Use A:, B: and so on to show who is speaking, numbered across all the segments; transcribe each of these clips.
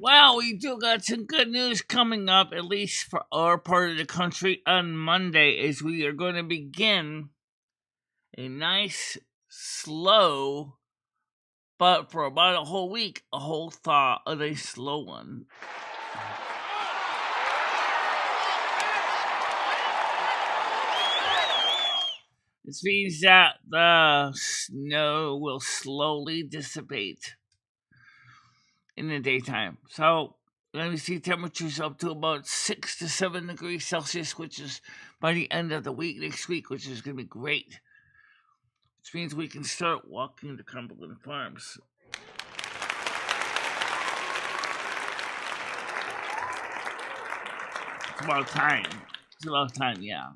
A: Well, we do got some good news coming up, at least for our part of the country, on Monday, as we are going to begin a nice, slow, but for about a whole week, a whole thaw of a slow one. This means that the snow will slowly dissipate in the daytime. So, let me see temperatures up to about 6 to 7 degrees Celsius, which is by the end of the week next week, which is going to be great. Which means we can start walking to Cumberland Farms. It's about time. It's about time, yeah.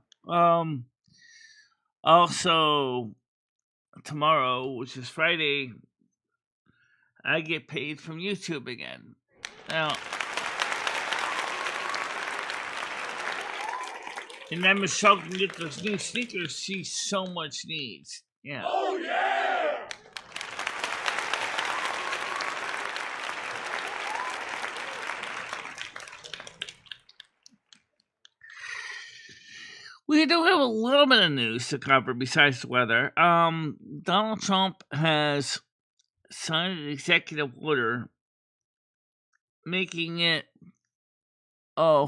A: Also, tomorrow, which is Friday, I get paid from YouTube again. Now, and then Michelle can get those new sneakers she so much needs. Yeah.
B: Oh, yeah!
A: We do have a little bit of news to cover besides the weather. Donald Trump has signed an executive order making it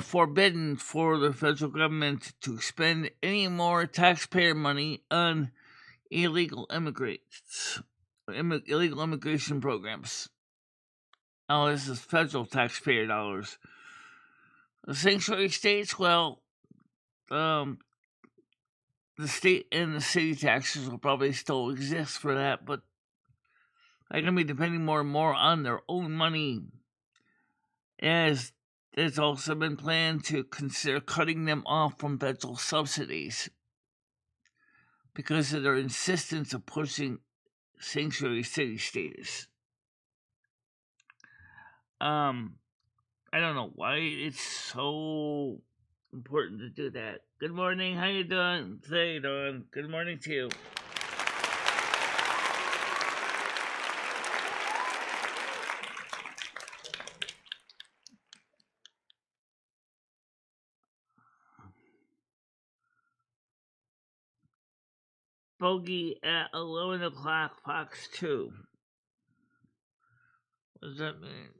A: forbidden for the federal government to spend any more taxpayer money on illegal immigrants, illegal immigration programs. Oh, this is federal taxpayer dollars. The sanctuary states, well, the state and the city taxes will probably still exist for that, but they're going to be depending more and more on their own money, as there's also been planned to consider cutting them off from federal subsidies because of their insistence of pushing sanctuary city status. I don't know why it's so important to do that. Good morning, how you doing today, Dawn? Good morning to you. Bogey at 11 o'clock, Fox 2. What does that mean?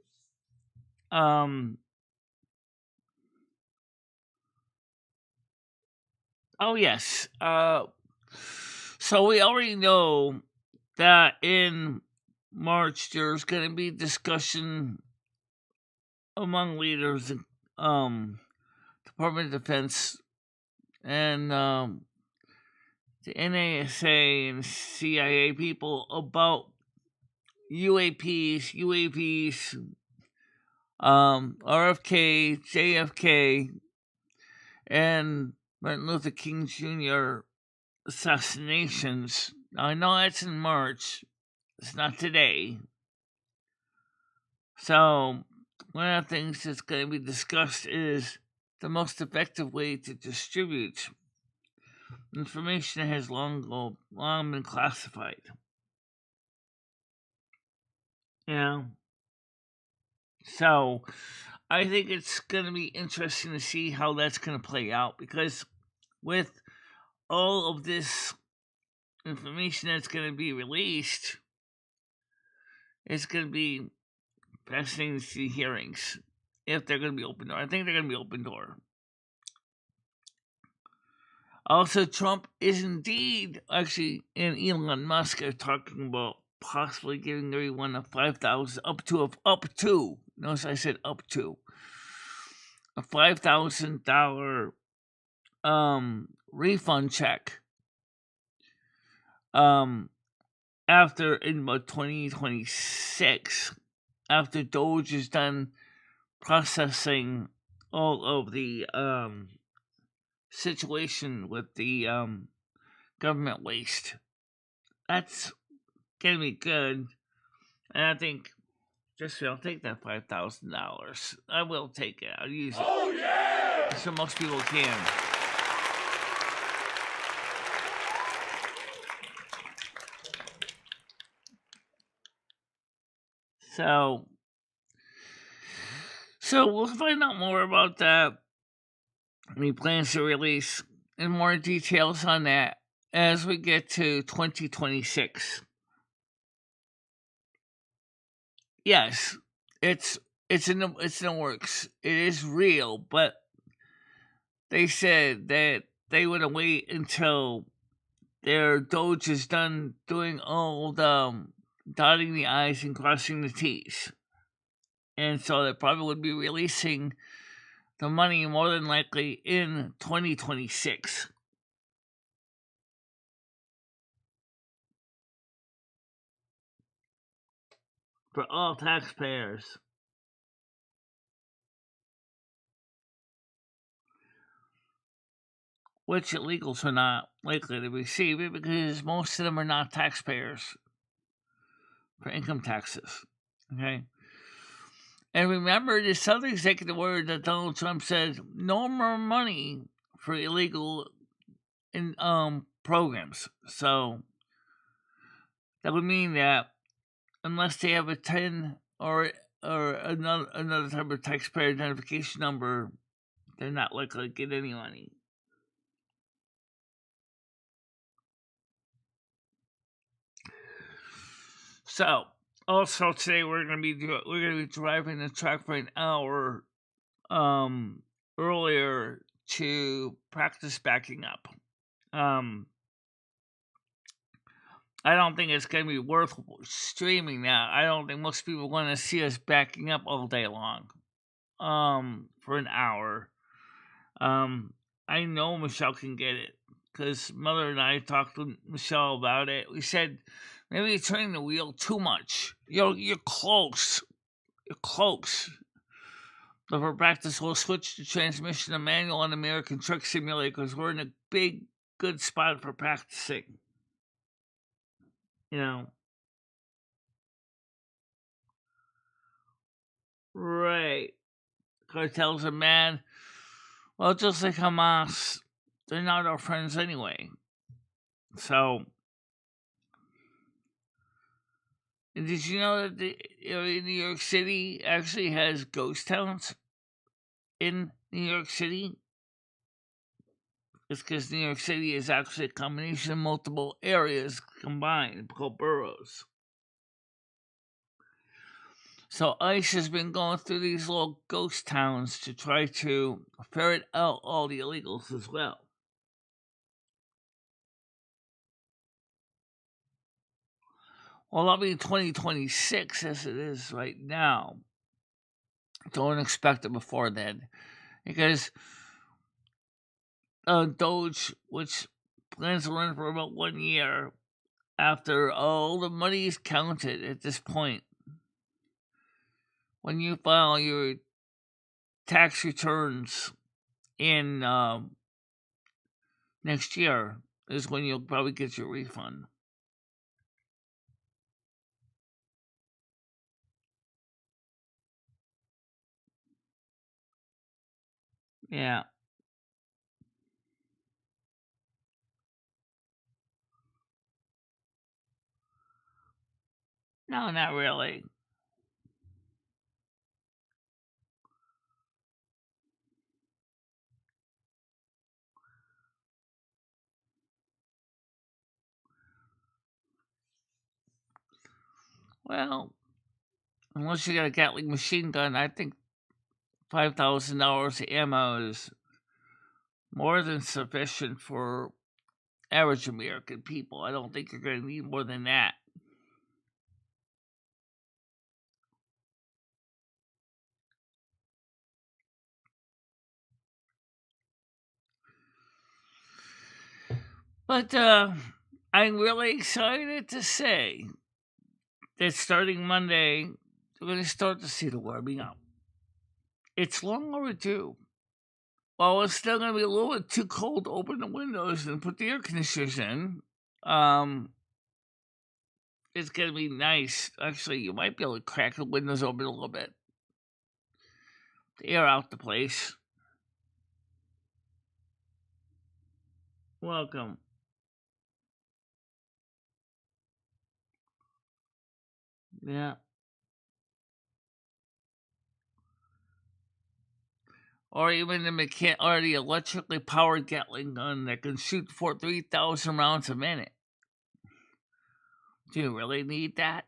A: Oh, yes. So we already know that in March there's going to be discussion among leaders in Department of Defense and the NASA and CIA people about UAVs, RFK, JFK, and Martin Luther King Jr. assassinations. Now, I know that's in March. It's not today. So, one of the things that's going to be discussed is the most effective way to distribute information that has long been classified. Yeah. So, I think it's going to be interesting to see how that's going to play out, because with all of this information that's going to be released, it's going to be fascinating to see hearings, if they're going to be open door. I think they're going to be open door. Also, Trump is indeed, actually, and Elon Musk are talking about possibly giving everyone a $5,000 up to. Notice I said up to a $5,000 refund check. After in about 2026, after Doge is done processing all of the situation with the government waste. That's gonna be good, and I think I'll take that $5,000. I will take it. I'll use it.
B: Oh, yeah!
A: So most people can. So, So we'll find out more about that. He plans to release and more details on that as we get to 2026. Yes, it's in the works. It is real, but they said that they would wait until their Doge is done doing all the dotting the I's and crossing the T's. And so they probably would be releasing the money more than likely in 2026. For all taxpayers. Which illegals are not likely to receive it because most of them are not taxpayers for income taxes. Okay? And remember this other executive order that Donald Trump said no more money for illegal programs. So that would mean that unless they have a 10 or another type of taxpayer identification number, they're not likely to get any money. So also today we're gonna be driving the truck for an hour earlier to practice backing up. I don't think it's going to be worth streaming that. I don't think most people want to see us backing up all day long for an hour. I know Michelle can get it because Mother and I talked to Michelle about it. We said, maybe you're turning the wheel too much. You're close. You're close. But for practice, we'll switch the transmission to manual on American Truck Simulator because we're in a big, good spot for practicing. You know. Right. Cartels are mad. Well, just like Hamas, they're not our friends anyway. So, did you know that New York City actually has ghost towns in New York City? It's because New York City is actually a combination of multiple areas combined called boroughs. So ICE has been going through these little ghost towns to try to ferret out all the illegals as well. Well, I'll be 2026 as it is right now. Don't expect it before then. Because Doge, which plans to run for about 1 year after all the money is counted at this point, when you file your tax returns in next year, is when you'll probably get your refund. Yeah. No, not really. Well, unless you got a Gatling machine gun, I think $5,000 of ammo is more than sufficient for average American people. I don't think you're going to need more than that. But I'm really excited to say that starting Monday, we're going to start to see the warming up. It's long overdue. While it's still going to be a little bit too cold to open the windows and put the air conditioners in, it's going to be nice. Actually, you might be able to crack the windows open a little bit to air out the place. Welcome. Yeah. or even the electrically powered Gatling gun that can shoot for 3,000 rounds a minute. Do you really need that?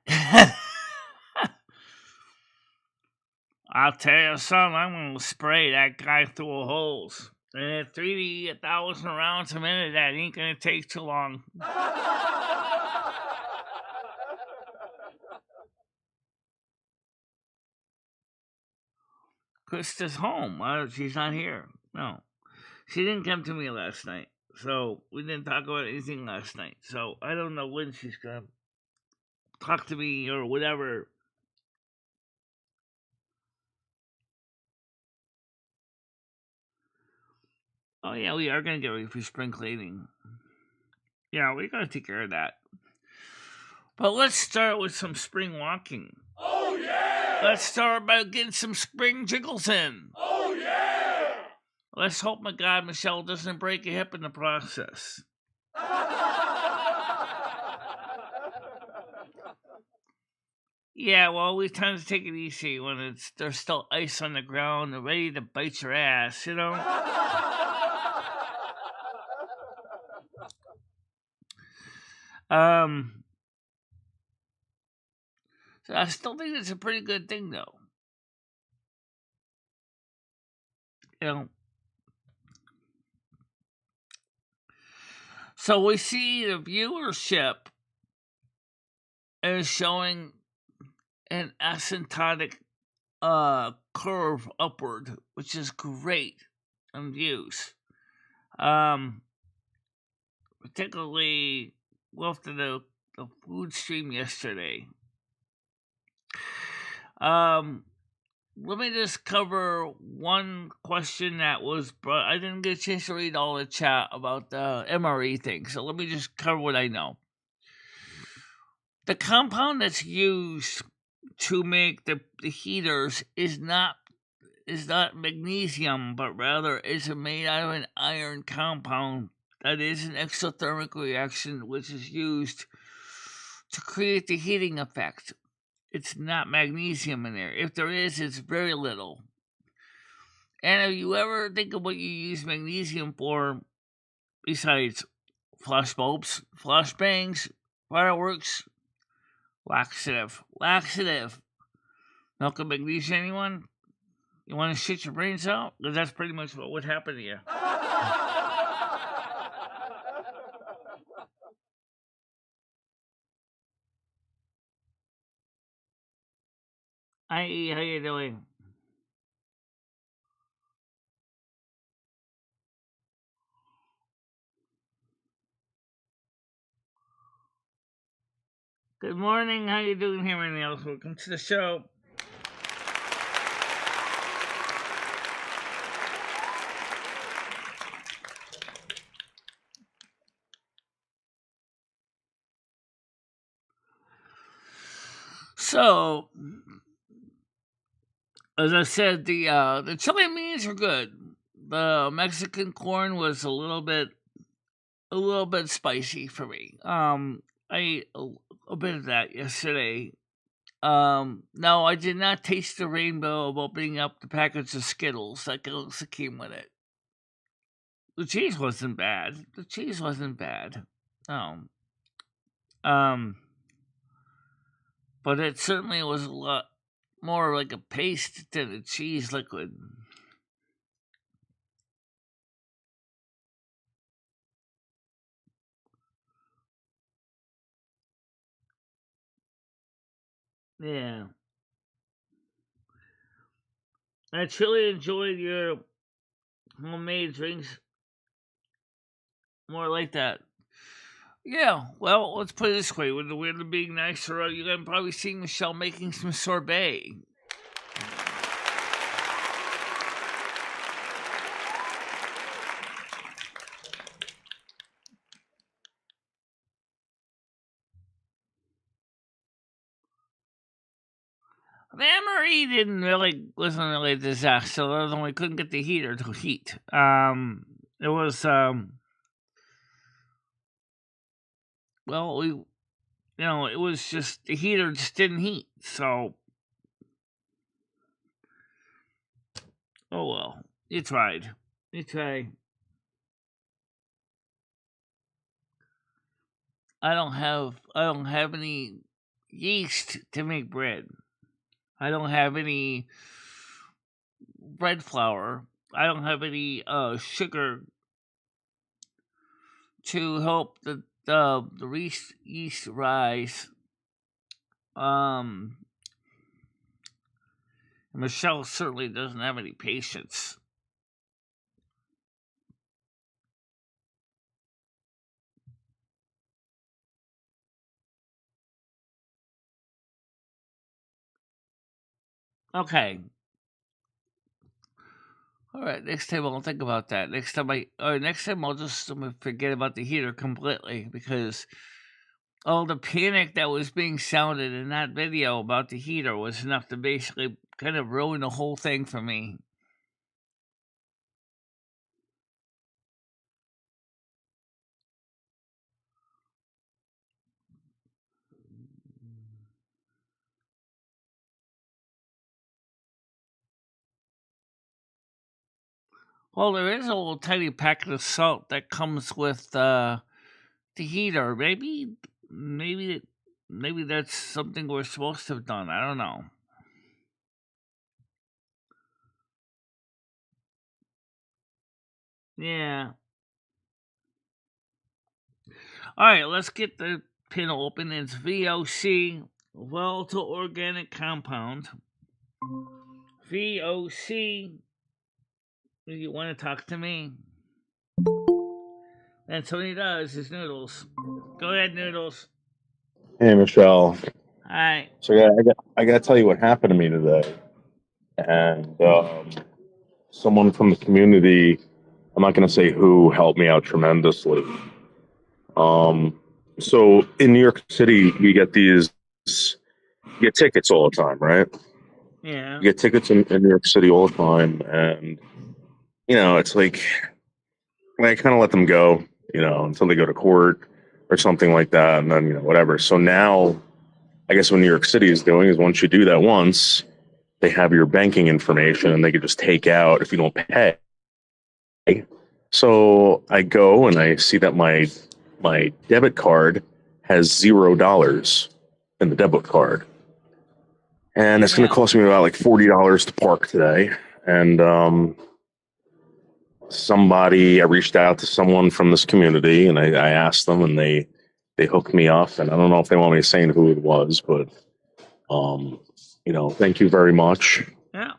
A: I'll tell you, son, I'm going to spray that guy through holes. And at 3,000 rounds a minute, that ain't going to take too long. Krista's home. She's not here. No. She didn't come to me last night. So we didn't talk about anything last night. So I don't know when she's going to talk to me or whatever. Oh, yeah, we are going to get ready for spring cleaning. Yeah, we're going to take care of that. But let's start with some spring walking.
B: Oh, yeah!
A: Let's start by getting some spring jiggles in.
B: Oh, yeah!
A: Let's hope, my God, Michelle doesn't break a hip in the process. Yeah, well, we tend to take it easy when there's still ice on the ground and ready to bite your ass, you know? So I still think it's a pretty good thing, though. You know? So we see the viewership is showing an asymptotic curve upward, which is great on views. Particularly after the food stream yesterday. Let me just cover one question that was brought. I didn't get a chance to read all the chat about the MRE thing, so let me just cover what I know. The compound that's used to make the heaters is not magnesium, but rather is made out of an iron compound that is an exothermic reaction which is used to create the heating effect. It's not magnesium in there. If there is, it's very little. And if you ever think of what you use magnesium for, besides flash bulbs, flash bangs, fireworks, laxative. Milk of magnesia, anyone? You want to shit your brains out? Because that's pretty much what would happen to you. Hi, how you doing? Good morning. How you doing here, my nails? Welcome to the show. So, as I said, the chili beans are good. The Mexican corn was a little bit spicy for me. I ate a bit of that yesterday. No, I did not taste the rainbow of opening up the package of Skittles that came with it. The cheese wasn't bad. No. But it certainly was a lot more like a paste than a cheese liquid. Yeah. I truly enjoyed your homemade drinks. More like that. Yeah, well, let's put it this way. With the weather being nicer, you can probably see Michelle making some sorbet. The MRE wasn't really a disaster, other than we couldn't get the heater to heat. It was well, it was just the heater just didn't heat. So, oh well. You tried. You tried. I don't have any yeast to make bread. I don't have any bread flour. I don't have any sugar to help the yeast rise. Um, Michelle certainly doesn't have any patience. Okay. All right. Next time I'll think about that. Next time I'll just forget about the heater completely because all the panic that was being sounded in that video about the heater was enough to basically kind of ruin the whole thing for me. Well, there is a little tiny packet of salt that comes with the heater. Maybe that's something we're supposed to have done. I don't know. Yeah. All right, let's get the pin open. It's VOC, volatile organic compound. VOC. You want to talk to me? That's what he does. Is Noodles. Go ahead, Noodles.
C: Hey, Michelle.
A: Hi.
C: So I got to tell you what happened to me today. And someone from the community, I'm not going to say who, helped me out tremendously. So in New York City, you get tickets all the time, right?
A: Yeah.
C: You get tickets in New York City all the time. And, it's like, I kind of let them go, until they go to court or something like that. And then, whatever. So now, I guess what New York City is doing is once you do that once, they have your banking information and they can just take out if you don't pay. So I go and I see that my debit card has $0 in the debit card, and it's going to cost me about like $40 to park today. And I reached out to someone from this community and I asked them, and they hooked me up. And I don't know if they want me to say who it was, but thank you very much.
A: Yeah.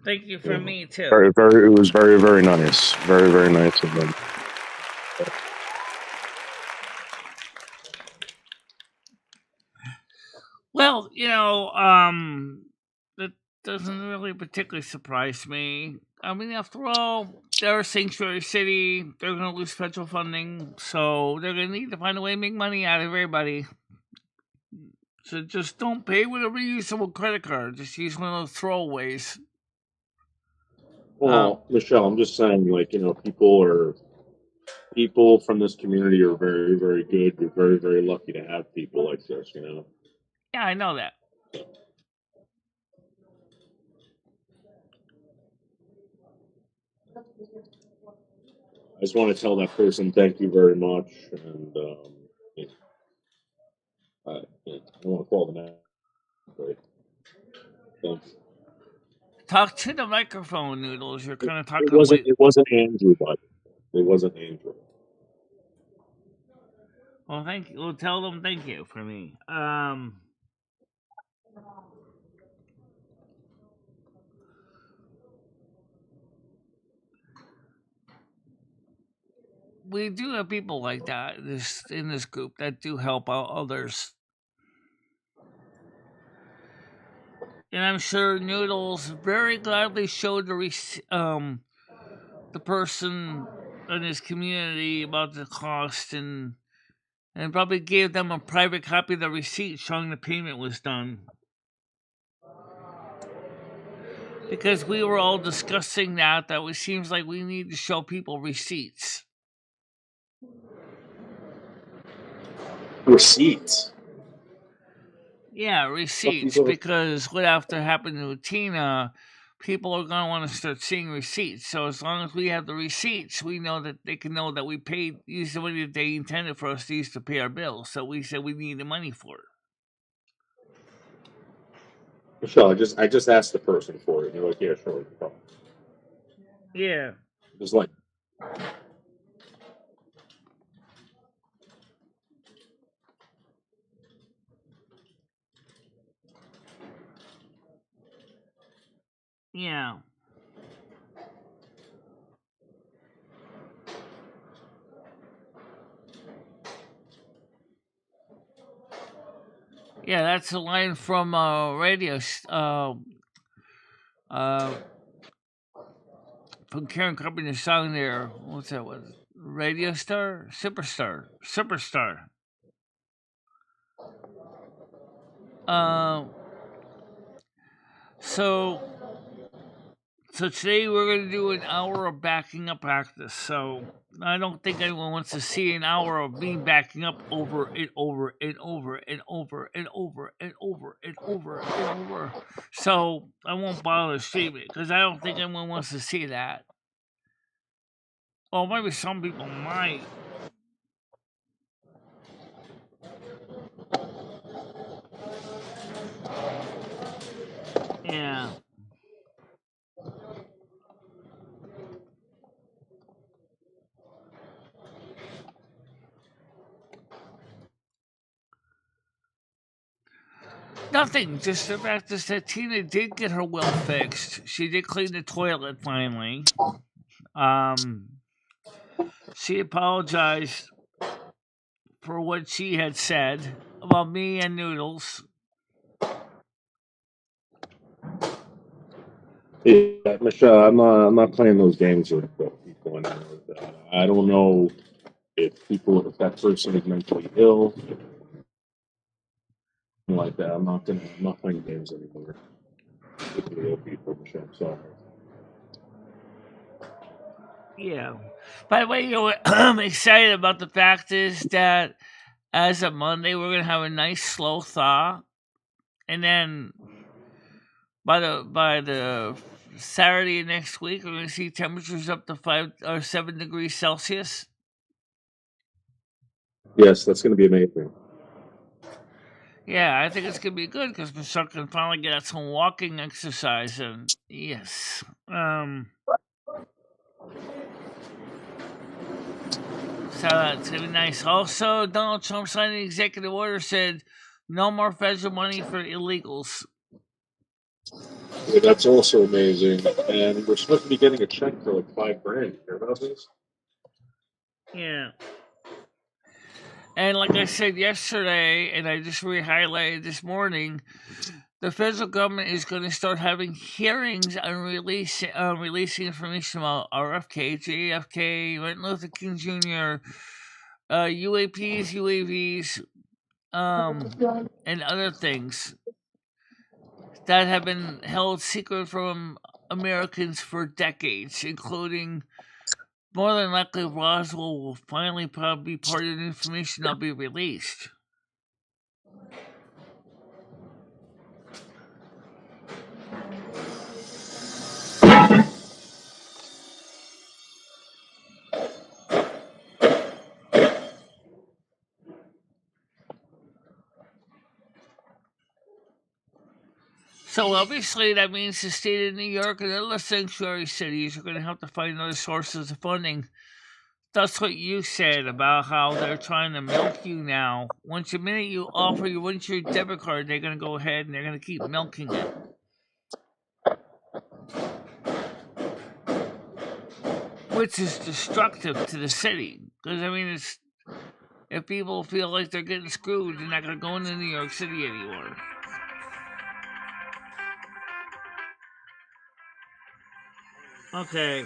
A: Thank you for me too.
C: It was very, very nice. Very, very nice of them.
A: Well, that doesn't really particularly surprise me. I mean, after all, they're a sanctuary city. They're going to lose federal funding, so they're going to need to find a way to make money out of everybody. So just don't pay with a reusable credit card. Just use one of those throwaways.
C: Well, Michelle, I'm just saying, people from this community are very, very good. You're very, very lucky to have people like this,
A: Yeah, I know that.
C: I just want to tell that person thank you very much, and I don't want to call them out, but thanks.
A: Talk to the microphone, Noodles. You're kind of talking
C: It wasn't Andrew, but it wasn't Andrew.
A: Well, thank you. Well, tell them thank you for me. We do have people like that in this group that do help out others. And I'm sure Noodles very gladly showed the person in his community about the cost and probably gave them a private copy of the receipt showing the payment was done. Because we were all discussing that it seems like we need to show people receipts.
C: Receipts?
A: Yeah, receipts, because what after happened to Tina, people are going to want to start seeing receipts. So as long as we have the receipts, we know that they can know that we paid, use the money that they intended for us to use to pay our bills. So we said we need the money for it.
C: Michelle, I just asked the person for it. You're like, yeah, sure. No problem.
A: Yeah.
C: Just like,
A: Yeah. Yeah, that's a line from from Karen Carpenter's song there. What's that was? Radio Star? Superstar. Superstar. Um so So today we're going to do an hour of backing up practice. So I don't think anyone wants to see an hour of me backing up over and over and over and over and over and over and over and over. So I won't bother streaming it because I don't think anyone wants to see that. Well, maybe some people might. Yeah. Nothing. Just the fact is that Tina did get her will fixed. She did clean the toilet finally. She apologized for what she had said about me and Noodles.
C: yeah, Michelle, I'm not playing those games with people anymore. I don't know if that person is mentally ill, like that. I'm not playing games anymore with the ill people, Michelle. Sorry.
A: Yeah. By the way, you know what I'm excited about the fact is that as of Monday we're gonna have a nice slow thaw, and then by the Saturday next week we're gonna see temperatures up to 5 or 7 degrees Celsius.
C: Yes, that's going to be amazing.
A: Yeah, I think it's gonna be good because Michelle can finally get out some walking exercise, and yes, so that's gonna be nice. Also, Donald Trump signed an executive order said no more federal money for illegals.
C: Yeah, that's also amazing. And we're supposed to be getting a check for like $5,000. You hear about this?
A: Yeah. And like I said yesterday, and I just re-highlighted this morning, the federal government is going to start having hearings on releasing information about RFK, JFK, Martin Luther King Jr., UAPs, UAVs, and other things that have been held secret from Americans for decades, including more than likely Roswell will finally probably be part of the information that'll be released. So obviously that means the state of New York and other sanctuary cities are going to have to find other sources of funding. That's what you said about how they're trying to milk you now. Once the minute you offer once your debit card, they're going to go ahead and they're going to keep milking it. Which is destructive to the city. Because, I mean, if people feel like they're getting screwed, they're not going to go into New York City anymore. Okay.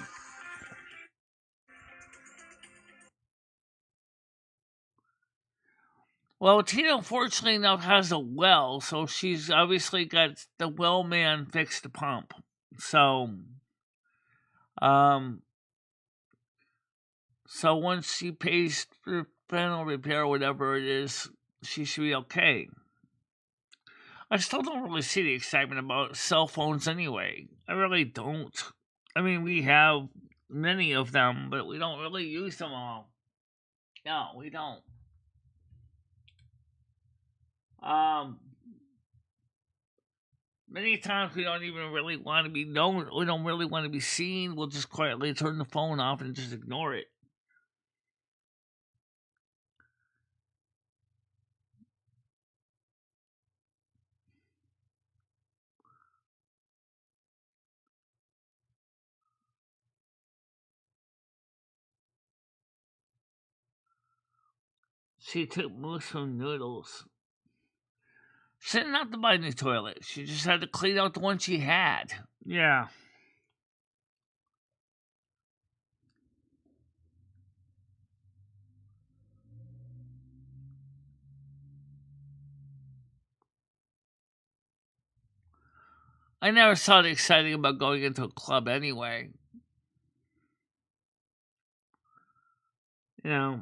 A: Well, Tina unfortunately now has a well, so she's obviously got the well man fixed the pump. So, um, so once she pays for final repair, whatever it is, she should be okay. I still don't really see the excitement about cell phones anyway. I really don't. I mean, we have many of them, but we don't really use them all. No, we don't. Um, Many times we don't even really want to be known. We don't really want to be seen. We'll just quietly turn the phone off and just ignore it. She took mushroom noodles. She didn't have to buy a new toilet. She just had to clean out the one she had. Yeah. I never saw the exciting about going into a club anyway. You know,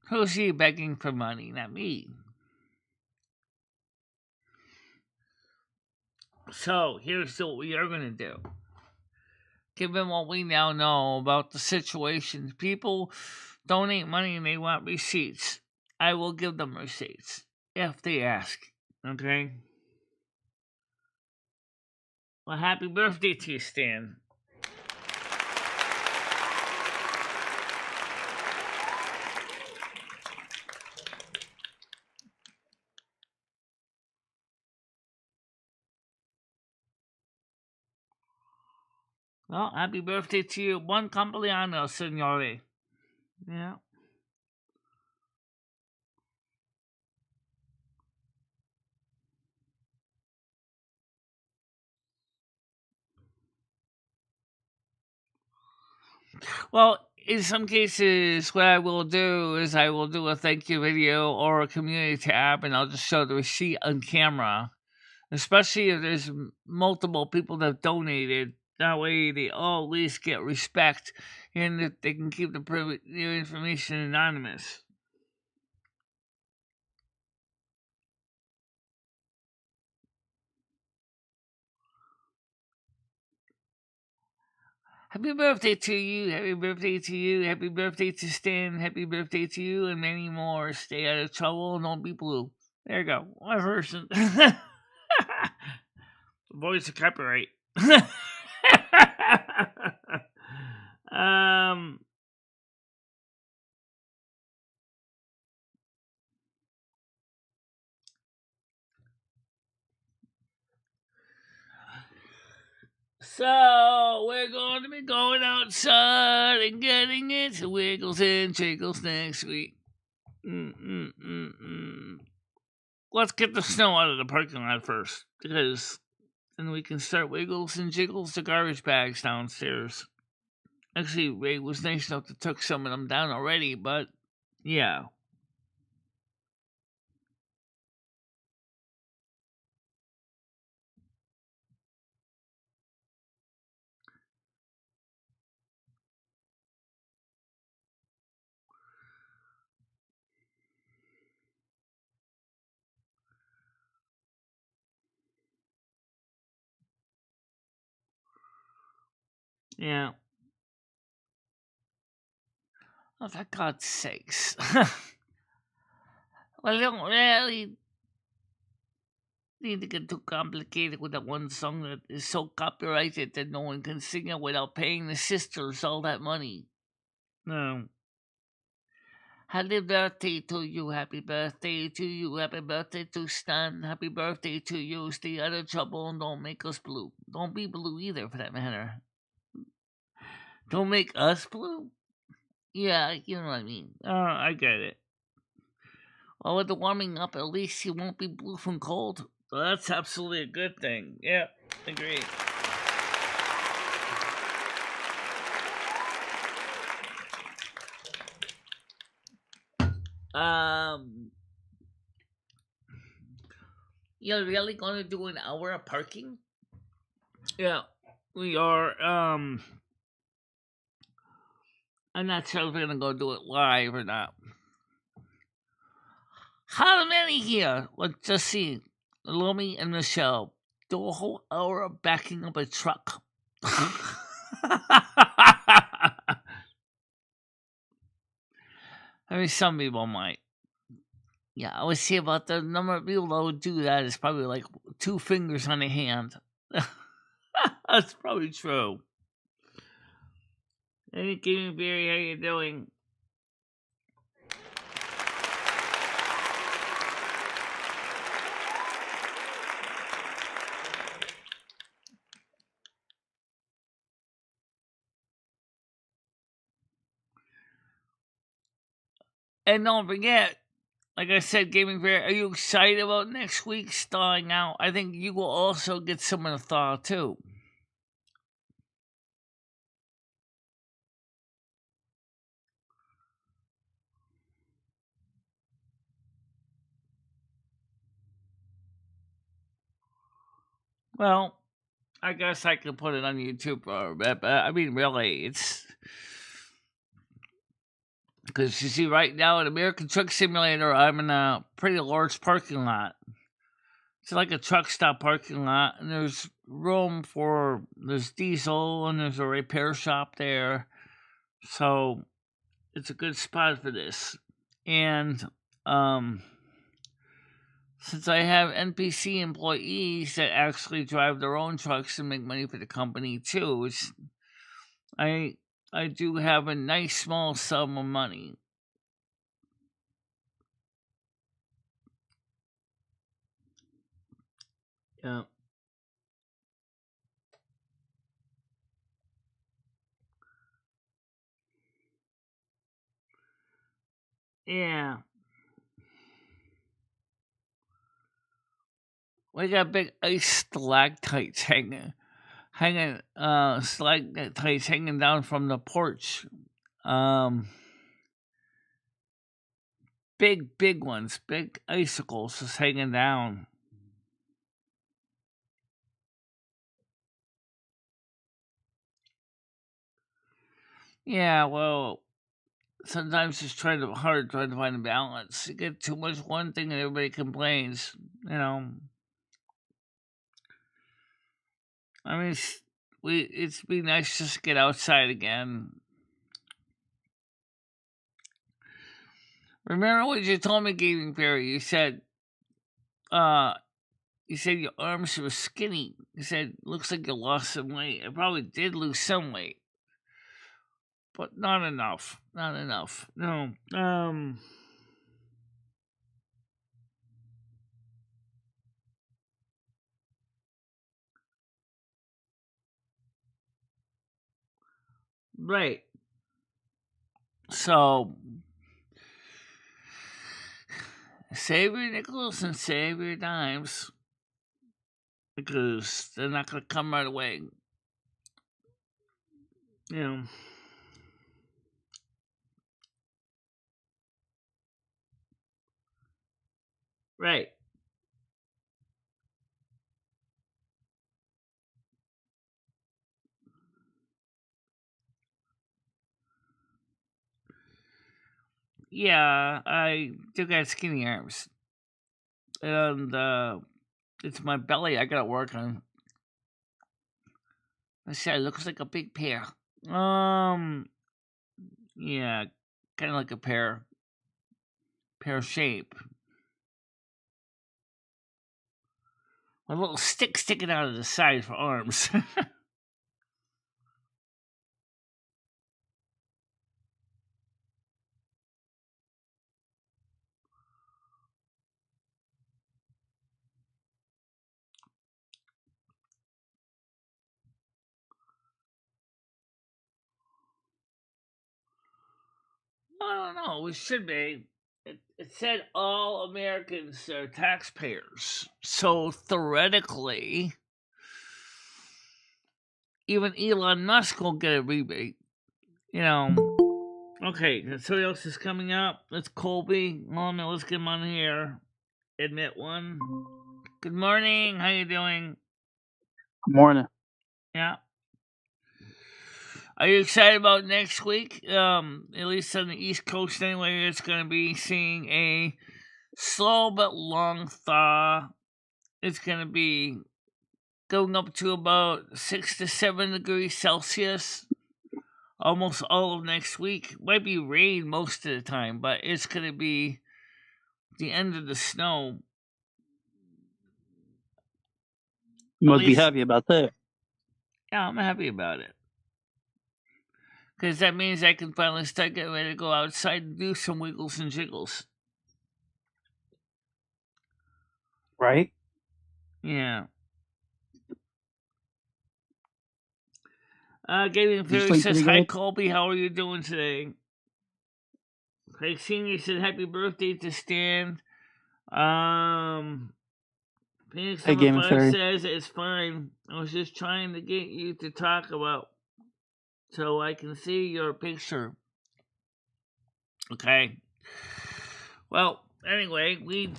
A: who's she begging for money? Not me. So, here's what we are going to do. Given what we now know about the situation, people donate money and they want receipts. I will give them receipts if they ask. Okay? Well, happy birthday to you, Stan. Well, happy birthday to you. Buon compleanno, signore. Yeah. Well, in some cases, what I will do is I will do a thank you video or a community tab, and I'll just show the receipt on camera. Especially if there's multiple people that have donated. That way, they all at least get respect, and that they can keep their information anonymous. Happy birthday to you, happy birthday to you, happy birthday to Stan, happy birthday to you, and many more. Stay out of trouble and don't be blue. There you go. One person. Voice of copyright. um, So we're going to be going outside and getting into wiggles and jiggles next week. Let's get the snow out of the parking lot first, because then we can start wiggles and jiggles the garbage bags downstairs. Actually, Ray was nice enough to took some of them down already, but yeah. Yeah. Oh, for God's sakes. Well, I don't really need to get too complicated with that one song that is so copyrighted that no one can sing it without paying the sisters all that money. No. Happy birthday to you, happy birthday to you, happy birthday to Stan, happy birthday to you. Stay out of trouble and don't make us blue. Don't be blue either, for that matter. Don't make us blue? Yeah, you know what I mean. I get it. Well, with the warming up, at least you won't be blue from cold. So that's absolutely a good thing. Yeah, agree. Um, you're really gonna do an hour of parking? Yeah, we are. I'm not sure if we're gonna go do it live or not. How many here? Let's just see. Lomi and Michelle do a whole hour of backing up a truck. I mean, some people might. Yeah, I would say about the number of people that would do that is probably like 2 fingers on a hand. That's probably true. Hey, Gaming Barry, how you doing? And don't forget, like I said, Gaming Bear, are you excited about next week's thawing out? I think you will also get some of the thaw too. Well, I guess I could put it on YouTube for a bit, but I mean, really, it's because you see, right now at American Truck Simulator, I'm in a pretty large parking lot. It's like a truck stop parking lot, and there's room for there's diesel and there's a repair shop there, so it's a good spot for this. And since I have NPC employees that actually drive their own trucks and make money for the company too, I do have a nice small sum of money. Yeah. Yeah. We got big ice stalactites stalactites hanging down from the porch. Big ones, big icicles just hanging down. Yeah, well, sometimes it's hard trying to find a balance. You get too much one thing and everybody complains. You know, I mean, it's be nice just to get outside again. Remember what you told me, Gaming Fairy? You said your arms were skinny. You said looks like you lost some weight. I probably did lose some weight, but not enough. Not enough. No. Right. So save your nickels and save your dimes because they're not going to come right away. You know. Right. Yeah, I do got skinny arms. And it's my belly I gotta work on. I said it looks like a big pear. Yeah, kind of like a pear shape. A little stick sticking out of the side for arms. I don't know. We should be. It said all Americans are taxpayers. So theoretically, even Elon Musk will get a rebate. You know. Okay, somebody else is coming up. That's Colby. Well, no, let's get him on here. Admit one. Good morning. How you doing?
D: Good morning.
A: Yeah. Are you excited about next week? At least on the East Coast anyway, it's going to be seeing a slow but long thaw. It's going to be going up to about 6 to 7 degrees Celsius almost all of next week. Might be rain most of the time, but it's going to be the end of the snow.
D: You must be happy about that.
A: Yeah, I'm happy about it. Because that means I can finally start getting ready to go outside and do some wiggles and jiggles.
D: Right?
A: Yeah. Gaming Fairy
D: sleep
A: says,
D: pretty
A: "Hi,
D: good?"
A: Colby. How are you doing today?" Craig Senior said, "Happy birthday to Stan." Phoenix
D: Hey,
A: number
D: Gaming
A: 5
D: Fairy.
A: says it's fine. I was just trying to get you to talk about so I can see your picture. Okay. Well, anyway, we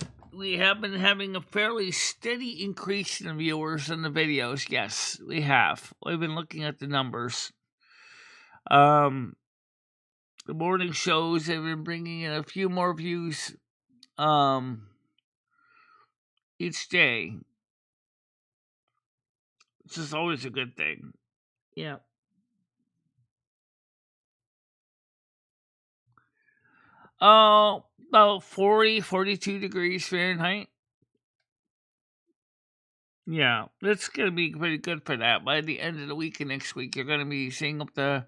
A: have been having a fairly steady increase in viewers in the videos. Yes, we have. We've been looking at the numbers. The morning shows have been bringing in a few more views each day, which is always a good thing. Yeah. Oh, about 40, 42 degrees Fahrenheit. Yeah, it's going to be pretty good for that. By the end of the week and next week, you're going to be seeing up to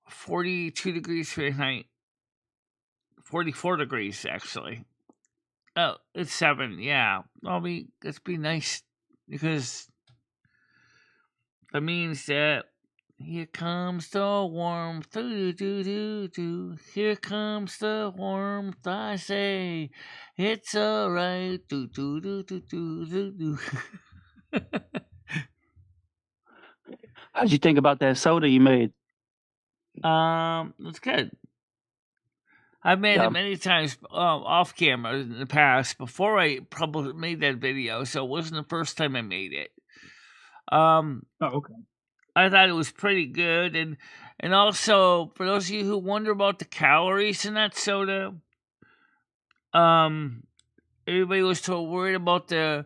A: 42 degrees Fahrenheit. 44 degrees, actually. Oh, it's 7, yeah. It's be nice because that means that here comes the warmth, do do do do. Here comes the warmth, I say, it's alright, do do do do do do do.
D: How'd you think about that soda you made?
A: It's good. I've made it many times off camera in the past before I probably made that video, so it wasn't the first time I made it.
D: Oh, okay.
A: I thought it was pretty good, and also for those of you who wonder about the calories in that soda, everybody was so worried about the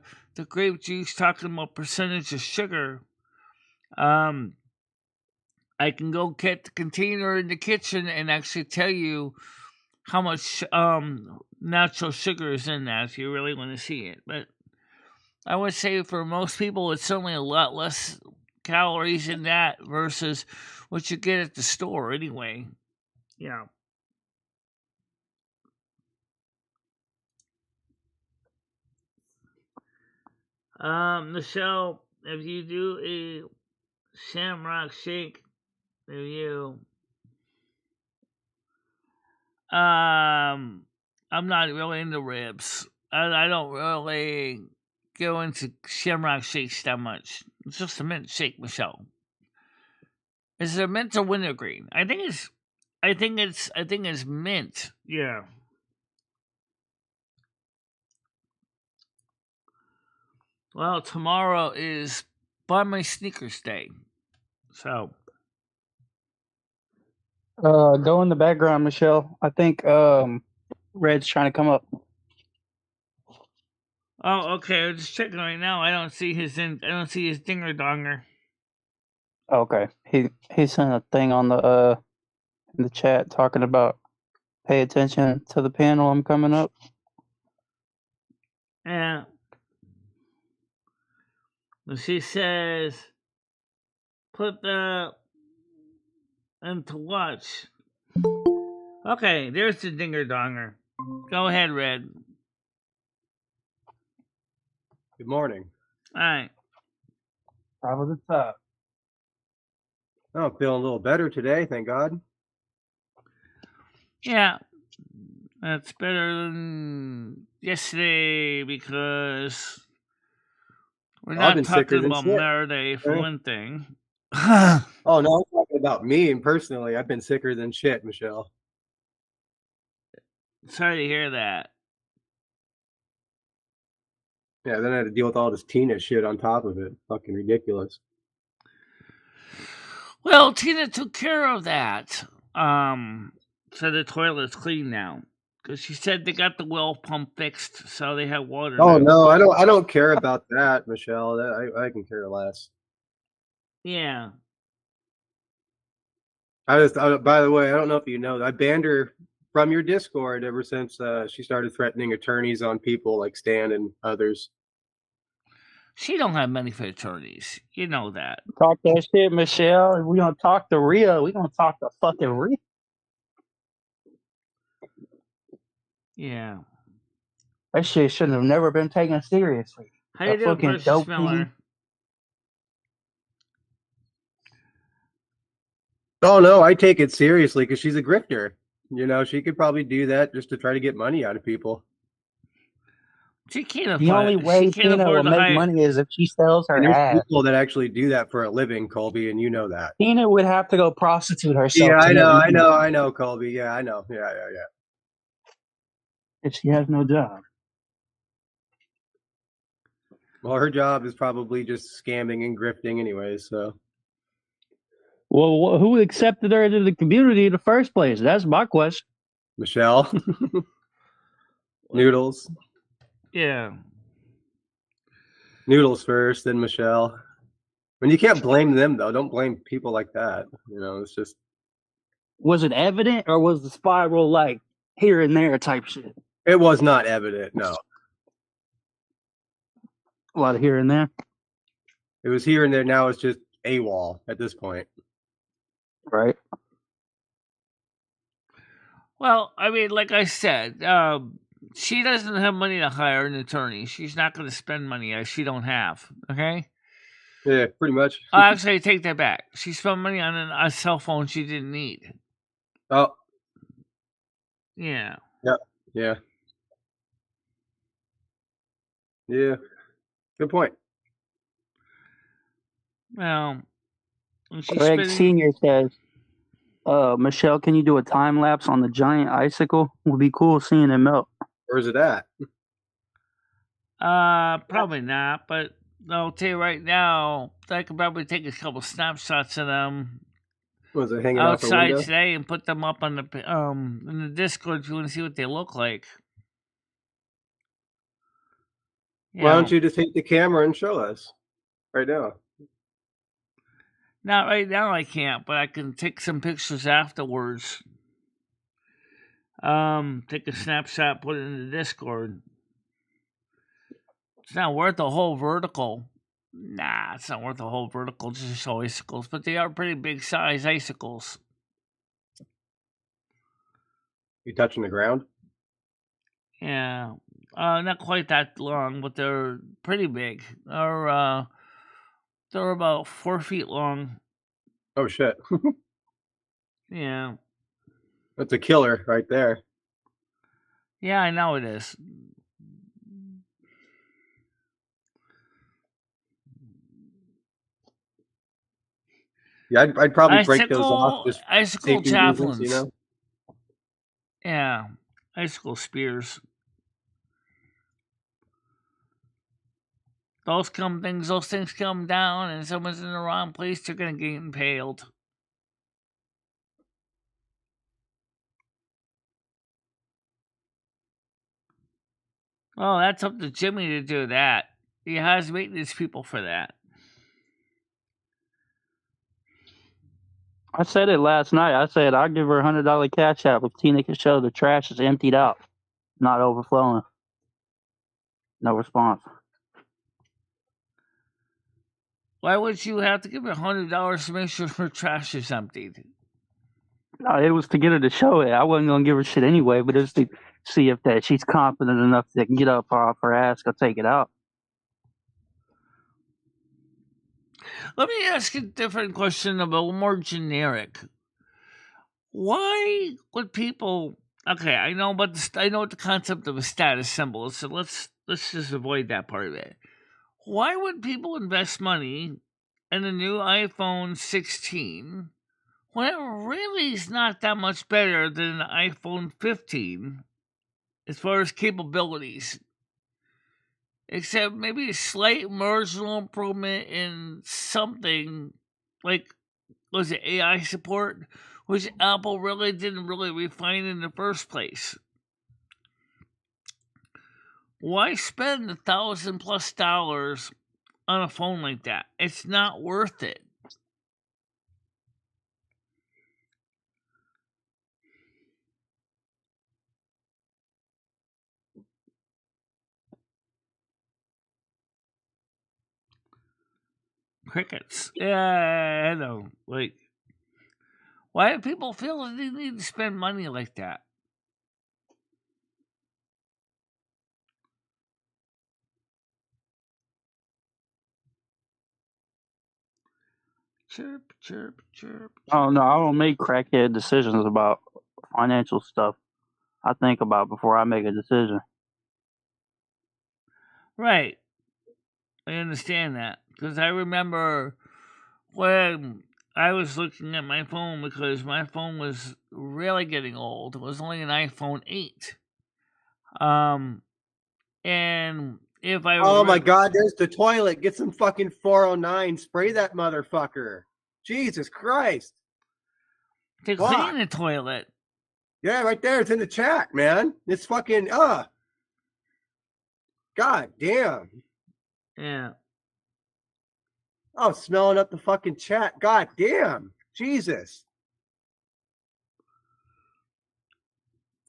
A: grape juice talking about percentage of sugar. I can go get the container in the kitchen and actually tell you how much natural sugar is in that if you really want to see it. But I would say for most people, it's certainly a lot less calories in that versus what you get at the store anyway. Yeah. Michelle, if you do a shamrock shake review, I'm not really into ribs. I don't really go into shamrock shakes that much. It's just a mint shake, Michelle. Is it mint or wintergreen? I think it's mint. Yeah. Well, tomorrow is Buy My Sneakers Day. So
D: Go in the background, Michelle. I think Red's trying to come up.
A: oh, okay. I'm just checking right now. I don't see his dinger donger.
D: Okay. He sent a thing on the in the chat talking about pay attention to the panel I'm coming up.
A: Yeah. She says, put the and to watch. Okay, there's the dinger donger. Go ahead, Red.
E: Good morning.
A: All right.
D: Top of the top.
E: Oh, I'm feeling a little better today, thank God.
A: Yeah, that's better than yesterday because we're
E: I've
A: not
E: been sicker
A: talking
E: than
A: about
E: shit.
A: Maraday for one thing.
E: Oh no, I'm talking about me and personally. I've been sicker than shit, Michelle.
A: Sorry to hear that.
E: Yeah, then I had to deal with all this Tina shit on top of it. Fucking ridiculous.
A: Well, Tina took care of that. So the toilet's clean now. Because she said they got the well pump fixed, so they have water
E: Oh
A: now.
E: no, I don't care about that, Michelle. I can care less.
A: Yeah.
E: By the way, I don't know if you know, I banned her from your Discord ever since she started threatening attorneys on people like Stan and others.
A: She don't have many for attorneys. You know that.
D: Talk that shit, Michelle. If we gonna talk to Rhea, we gonna talk to fucking Rhea.
A: Yeah.
D: That shit shouldn't have never been taken seriously.
A: How you doing, Precious
D: dope
A: Miller?
E: Oh no, I take it seriously because she's a grifter. You know, she could probably do that just to try to get money out of people.
A: She can't afford.
D: The only way
A: she can't
D: Tina
A: afford
D: will
A: to
D: make
A: hire.
D: money is if she sells her
E: And there's
D: ass.
E: people that actually do that for a living, Colby, and you know that.
D: Tina would have to go prostitute herself.
E: Yeah,
D: to
E: I
D: make
E: know,
D: money
E: Colby. Yeah, I know. Yeah.
D: if she has no job.
E: Well, her job is probably just scamming and grifting anyways, so.
D: Well, who accepted her into the community in the first place? That's my question.
E: Michelle. Noodles.
A: Yeah.
E: Noodles first, then Michelle. And you can't blame them, though. Don't blame people like that. You know, it's just.
D: Was it evident, or was the spiral like here and there type shit?
E: It was not evident, no.
D: A lot of here and there.
E: It was here and there. Now it's just AWOL at this point.
D: Right.
A: Well, I mean, like I said, she doesn't have money to hire an attorney. She's not going to spend money she don't have. Okay.
E: Yeah, pretty much.
A: Actually, I take that back. She spent money on a cell phone she didn't need.
E: Oh.
A: Yeah.
E: Yeah. Good point.
A: Well,
D: Craig Senior says, Michelle, can you do a time lapse on the giant icicle? Would be cool seeing it melt.
E: Where's it at?
A: Probably not, but I'll tell you right now, I could probably take a couple snapshots of them
E: Was it hanging out the
A: outside
E: window?
A: today and put them up on the in the Discord if you want to see what they look like.
E: Why don't you just take the camera and show us right now?
A: Not right now, I can't, but I can take some pictures afterwards. Take a snapshot, put it in the Discord. It's not worth a whole vertical. Nah, it's not worth a whole vertical just to show icicles, but they are pretty big size icicles.
E: You touching the ground?
A: Yeah. Not quite that long, but they're pretty big. They're about 4 feet long.
E: Oh shit.
A: Yeah.
E: That's a killer right there.
A: Yeah, I know it is.
E: Yeah, I'd probably break those off. Just
A: icicle
E: safety
A: javelins.
E: reasons, you know?
A: Yeah, icicle spears. Those things come down, and someone's in the wrong place, they're gonna get impaled. Oh, that's up to Jimmy to do that. He has maintenance people for that.
D: I said it last night. I said I'd give her $100 CashApp if Tina could show the trash is emptied out, not overflowing. No response.
A: Why would you have to give her $100 to make sure her trash is emptied?
D: No, it was to get her to show it. I wasn't gonna give her shit anyway, but it was to see if that she's confident enough that can get up off her ass, go take it out.
A: Let me ask a different question, a little more generic. Why would people? Okay, I know, I know what the concept of a status symbol is. So let's just avoid that part of it. Why would people invest money in a new iPhone 16 when it really is not that much better than an iPhone 15 as far as capabilities? Except maybe a slight marginal improvement in something like was it AI support, which Apple really didn't really refine in the first place. Why spend $1,000+ on a phone like that? It's not worth it. Crickets. Yeah, I know. Like, why do people feel that they need to spend money like that? Chirp, chirp, chirp.
D: Oh no, I don't make crackhead decisions about financial stuff. I think about before I make a decision.
A: Right. I understand that. Because I remember when I was looking at my phone because my phone was really getting old. It was only an iPhone 8. And if I
E: Oh my God, there's the toilet. Get some fucking 409. Spray that motherfucker. Jesus Christ.
A: to clean the toilet.
E: Yeah, right there. It's in the chat, man. It's fucking, God damn.
A: Yeah.
E: Oh, smelling up the fucking chat. God damn. Jesus.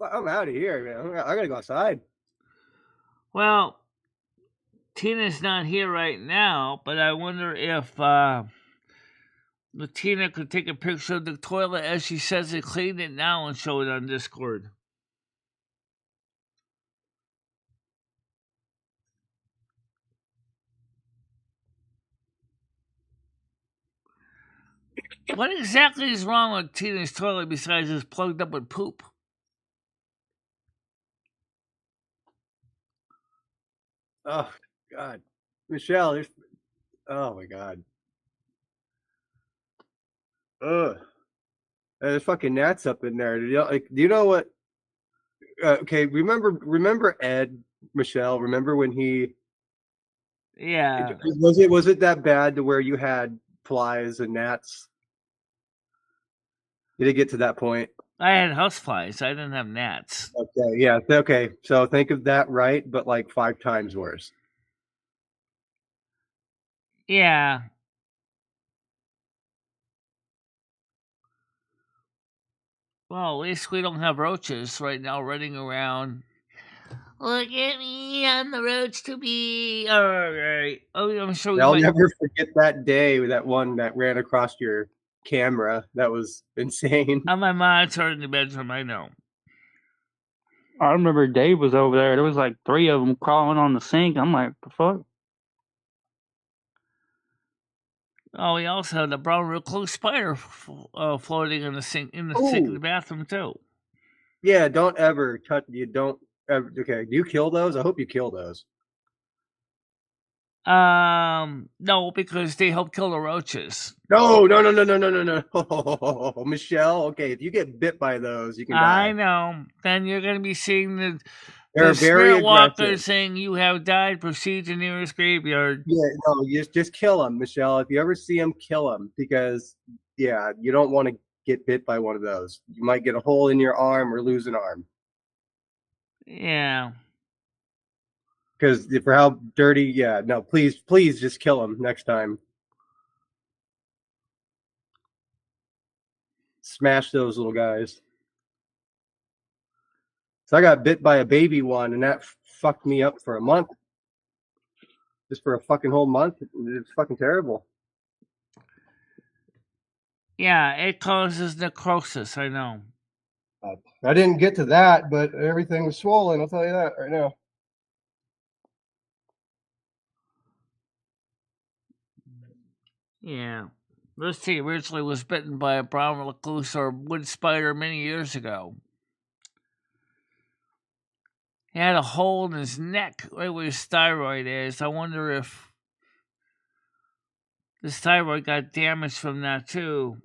E: I'm out of here, man. I gotta go outside.
A: Well, Tina's not here right now, but I wonder if Tina could take a picture of the toilet as she says it, clean it now, and show it on Discord. What exactly is wrong with Tina's toilet besides it's plugged up with poop?
E: Oh, God. Michelle, there's, oh my God. Ugh. There's fucking gnats up in there. Do you know what? Okay, remember Ed, Michelle? Remember when he?
A: Yeah.
E: Was it that bad to where you had flies and gnats? Did it get to that point?
A: I had houseflies. I didn't have gnats.
E: Okay, yeah, okay. So think of that, right? But like 5 times worse.
A: Yeah. Well, at least we don't have roaches right now running around. Look at me on the roads to be. All right. Oh, I'm sure we
E: I'll
A: might.
E: never forget that day with that one that ran across your camera. That was insane.
A: On my monitor in the bedroom, I know.
D: I remember Dave was over there. There was like 3 of them crawling on the sink. I'm like, the fuck?
A: Oh, we also had a brown recluse spider floating in the sink in the bathroom too.
E: Yeah, don't ever touch. You don't ever. Okay, do you kill those? I hope you kill those.
A: No, because they help kill the roaches.
E: No. Michelle, okay, if you get bit by those, you can die.
A: I know. Then you're going to be seeing the
E: They're very
A: spirit walkers
E: aggressive.
A: saying you have died. Proceed to nearest graveyard.
E: Yeah, no, just kill them, Michelle. If you ever see them, kill them because yeah, you don't want to get bit by one of those. You might get a hole in your arm or lose an arm.
A: Yeah.
E: Because for how dirty, yeah, no, please just kill them next time. Smash those little guys. So I got bit by a baby one, and that fucked me up for a month. Just for a fucking whole month. It's fucking terrible.
A: Yeah, it causes necrosis, I know.
E: I didn't get to that, but everything was swollen, I'll tell you that right now.
A: Yeah. This tea originally was bitten by a brown recluse or wood spider many years ago. He had a hole in his neck right where his thyroid is. I wonder if his thyroid got damaged from that too.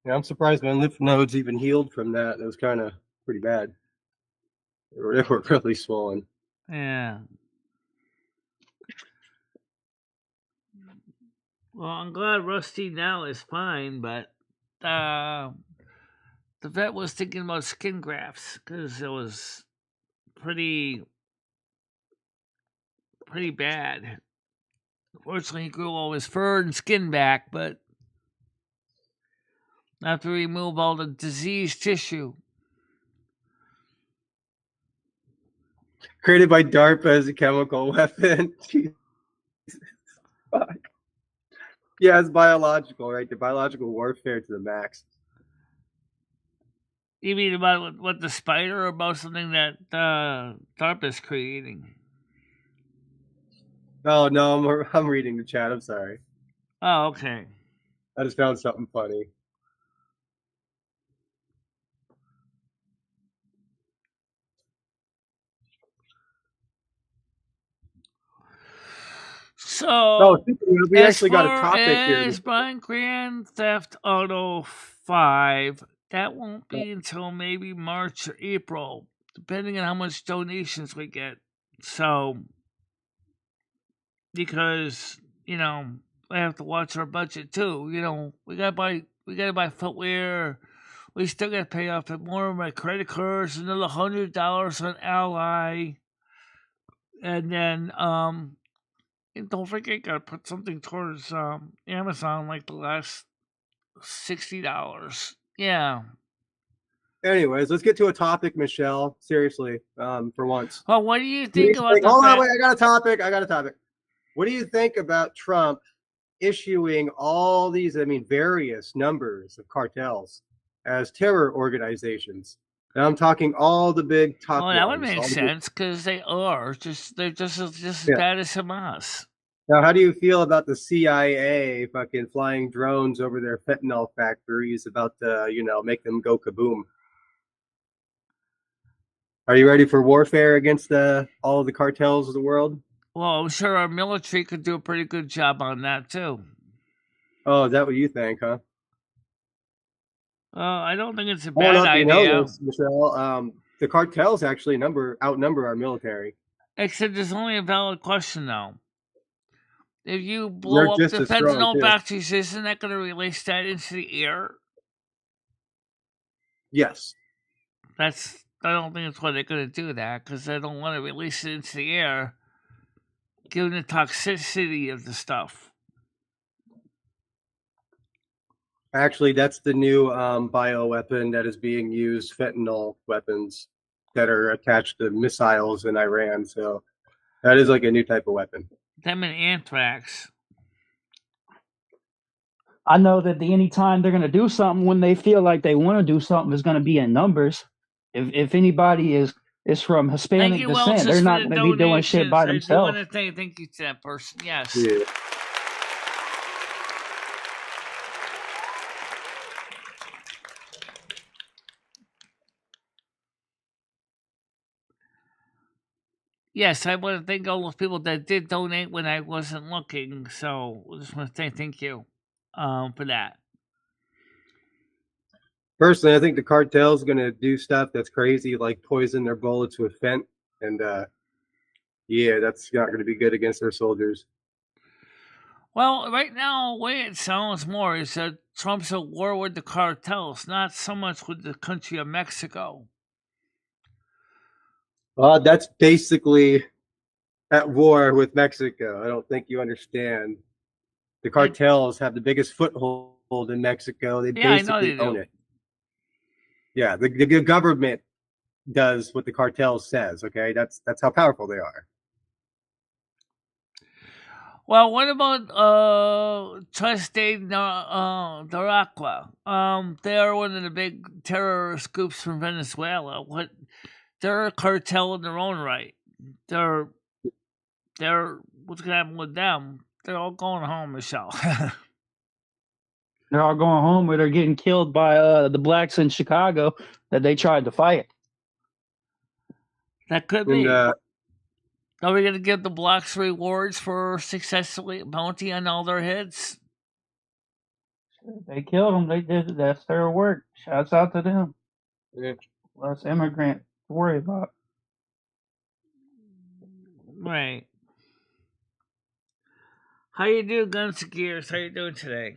E: Yeah, I'm surprised my lymph nodes even healed from that. It was kind of pretty bad. They were really swollen.
A: Yeah. Well, I'm glad Rusty now is fine, but the vet was thinking about skin grafts because it was pretty bad. Fortunately, he grew all his fur and skin back, but I have to remove all the diseased tissue.
E: Created by DARPA as a chemical weapon. Jesus, fuck. Yeah, it's biological, right? The biological warfare to the max.
A: You mean about what the spider, or about something that DARPA is creating?
E: Oh no, I'm reading the chat. I'm sorry.
A: Oh, okay.
E: I just found something funny.
A: So,
E: Oh, we
A: as
E: actually got a
A: far
E: topic here.
A: as buying Grand Theft Auto 5, that won't be until maybe March or April, depending on how much donations we get. So, because, you know, I have to watch our budget too. You know, we gotta buy footwear. We still gotta pay off more of my credit cards, another $100 on Ally. And then and don't forget, gotta put something towards Amazon, like the last $60. Yeah.
E: Anyways, let's get to a topic, Michelle. Seriously, for once.
A: Well, what do you think about the
E: Hold on,
A: fact?
E: wait. I got a topic. What do you think about Trump issuing all these, various numbers of cartels as terror organizations? And I'm talking all the big top
A: Well,
E: ones.
A: that would make
E: all the big-
A: sense because they're just as
E: Yeah.
A: bad as Hamas.
E: Now, how do you feel about the CIA fucking flying drones over their fentanyl factories about to, make them go kaboom? Are you ready for warfare against all of the cartels of the world?
A: Well, I'm sure our military could do a pretty good job on that too.
E: Oh, is that what you think, huh?
A: I don't think it's a
E: I don't know
A: bad
E: if you know
A: idea.
E: this, Michelle. The cartels actually outnumber our military.
A: Except there's only a valid question though. If you
E: They're
A: blow up
E: just
A: the
E: as strong,
A: fentanyl
E: too.
A: factories, isn't that going to release that into the air?
E: Yes.
A: I don't think that's why they're going to do that, because they don't want to release it into the air, given the toxicity of the stuff.
E: Actually, that's the new bioweapon that is being used, fentanyl weapons that are attached to missiles in Iran. So that is like a new type of weapon.
A: Them and anthrax.
D: I know that the anytime they're going to do something when they feel like they want to do something is going to be in numbers. If anybody is from Hispanic
A: Thank you,
D: descent,
A: Welch,
D: they're
A: for
D: not
A: the
D: going to be doing shit
A: donations.
D: by
A: I do
D: themselves.
A: want to thank you to that person. Yes.
E: Yeah.
A: Yes, I want to thank all those people that did donate when I wasn't looking. So I just want to say thank you for that.
E: Personally, I think the cartel's going to do stuff that's crazy, like poison their bullets with fent. And yeah, that's not going to be good against their soldiers.
A: Well, right now, the way it sounds more is that Trump's at war with the cartels, not so much with the country of Mexico.
E: That's basically at war with Mexico. I don't think you understand. The cartels have the biggest foothold in Mexico. They basically own it. Yeah, the government does what the cartel says. Okay, that's how powerful they are.
A: Well, what about Trust de Naraqua? They are one of the big terrorist groups from Venezuela. They're a cartel in their own right. They're what's gonna happen with them? They're all going home, Michelle.
D: They're all going home or they're getting killed by the blacks in Chicago that they tried to fight.
A: That could be. Are we going to give the blacks rewards for successfully bounty on all their heads?
D: They killed them. They did. That's their work. Shouts out to them.
E: Yeah.
D: Less immigrant to worry about.
A: Right. How you doing, Guns and Gears? How you doing today?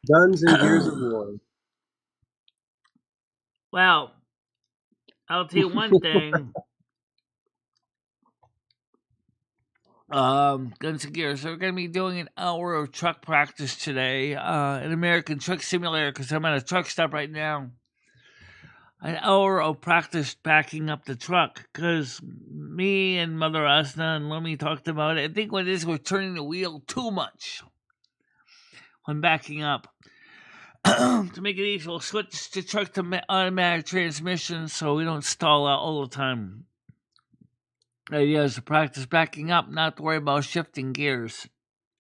E: Guns and Gears of War.
A: Well, I'll tell you one thing. Guns and Gears. We're going to be doing an hour of truck practice today, an American Truck Simulator, because I'm at a truck stop right now. An hour of practice backing up the truck, because me and Mother Asna and Lummy talked about it. I think what it is, we're turning the wheel too much when backing up. To make it easy, we'll switch the truck to automatic transmission so we don't stall out all the time. The idea is to practice backing up, not to worry about shifting gears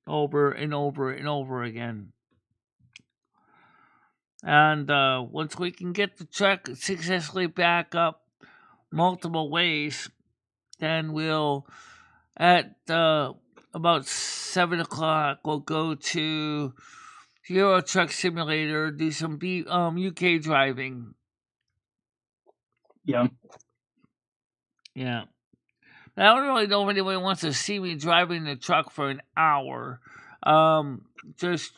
A: over and over and over again. And once we can get the truck successfully back up multiple ways, then we'll, at about 7 o'clock, we'll go to Euro Truck Simulator, do some UK driving.
D: Yeah.
A: Yeah. I don't really know if anyone wants to see me driving the truck for an hour, just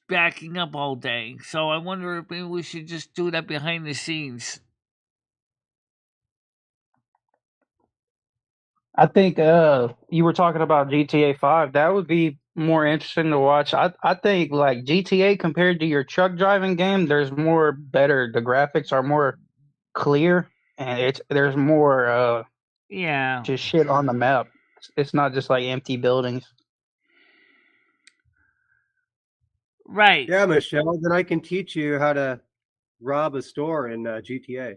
A: backing up all day. So I wonder if maybe we should just do that behind the scenes.
D: I think you were talking about GTA 5. That would be more interesting to watch. I think like GTA compared to your truck driving game, there's more better. The graphics are more clear, and there's more just shit on the map. It's not just like empty buildings.
A: Right.
E: Yeah, Michelle, then I can teach you how to rob a store in GTA.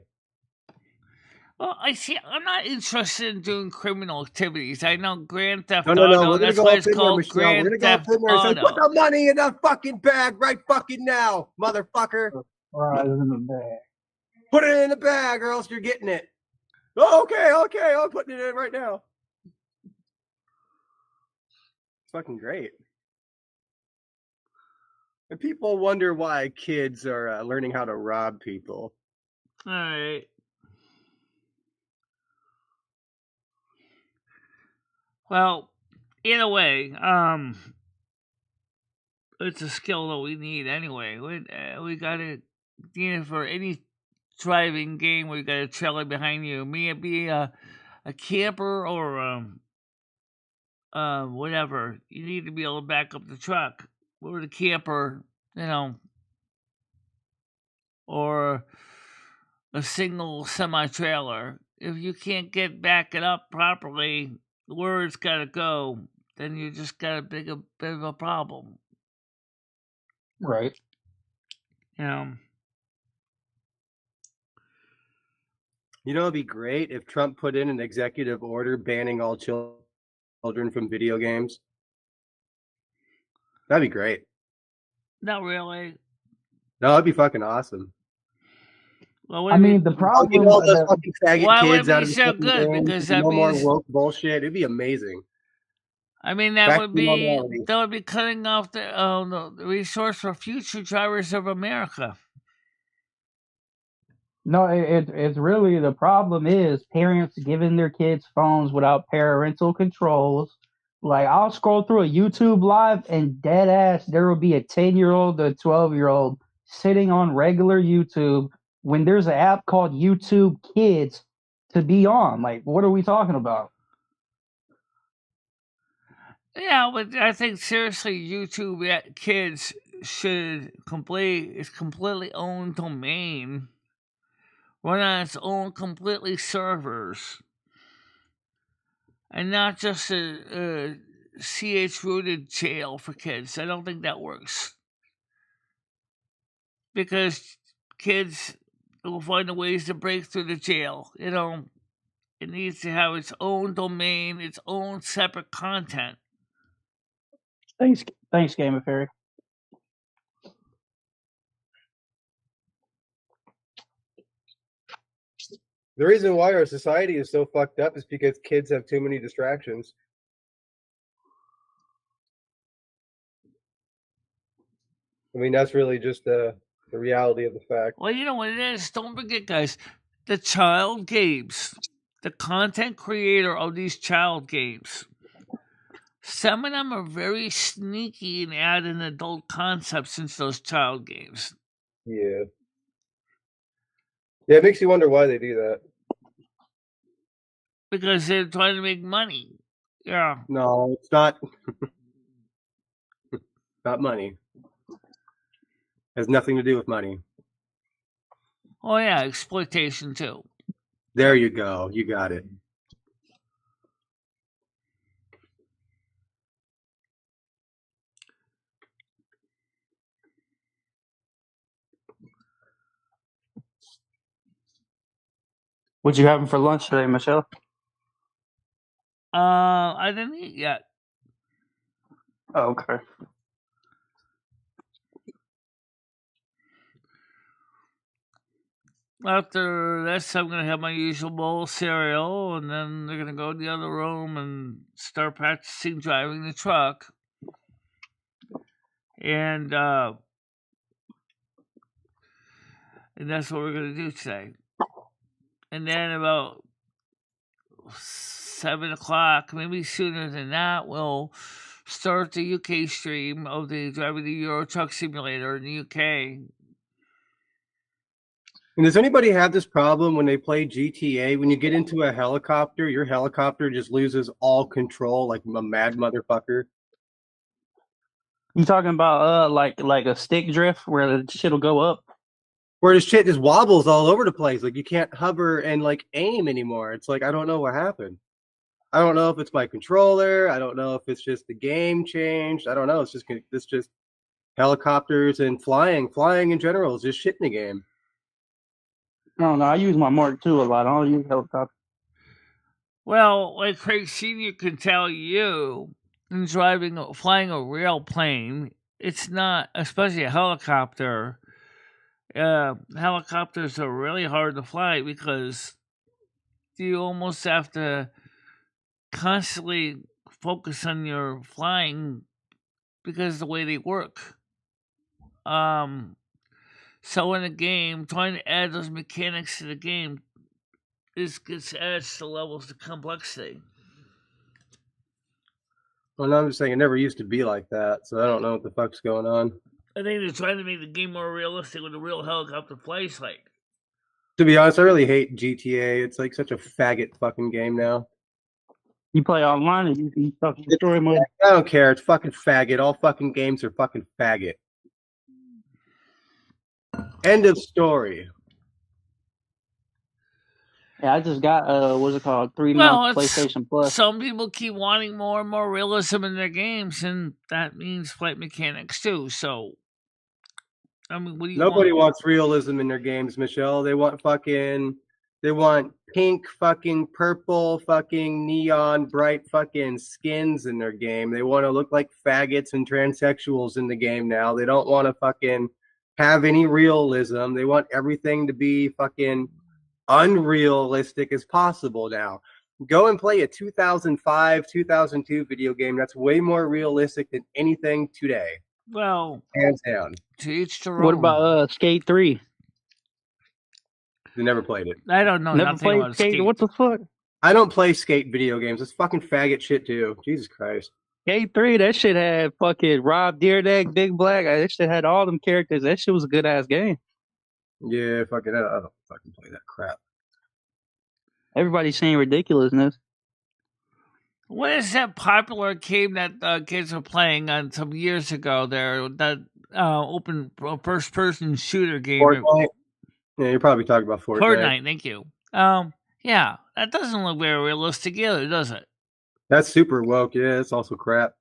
A: Well, I see. I'm not interested in doing criminal activities. I know Grand Theft
E: No.
A: Auto.
E: We're gonna
A: That's
E: go
A: why
E: up
A: it's
E: in there,
A: called
E: Michelle. We're
A: Grand
E: gonna go up
A: Theft
E: in there and say,
A: Auto.
E: "Put the money in the fucking bag right fucking now, motherfucker."
D: Right in the bag.
E: Put it in the bag, or else you're getting it. Oh, okay. I'm putting it in right now. It's fucking great. And people wonder why kids are learning how to rob people.
A: All right. Well, in a way, it's a skill that we need anyway. We got to, for any driving game, we got a trailer behind you. May it be a camper or whatever. You need to be able to back up the truck or the camper, or a single semi-trailer. If you can't back it up properly, where it's got to go, then you just got a bit of a problem.
D: Right.
E: You know, it'd be great if Trump put in an executive order banning all children from video games. That'd be great.
A: Not really.
E: No, that'd be fucking awesome.
A: Well,
D: I mean, the problem.
E: Get all those fucking faggot
A: why would
E: kids
A: it
E: out
A: be
E: of the
A: so
E: fucking
A: good?
E: games.
A: Because that
E: no more
A: means
E: woke bullshit. It'd be amazing.
A: I mean, that would be cutting off the resource for future drivers of America.
D: No, it's really the problem is parents giving their kids phones without parental controls. Like I'll scroll through a YouTube live and dead ass there will be a 10-year-old or 12-year-old sitting on regular YouTube when there's an app called YouTube Kids to be on. Like, what are we talking about?
A: Yeah, but I think seriously, YouTube Kids should completely own domain, run on its own completely servers, and not just a CH-rooted jail for kids. I don't think that works. Because kids will find ways to break through the jail. It needs to have its own domain, its own separate content.
D: Thanks, Game of Fairy.
E: The reason why our society is so fucked up is because kids have too many distractions. I mean, that's really just the reality of the fact.
A: Well, you know what it is? Don't forget, guys. the child games, the content creator of these child games, some of them are very sneaky and add an adult concepts into those child games.
E: Yeah. Yeah, it makes you wonder why they do that.
A: Because they're trying to make money. Yeah.
E: No, it's not. Not money. It has nothing to do with money.
A: Oh, yeah, exploitation, too.
E: There you go. You got it.
D: What you having for lunch today, Michelle?
A: I didn't eat yet.
D: Oh, okay.
A: After this, I'm going to have my usual bowl of cereal, and then they're going to go to the other room and start practicing driving the truck. And that's what we're going to do today. And then about 7 o'clock, maybe sooner than that, we'll start the UK stream of the driving the Euro Truck Simulator in the UK.
E: And does anybody have this problem when they play GTA? When you get into a helicopter, your helicopter just loses all control like a mad motherfucker.
D: You talking about like a stick drift where the shit'll go up?
E: Where the shit just wobbles all over the place. Like you can't hover and like aim anymore. It's like I don't know what happened. I don't know if it's my controller. I don't know if it's just the game changed. I don't know. It's just helicopters and flying in general is just shit in the game.
D: I don't know. I use my Mark II a lot. I don't use helicopter.
A: Well, like Craig Sr. can tell you, in flying a real plane, it's not, especially a helicopter. Helicopters are really hard to fly because you almost have to constantly focus on your flying because of the way they work. So in a game, trying to add those mechanics to the game adds to levels of complexity.
E: Well, I'm just saying it never used to be like that, so I don't know what the fuck's going on.
A: I think they're trying to make the game more realistic with a real helicopter flies like.
E: To be honest, I really hate GTA. It's like such a faggot fucking game now.
D: You play online and you fucking story mode.
E: I don't care. It's fucking faggot. All fucking games are fucking faggot. End of story.
D: Yeah, I just got what's it called? 3-month PlayStation Plus.
A: Some people keep wanting more and more realism in their games, and that means flight mechanics too. So, I mean, what do you
E: Nobody wants realism in their games, Michelle. They want pink, fucking purple, fucking neon, bright fucking skins in their game. They want to look like faggots and transsexuals in the game now. They don't want to fucking have any realism. They want everything to be fucking unrealistic as possible now. Go and play a 2005, 2002 video game that's way more realistic than anything today.
A: Well,
E: hands down.
A: To each their own.
D: What about Skate 3?
E: They never played it.
A: I don't know.
D: Never played
A: about
D: Skate. What the fuck?
E: I don't play skate video games. It's fucking faggot shit too. Jesus Christ.
D: Skate 3, that shit had fucking Rob Deerdeck, Big Black. That shit had all them characters. That shit was a good ass game.
E: Yeah, fucking. I don't fucking play that crap.
D: Everybody's saying ridiculousness.
A: What is that popular game that kids were playing on some years ago? There, that open first-person shooter game.
E: Fortnite. Yeah, you're probably talking about Fortnite.
A: Fortnite, thank you. Yeah, that doesn't look very realistic either, does it?
E: That's super woke. Yeah, it's also crap.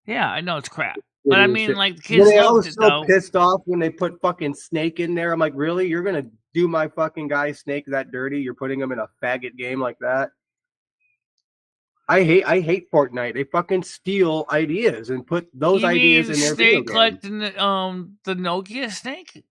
A: Yeah, I know it's crap. But I mean, like, the
E: kids
A: loved
E: I was
A: it,
E: so
A: though.
E: pissed off when they put fucking Snake in there. I'm like, really? You're going to do my fucking guy Snake that dirty? You're putting him in a faggot game like that? I hate Fortnite. They fucking steal ideas and put those ideas in their video
A: Snake like the Nokia Snake?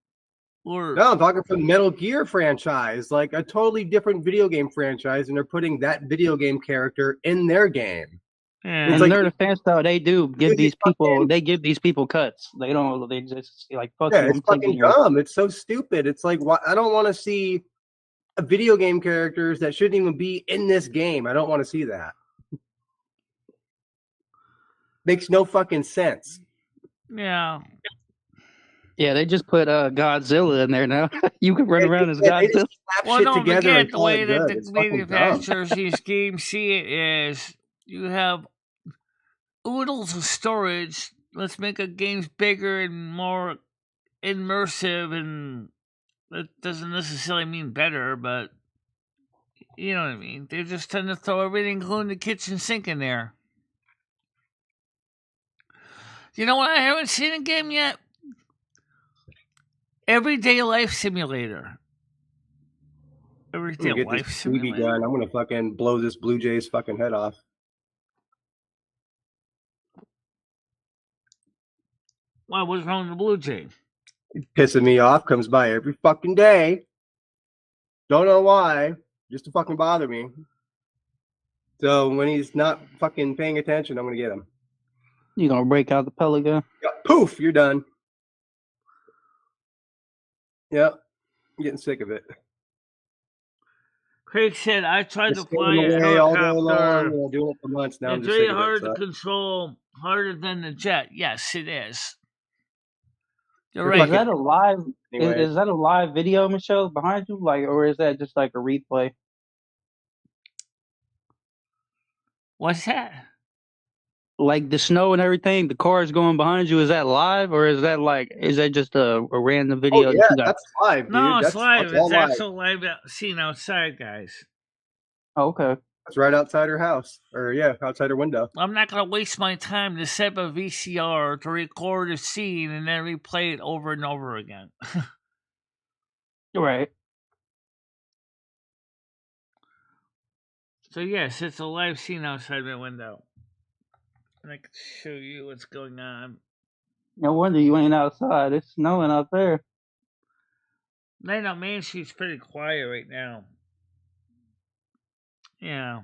A: Or...
E: No, I'm talking from the Metal Gear franchise, like a totally different video game franchise, and they're putting that video game character in their game.
A: Yeah.
D: In
E: like
D: their defense, though, they do give these people.
E: fucking,
D: They give these people cuts. They don't. They just like fuck
E: yeah,
D: you.
E: it's
D: I'm taking
E: fucking
D: your.
E: dumb. It's so stupid. It's like, why? I don't want to see video game characters that shouldn't even be in this game. I don't want to see that. Makes no fucking sense.
A: Yeah.
D: Yeah, they just put Godzilla in there now. You can run around as
E: They
D: Godzilla.
E: just slap
A: Well,
E: shit
A: don't
E: together
A: forget
E: and
A: the
E: call
A: way
E: it
A: that
E: good.
A: the
E: It's fucking dumb.
A: manufacturers of these games see it is you have oodles of storage. Let's make our games bigger and more immersive, and that doesn't necessarily mean better, but you know what I mean. They just tend to throw everything, including the kitchen sink, in there. You know what I haven't seen a game yet? Everyday Life Simulator. Everyday
E: I'm gonna get
A: Life
E: this BB
A: Simulator.
E: gun. I'm gonna fucking blow this Blue Jay's fucking head off.
A: Why? What's wrong with the Blue Jay?
E: Pissing me off. Comes by every fucking day. Don't know why. Just to fucking bother me. So when he's not fucking paying attention, I'm gonna get him.
D: You gonna break out the pellet gun?
E: Yeah, poof, you're done. Yep, I'm getting sick of it.
A: Craig said, I tried to
E: Just
A: fly
E: staying
A: a
E: away all day long.
A: helicopter.
E: Doing it for months now. I'm
A: It's
E: just
A: really
E: sick
A: hard
E: of it.
A: to control, harder than the jet. Yes, it is. You're
E: You're
A: right.
D: Is that a live?
E: Anyway.
D: Is that a live video, Michelle, behind you? Like, or is that just like a replay?
A: What's that?
D: Like the snow and everything, the cars going behind you. Is that live, or is that just a random video
E: Oh
D: that
E: yeah,
D: you got?
E: that's live, dude.
A: No, it's live.
E: That's all
A: It's
E: live.
A: actual live scene outside, guys.
D: Oh, okay.
E: It's right outside her house, or yeah, outside her window.
A: I'm not going to waste my time to set up a VCR to record a scene and then replay it over and over again.
D: Right.
A: So yes, it's a live scene outside my window. And I can show you what's going on.
D: No wonder you ain't outside. It's snowing out there.
A: No, Main Street's pretty quiet right now. Yeah.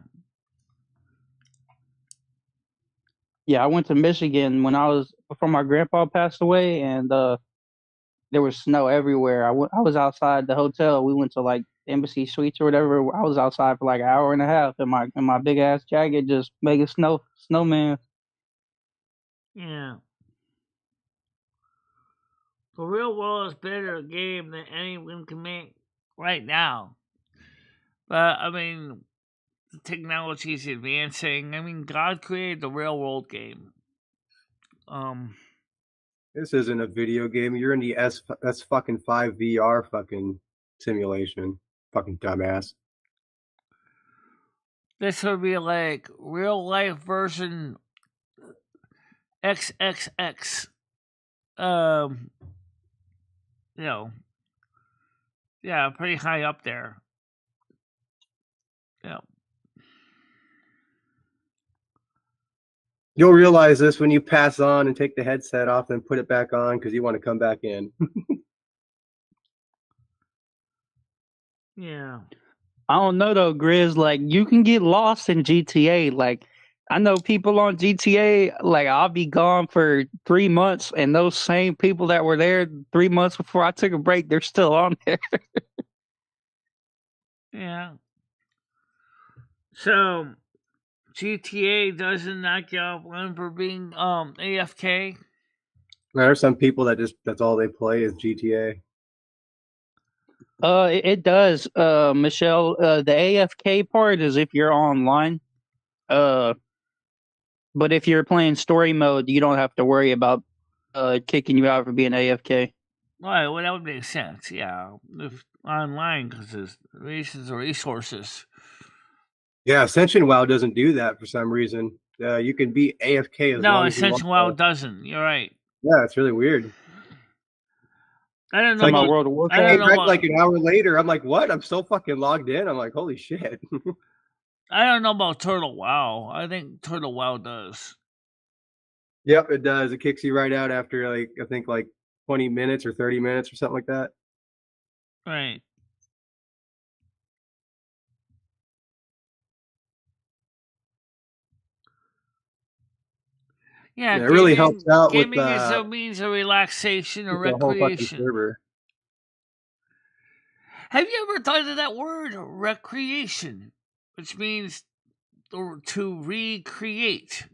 D: Yeah, I went to Michigan before my grandpa passed away, and there was snow everywhere. I was outside the hotel. We went to like Embassy Suites or whatever. I was outside for like an hour and a half in my big ass jacket, just making snowman.
A: Yeah. The real world is better game than anyone can make right now. But I mean, the technology is advancing. I mean, God created the real world game.
E: This isn't a video game. You're in the that's fucking 5 VR fucking simulation. Fucking dumbass.
A: This would be like real life version XXX. You know, yeah, pretty high up there. Yeah.
E: You'll realize this when you pass on and take the headset off and put it back on because you want to come back in.
A: Yeah.
D: I don't know though, Grizz. Like you can get lost in GTA. Like I know people on GTA. Like I'll be gone for 3 months, and those same people that were there 3 months before I took a break, they're still on there.
A: Yeah. So GTA doesn't knock you off one for being AFK.
E: There are some people that that's all they play is GTA.
D: It does, Michelle. The AFK part is if you're online. But if you're playing story mode, you don't have to worry about kicking you out for being AFK.
A: Right, well, that would make sense, yeah. If online, because there's resources.
E: Yeah, Ascension WoW doesn't do that for some reason. You can be AFK as long as you want.
A: Ascension WoW doesn't. You're right.
E: Yeah, it's really weird.
A: I don't know
E: like
A: about
D: World of Warcraft.
A: I don't know
E: like an hour later, I'm like, what? I'm still fucking logged in. I'm like, holy shit.
A: I don't know about Turtle WoW. I think Turtle WoW does.
E: Yep, it does. It kicks you right out after like I think like 20 minutes or 30 minutes or something like that.
A: Right. Yeah,
E: it really helps out with
A: gaming is a means of relaxation or
E: the whole fucking
A: recreation.
E: server.
A: Have you ever thought of that word, recreation, which means to recreate?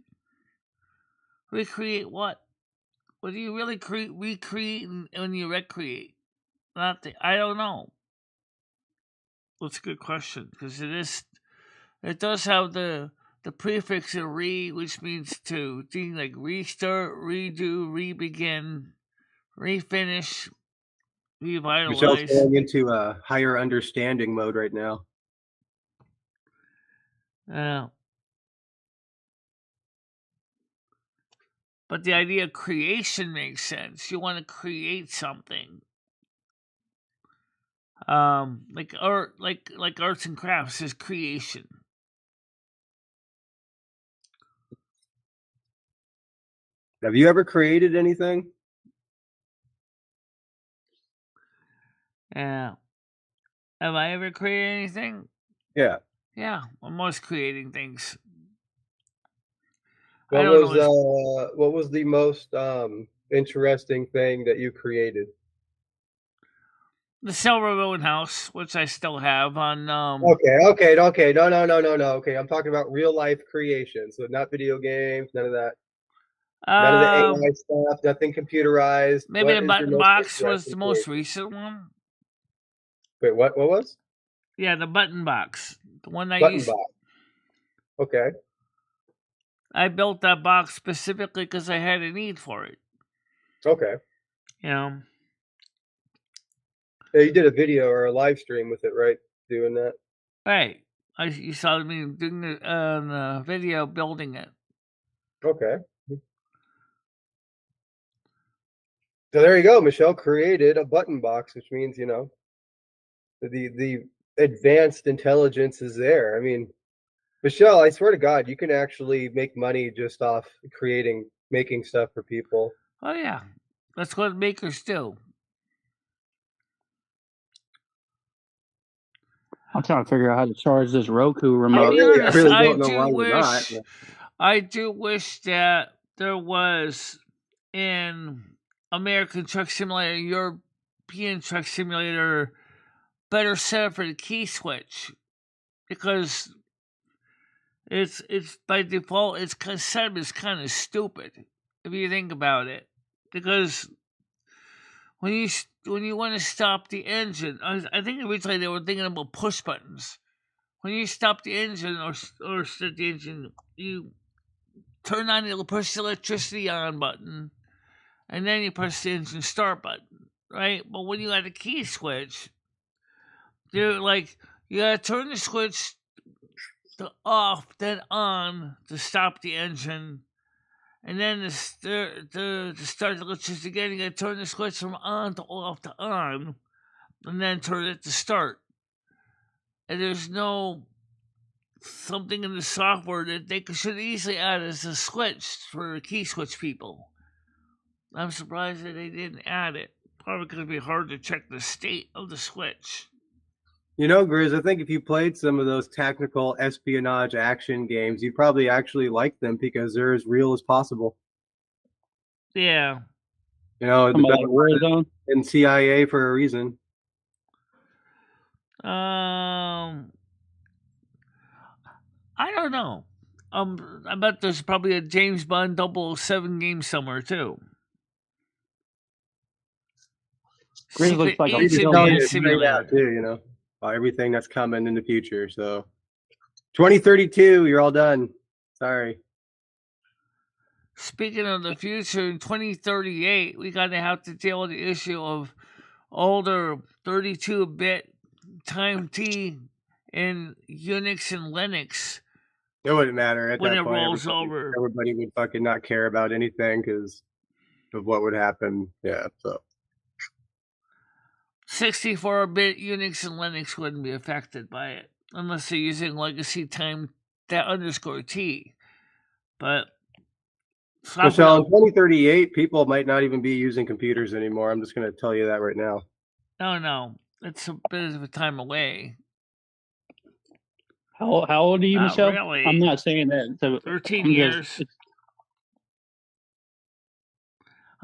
A: Recreate what? What do you really recreate when you recreate? I don't know. That's a good question because it does have the prefix of re, which means to do like restart, redo, re-begin, refinish, revitalize.
E: Michelle's going into a higher understanding mode right now.
A: But the idea of creation makes sense. You want to create something. Like art, like arts and crafts is creation.
E: Have you ever created anything?
A: Yeah. Have I ever created anything?
E: Yeah.
A: Yeah, I'm always creating things.
E: What was the most interesting thing that you created?
A: The Silver Moon House, which I still have on.
E: Okay. No. Okay, I'm talking about real life creation, so not video games, none of that. None of the AI stuff, nothing computerized.
A: Maybe the Button Box was the most recent one.
E: Wait, what was?
A: Yeah, the Button Box. The one I
E: Button
A: used.
E: box. Okay.
A: I built that box specifically because I had a need for it.
E: Okay.
A: Yeah.
E: Yeah, you did a video or a live stream with it, right? Doing that.
A: Right. You saw me doing the video building it.
E: Okay. So there you go. Michelle created a button box, which means, you know, the advanced intelligence is there. I mean, Michelle, I swear to God, you can actually make money just off making stuff for people.
A: Oh yeah, that's what makers do.
D: I'm trying to figure out how to charge this Roku remote.
E: I really don't know why you're not.
A: I do wish that there was in American Truck Simulator, European Truck Simulator, better setup for the key switch, because it's by default its setup is kind of stupid if you think about it, because when you want to stop the engine, I think originally they were thinking about push buttons. When you stop the engine or start the engine, you turn on the push the electricity on button, and then you press the engine start button, right? But when you add a key switch, they're like, you gotta turn the switch to off, then on to stop the engine, and then to start the electricity again, you gotta turn the switch from on to off to on, and then turn it to start. And there's no something in the software that they should easily add as a switch for key switch people. I'm surprised that they didn't add it. Probably because it'd be hard to check the state of the switch.
E: You know, Grizz, I think if you played some of those tactical espionage action games, you'd probably actually like them because they're as real as possible.
A: Yeah.
E: You know, the
D: like Warzone
E: and CIA for a reason.
A: I don't know. I bet there's probably a James Bond 007 game somewhere too.
D: Grizz looks like a
E: simulator too. You know, everything that's coming in the future. So, 2032, you're all done. Sorry.
A: Speaking of the future, in 2038, we gotta have to deal with the issue of older 32-bit time T in Unix and Linux.
E: It wouldn't matter at
A: when
E: that
A: it
E: point.
A: Rolls over.
E: Everybody would fucking not care about anything because of what would happen. Yeah, so
A: 64-bit Unix and Linux wouldn't be affected by it unless they're using legacy time that _T. But
E: so in 2038, people might not even be using computers anymore. I'm just going to tell you that right now.
A: No, it's a bit of a time away.
D: How old are you, Michelle?
A: Really.
D: I'm not saying that. So
A: 13 years.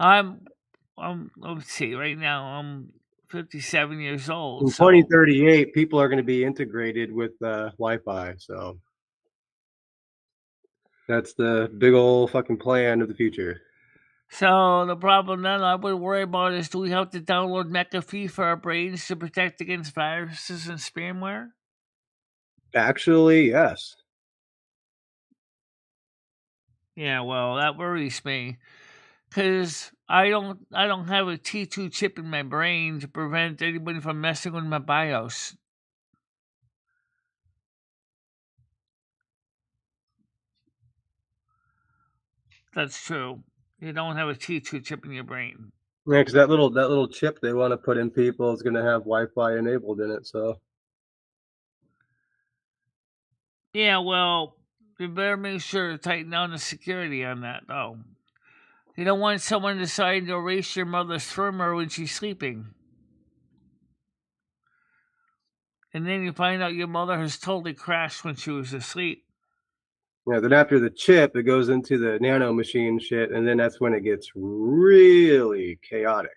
A: let's see, right now I'm 57 years old.
E: In 2038, people are going to be integrated with Wi-Fi. So that's the big old fucking plan of the future.
A: So the problem then I would worry about is, do we have to download McAfee for our brains to protect against viruses and spamware?
E: Actually, yes.
A: Yeah, well, that worries me, because I don't have a T2 chip in my brain to prevent anybody from messing with my BIOS. That's true. You don't have a T2 chip in your brain.
E: Yeah, because that little chip they want to put in people is going to have Wi-Fi enabled in it. So
A: yeah, well, you better make sure to tighten down the security on that, though. You don't want someone deciding to erase your mother's firmware when she's sleeping. And then you find out your mother has totally crashed when she was asleep.
E: yeah, then after the chip, it goes into the nano machine shit, and then that's when it gets really chaotic.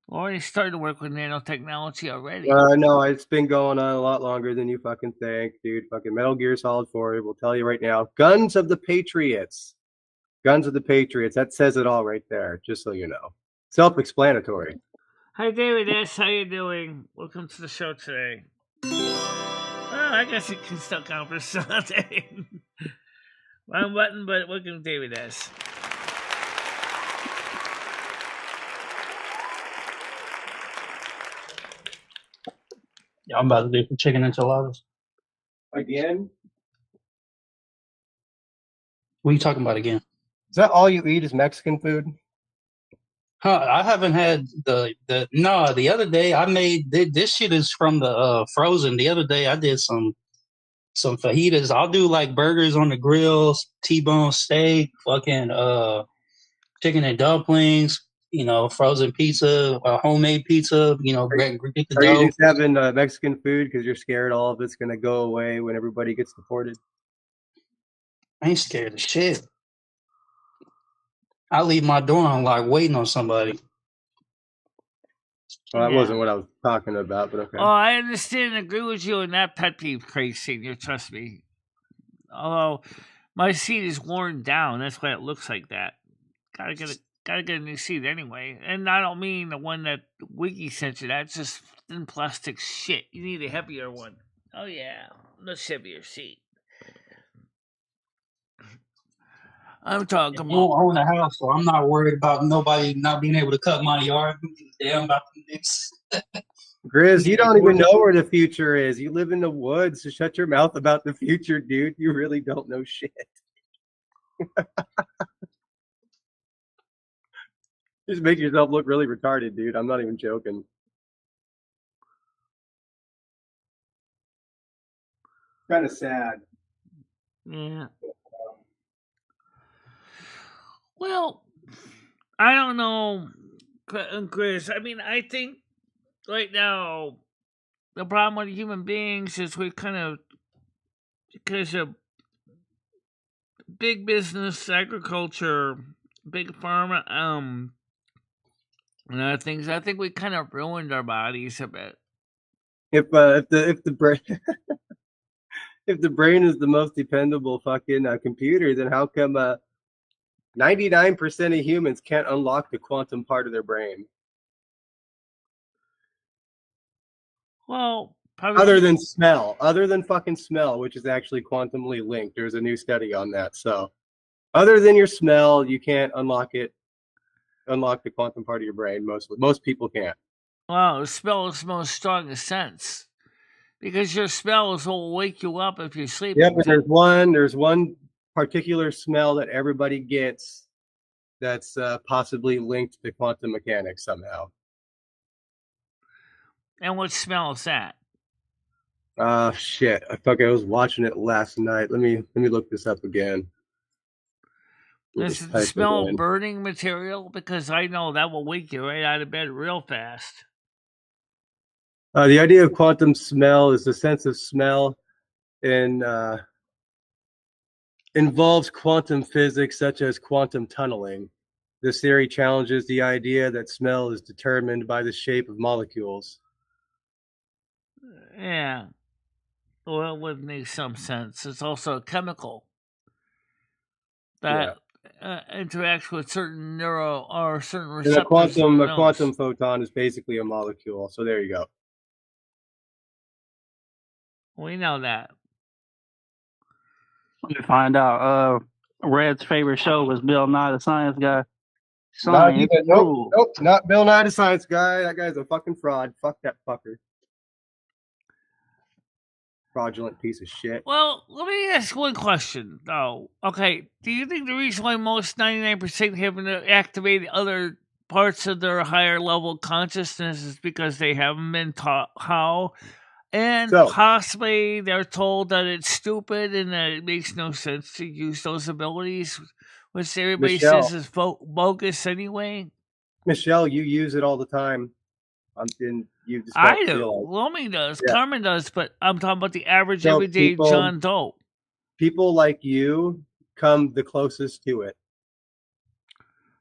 A: Well, already started to work with nanotechnology already.
E: No, it's been going on a lot longer than you fucking think, dude. Fucking Metal Gear Solid 4 will tell you right now. Guns of the Patriots. Guns of the Patriots. That says it all right there, just so you know. Self-explanatory.
A: Hi, David S. How you doing? Welcome to the show today. Well, I guess it can still count for something. Wrong button, but welcome, David S.
D: Yeah, I'm about to do some chicken enchiladas.
E: Again?
D: What are you talking about again?
E: Is that all you eat is Mexican food?
D: I haven't had the other day I made this shit is from the frozen. The other day I did some fajitas. I'll do like burgers on the grills, T-bone steak, fucking chicken and dumplings, frozen pizza, homemade pizza, get the
E: Are
D: dough.
E: you just having Mexican food because you're scared all of it's going to go away when everybody gets deported?
D: I ain't scared of shit. I leave my door unlocked waiting on somebody.
E: Well, that wasn't what I was talking about, but okay.
A: Oh, I understand and agree with you on that pet peeve, Craig Senior. Trust me. Although my seat is worn down, that's why it looks like that. Gotta get a new seat anyway. And I don't mean the one that Wiki sent you. That's just thin plastic shit. You need a heavier one. Oh yeah, much heavier seat. I'm talking about.
D: I don't own a house, so I'm not worried about nobody not being able to cut my yard. Damn about this.
E: Grizz, you don't even know where the future is. You live in the woods, so shut your mouth about the future, dude. You really don't know shit. Just make yourself look really retarded, dude. I'm not even joking. Kind of sad.
A: Yeah. Well, I don't know, Chris. I mean, I think right now the problem with human beings is we kind of, because of big business, agriculture, big pharma, and other things. I think we kind of ruined our bodies a bit.
E: If the brain if the brain is the most dependable fucking computer, then how come 99% of humans can't unlock the quantum part of their brain?
A: Well,
E: other than fucking smell, which is actually quantumly linked. There's a new study on that. So other than your smell, you can't unlock the quantum part of your brain. Most people can't.
A: Well, the smell is the most strongest sense, because your smells will wake you up if you're sleeping.
E: Yep, and there's one particular smell that everybody gets that's possibly linked to quantum mechanics somehow.
A: And what smell is that?
E: Shit. I was watching it last night. Let me look this up again.
A: Does it smell burning material? Because I know that will wake you right out of bed real fast.
E: The idea of quantum smell is the sense of smell and involves quantum physics such as quantum tunneling. This theory challenges the idea that smell is determined by the shape of molecules.
A: Yeah. Well, it would make some sense. It's also a chemical that interacts with certain neuro or certain receptors.
E: And a quantum photon is basically a molecule. So there you go.
A: We know that.
D: You find out Red's favorite show was Bill Nye the Science Guy.
E: Nope, not Bill Nye the Science Guy. That guy's a fucking fraud. Fuck that fucker. Fraudulent piece of shit.
A: Well, let me ask one question, though. Okay, do you think the reason why most 99% haven't activated other parts of their higher level consciousness is because they haven't been taught how? And possibly they're told that it's stupid and that it makes no sense to use those abilities, which everybody says is bogus anyway.
E: Michelle, you use it all the time.
A: I do. Lomi does. Yeah. Carmen does. But I'm talking about the average everyday John Doe.
E: People like you come the closest to it.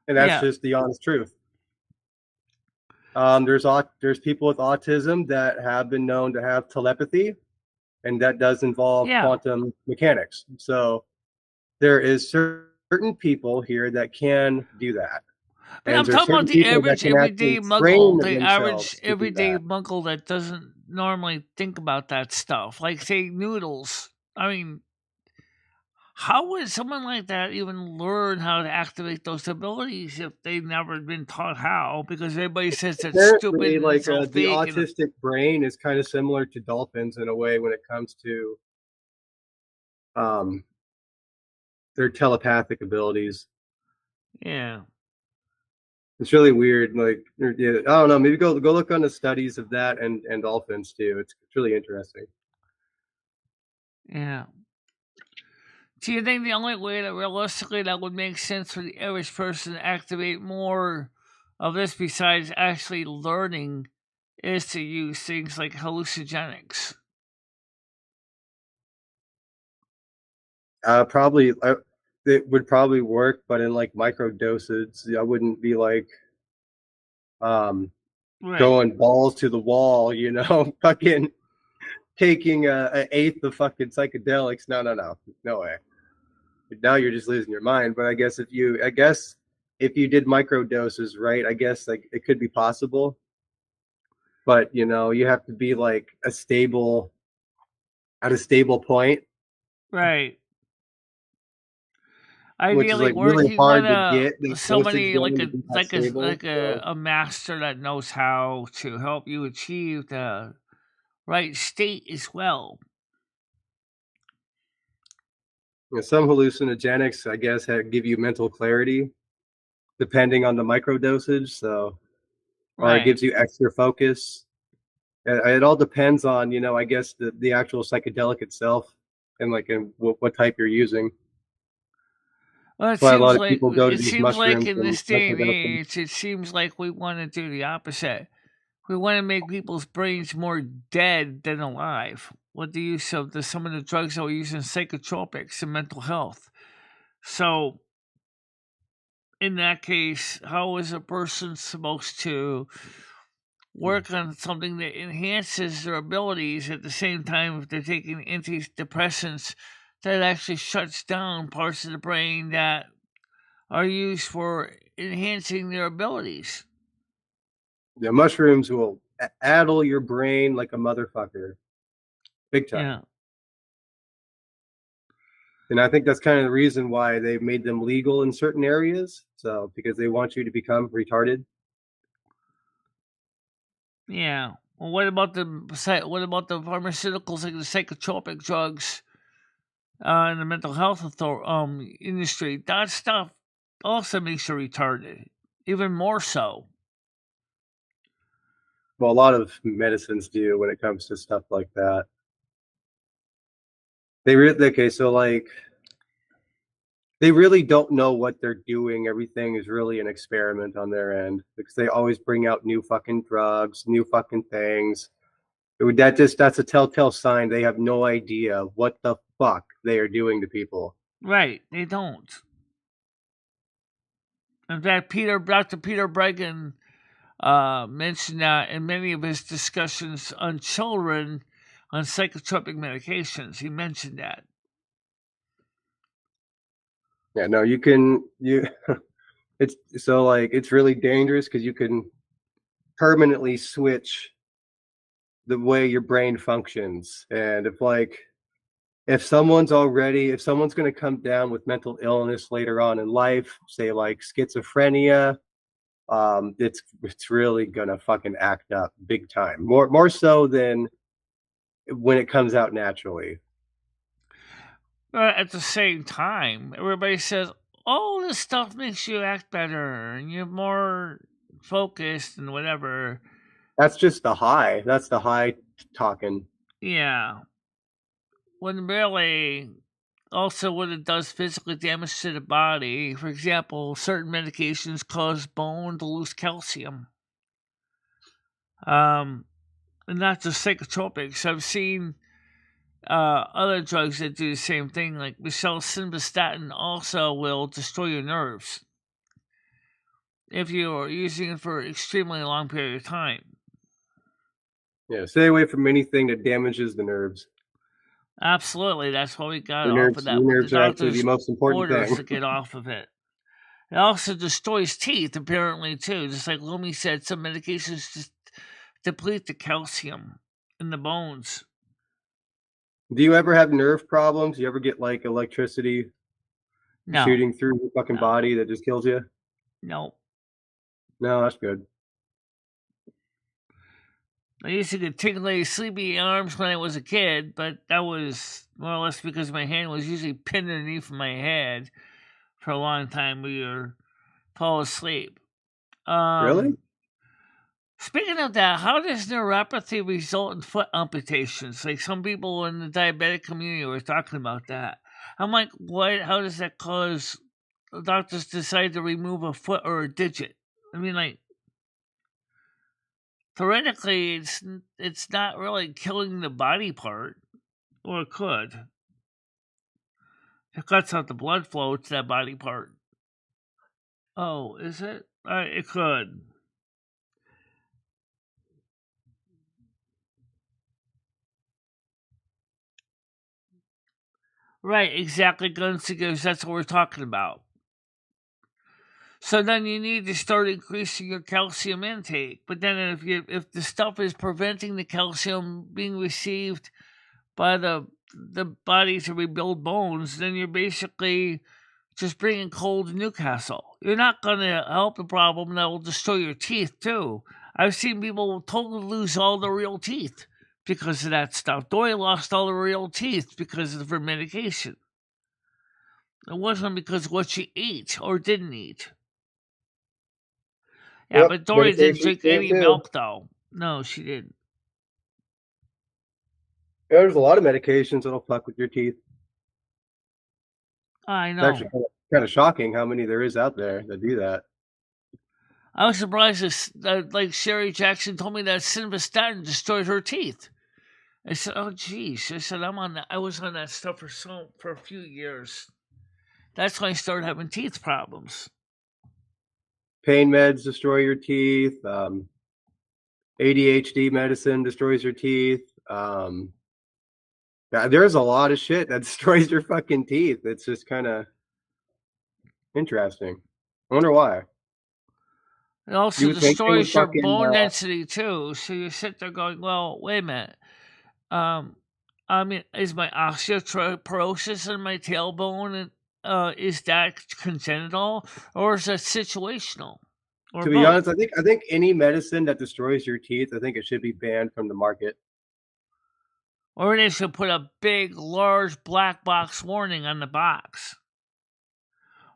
E: And that's just the honest truth. There's people with autism that have been known to have telepathy, and that does involve quantum mechanics. So there is certain people here that can do that.
A: But I'm talking about the average everyday muggle, the average everyday muggle that doesn't normally think about that stuff. Like, say, Noodles. I mean, how would someone like that even learn how to activate those abilities if they've never been taught how? Because everybody says that's stupid.
E: Like the autistic brain is kind of similar to dolphins in a way when it comes to their telepathic abilities.
A: Yeah.
E: It's really weird. Like, I don't know. Maybe go look on the studies of that and dolphins too. It's really interesting.
A: Yeah. Do you think the only way that realistically that would make sense for the average person to activate more of this besides actually learning is to use things like hallucinogenics?
E: Probably. It would probably work, but in like micro doses. I wouldn't be like going balls to the wall, fucking taking an eighth of fucking psychedelics. No way. Now you're just losing your mind. But I guess if you did micro doses, right, I guess like it could be possible. But you have to be like at a stable point.
A: Right. Ideally,
E: really hard to get.
A: Somebody like a master that knows how to help you achieve the right state as well.
E: Some hallucinogenics, I guess, give you mental clarity, depending on the micro dosage. So, or it gives you extra focus. It all depends on, I guess the actual psychedelic itself, and what type you're using.
A: Well, it seems like in this day and age, it seems like we want to do the opposite. We want to make people's brains more dead than alive with the use of some of the drugs that we're using, psychotropics and mental health. So, in that case, how is a person supposed to work on something that enhances their abilities at the same time if they're taking antidepressants that actually shuts down parts of the brain that are used for enhancing their abilities?
E: Yeah, mushrooms will addle your brain like a motherfucker. Big time.
A: Yeah.
E: And I think that's kind of the reason why they made them legal in certain areas. So, because they want you to become retarded.
A: Yeah. Well, what about the pharmaceuticals, like the psychotropic drugs, in the mental health industry? That stuff also makes you retarded, even more so.
E: Well, a lot of medicines do when it comes to stuff like that. They really don't know what they're doing. Everything is really an experiment on their end because they always bring out new fucking drugs, new fucking things. That's a telltale sign they have no idea what the fuck they are doing to people.
A: Right, they don't. In fact, Dr. Peter Bregan mentioned that in many of his discussions on children on psychotropic medications. He mentioned that.
E: Yeah, no, it's so like it's really dangerous because you can permanently switch the way your brain functions. And if someone's going to come down with mental illness later on in life, say like schizophrenia, it's really gonna fucking act up big time, more so than when it comes out naturally.
A: But at the same time, everybody says, "Oh, this stuff makes you act better and you're more focused and whatever."
E: That's just the high. That's the high talking.
A: Yeah. When really, also what it does physically damage to the body. For example, certain medications cause bone to lose calcium. And not just psychotropics. I've seen other drugs that do the same thing, like simvastatin also will destroy your nerves if you are using it for an extremely long period of time.
E: Yeah, stay away from anything that damages the nerves.
A: Absolutely, that's why we got
E: Your
A: off
E: nerves,
A: of that.
E: your
A: With
E: nerves
A: the
E: are actually
A: doctor's
E: the most important
A: orders
E: thing.
A: to get off of it. It also destroys teeth, apparently, too. Just like Lumi said, some medications just deplete the calcium in the bones.
E: Do you ever have nerve problems? You ever get like electricity shooting through your fucking body that just kills you?
A: No.
E: No, that's good.
A: I used to get tingly, sleepy arms when I was a kid, but that was more or less because my hand was usually pinned underneath my head for a long time when you fall asleep.
E: Really?
A: Speaking of that, how does neuropathy result in foot amputations? Like some people in the diabetic community were talking about that. I'm like, what? How does that cause the doctors decide to remove a foot or a digit? I mean, like, theoretically, it's not really killing the body part, or it could. It cuts out the blood flow to that body part. Oh, is it? It could. Right, exactly, Gunsigers. That's what we're talking about. So then you need to start increasing your calcium intake. But then if the stuff is preventing the calcium being received by the body to rebuild bones, then you're basically just bringing cold to Newcastle. You're not going to help the problem. That will destroy your teeth too. I've seen people totally lose all their real teeth because of that stuff. Dory lost all her real teeth because of her medication. It wasn't because of what she ate or didn't eat. Yeah,
E: Yep,
A: but Dory didn't drink any
E: too.
A: milk, though. No, she didn't.
E: Yeah, there's a lot of medications that'll fuck with your teeth.
A: I know.
E: It's actually kind of shocking how many there is out there that do that.
A: I was surprised that like Sherry Jackson told me that simvastatin destroyed her teeth. I said, "Oh, geez." I said, I was on that stuff for a few years. That's when I started having teeth problems.
E: Pain meds destroy your teeth. ADHD medicine destroys your teeth. There's a lot of shit that destroys your fucking teeth. It's just kind of interesting. I wonder why.
A: It also destroys your bone density too. So you sit there going, "Well, wait a minute. I mean, is my osteoporosis in my tailbone is that congenital or is that situational?" Or
E: to be honest, I think any medicine that destroys your teeth, I think it should be banned from the market.
A: Or they should put a big, large black box warning on the box.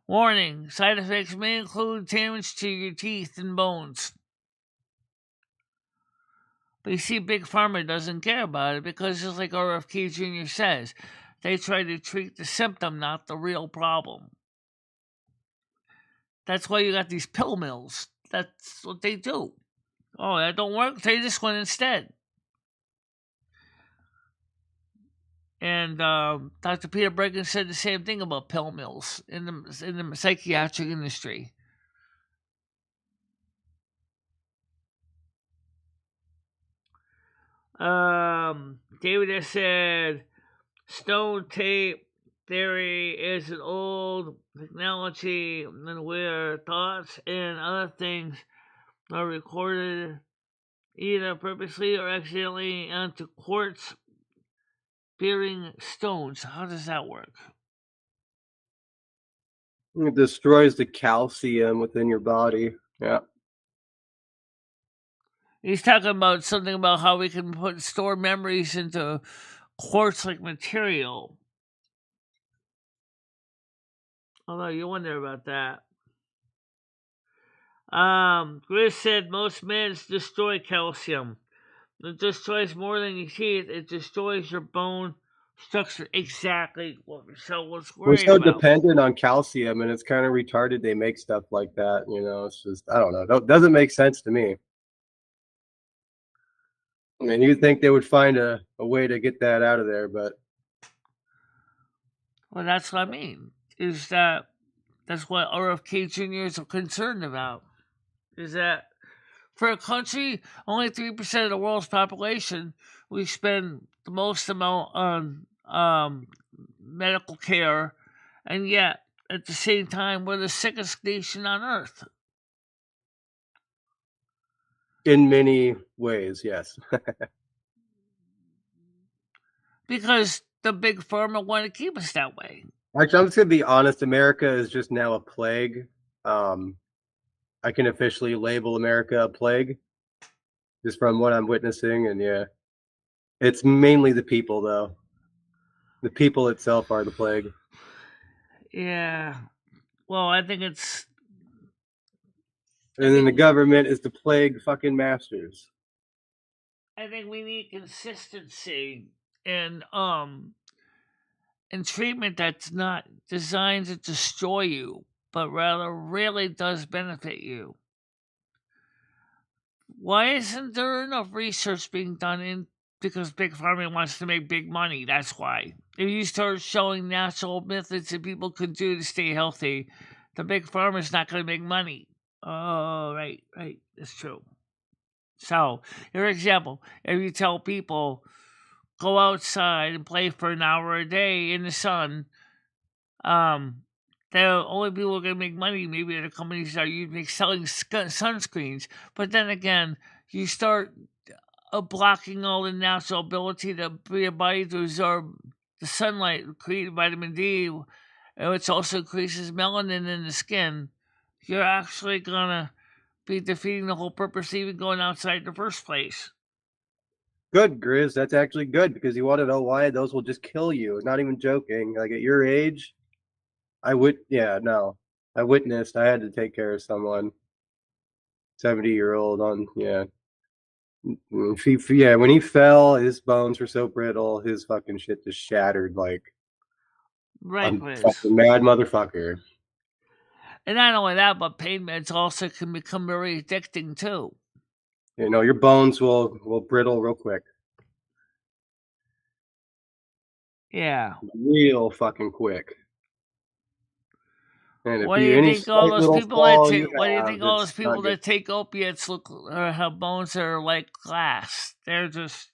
A: Warning: side effects may include damage to your teeth and bones. But you see, Big Pharma doesn't care about it because, just like RFK Jr. says, they try to treat the symptom, not the real problem. That's why you got these pill mills. That's what they do. Oh, that don't work? Take this one instead. And Dr. Peter Bregan said the same thing about pill mills in the psychiatric industry. David has said stone tape theory is an old technology and where thoughts and other things are recorded either purposely or accidentally onto quartz bearing stones. How does that work?
E: It destroys the calcium within your body. Yeah.
A: He's talking about something about how we can store memories into quartz-like material. Although you wonder about that. Chris said most meds destroy calcium. It destroys more than your teeth. It destroys your bone structure. Exactly what Michelle was
E: We're
A: worried
E: so
A: about.
E: dependent on calcium, and it's kind of retarded they make stuff like that. It's just, I don't know. It doesn't make sense to me. I mean, you'd think they would find a way to get that out of there, but...
A: Well, that's what I mean. That's what RFK Jr. is concerned about. Is that for a country, only 3% of the world's population, we spend the most amount on medical care, and yet, at the same time, we're the sickest nation on earth.
E: In many ways, yes.
A: Because the big pharma want to keep us that way.
E: Actually, I'm just going to be honest. America is just now a plague. I can officially label America a plague just from what I'm witnessing. And yeah, it's mainly the people, though. The people itself are the plague.
A: Yeah. Well, I think it's...
E: And then the government is the plague fucking masters.
A: I think we need consistency and treatment that's not designed to destroy you, but rather really does benefit you. Why isn't there enough research being done because Big Pharma wants to make big money? That's why. If you start showing natural methods that people could do to stay healthy, the Big Pharma is not going to make money. Oh, right, that's true. So, for example, if you tell people, go outside and play for an hour a day in the sun, the only people who are going to make money maybe are the companies that are selling sunscreens. But then again, you start blocking all the natural ability for your body to absorb the sunlight, create vitamin D, which also increases melanin in the skin. You're actually going to be defeating the whole purpose of even going outside in the first place.
E: Good, Grizz. That's actually good, because you want to know why those will just kill you. Not even joking. Like, at your age, I witnessed. I had to take care of someone, 70-year-old when he fell, his bones were so brittle, his fucking shit just shattered like
A: right,
E: a fucking mad motherfucker.
A: And not only that, but pain meds also can become very addicting too.
E: Your bones will brittle real quick.
A: Yeah.
E: Real fucking quick. And
A: what do you think all those people that take opiates look or have bones that are like glass? They're just...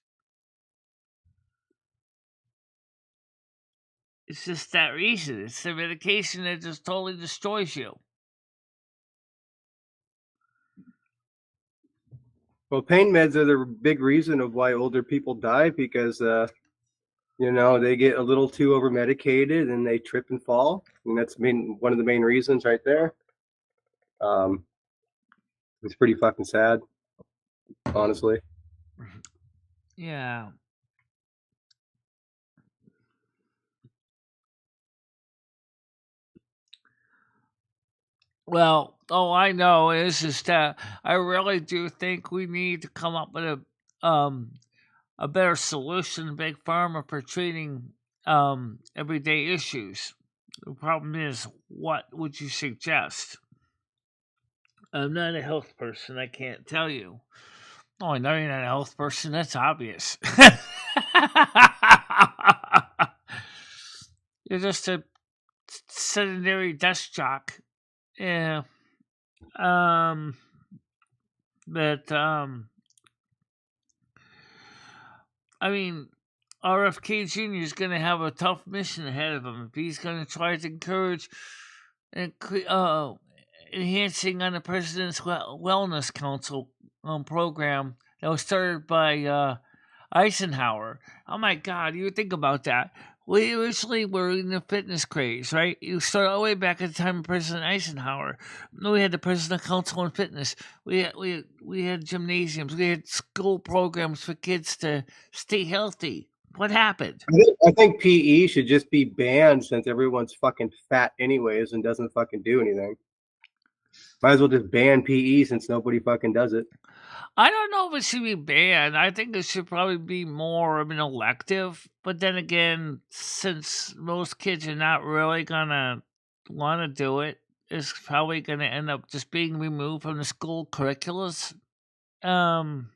A: It's just that reason. It's the medication that just totally destroys you.
E: Well, pain meds are the big reason of why older people die, because they get a little too over medicated and they trip and fall, and that's one of the main reasons right there. It's pretty fucking sad, honestly.
A: Yeah. Well, all I know is that I really do think we need to come up with a better solution, Big Pharma, for treating everyday issues. The problem is, what would you suggest? I'm not a health person. I can't tell you. Oh, I know you're not a health person. That's obvious. You're just a sedentary desk jock. Yeah. But I mean, RFK Jr. is going to have a tough mission ahead of him if he's going to try to encourage enhancing on the President's Wellness Council program that was started by Eisenhower. Oh my God, you think about that. We originally were in the fitness craze, right? You start all the way back at the time of President Eisenhower. We had the President Council on Fitness. We had gymnasiums. We had school programs for kids to stay healthy. What happened?
E: I think PE should just be banned since everyone's fucking fat anyways and doesn't fucking do anything. Might as well just ban PE since nobody fucking does it.
A: I don't know if it should be banned. I think it should probably be more of an elective. But then again, since most kids are not really gonna want to do it, it's probably gonna end up just being removed from the school curriculums. Don't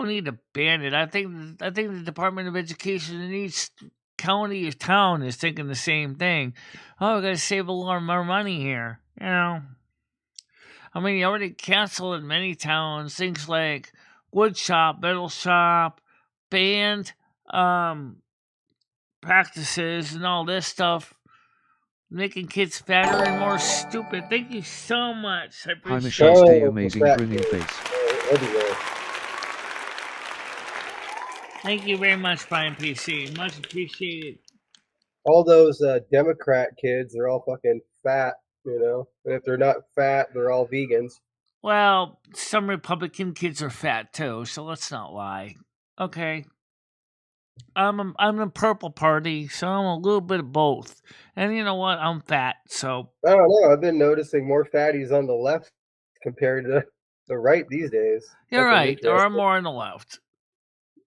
A: need to ban it. I think the Department of Education in each county or town is thinking the same thing. Oh, we gotta save a lot more money here. You know. I mean, you already canceled in many towns things like wood shop, metal shop, band practices, and all this stuff, making kids fatter and more stupid. Thank you so much. I
F: Hi,
A: appreciate
F: Michelle.
A: it.
F: Stay amazing, brilliant face.
E: Everywhere.
A: Thank you very much, Brian PC. Much appreciated.
E: All those Democrat kids, they're all fucking fat, you know. And if they're not fat, they're all vegans.
A: Well, some Republican kids are fat too, so let's not lie. Okay. I'm the purple party, so I'm a little bit of both. And you know what? I'm fat, so
E: I don't know. I've been noticing more fatties on the left compared to the right these days.
A: You're right. There are more on the left.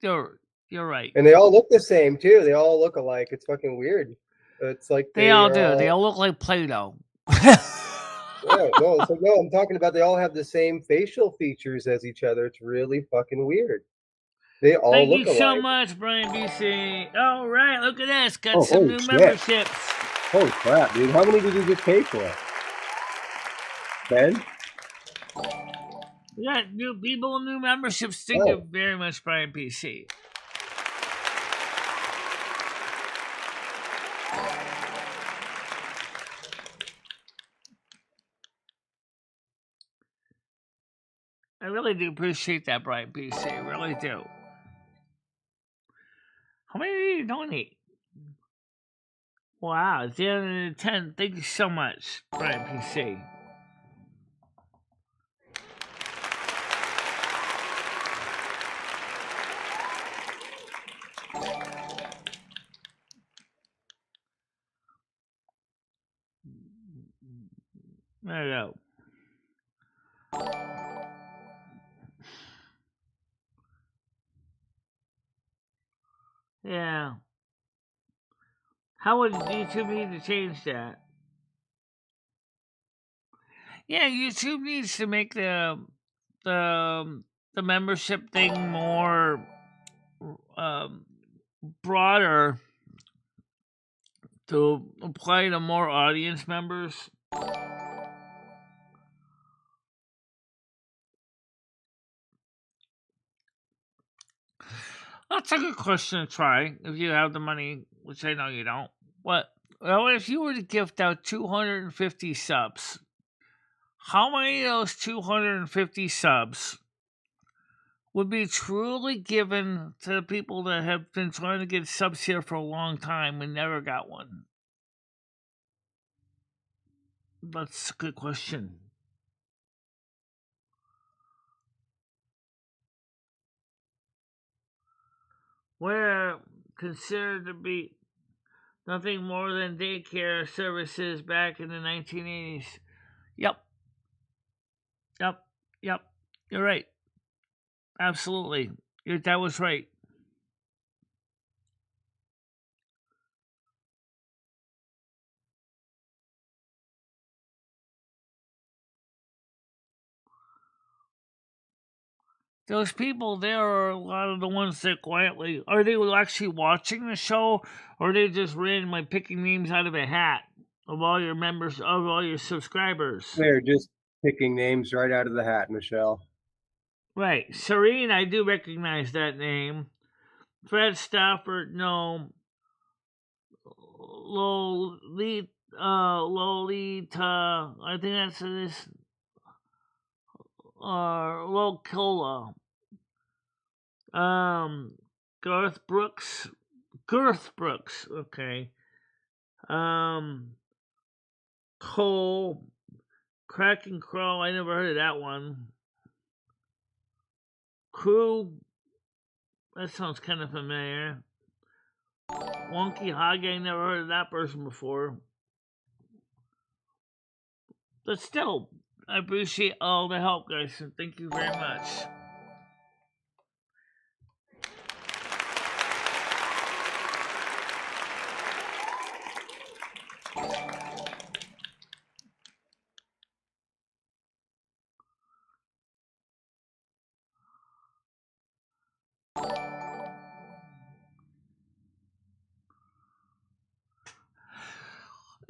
A: You're right.
E: And they all look the same too. They all look alike. It's fucking weird. It's like
A: they all do. They all look like Play-Doh.
E: No, I'm talking about they all have the same facial features as each other. It's really fucking weird. They all
A: Thank
E: look
A: you
E: alike.
A: so much, Brian BC. All right, look at this. Got some new memberships.
E: Holy crap, dude. How many did you just pay for? 10?
A: We got new people, new memberships. Thank you very much, Brian PC. I really do appreciate that, Brian PC. I really do. How many did you donate? Wow, 10. Thank you so much, Brian PC. There you go. Yeah. How would YouTube need to change that? Yeah, YouTube needs to make the membership thing more broader to apply to more audience members. That's a good question to try if you have the money, which I know you don't. What if you were to gift out 250 subs? How many of those 250 subs would be truly given to the people that have been trying to get subs here for a long time and never got one? That's a good question. We're considered to be nothing more than daycare services back in the 1980s. Yep. You're right. Absolutely. That was right. Those people there are a lot of the ones that quietly, are they actually watching the show, or are they just randomly picking names out of a hat of all your members, of all your subscribers?
E: They're just picking names right out of the hat, Michelle.
A: Right. Serene, I do recognize that name. Fred Stafford, no. Lolita, I think that's this. Locola. Garth Brooks. Girth Brooks, okay. Cole. Crack and Crow, I never heard of that one. Crew, that sounds kind of familiar. Wonky Hage, I never heard of that person before. But still, I appreciate all the help, guys, and thank you very much.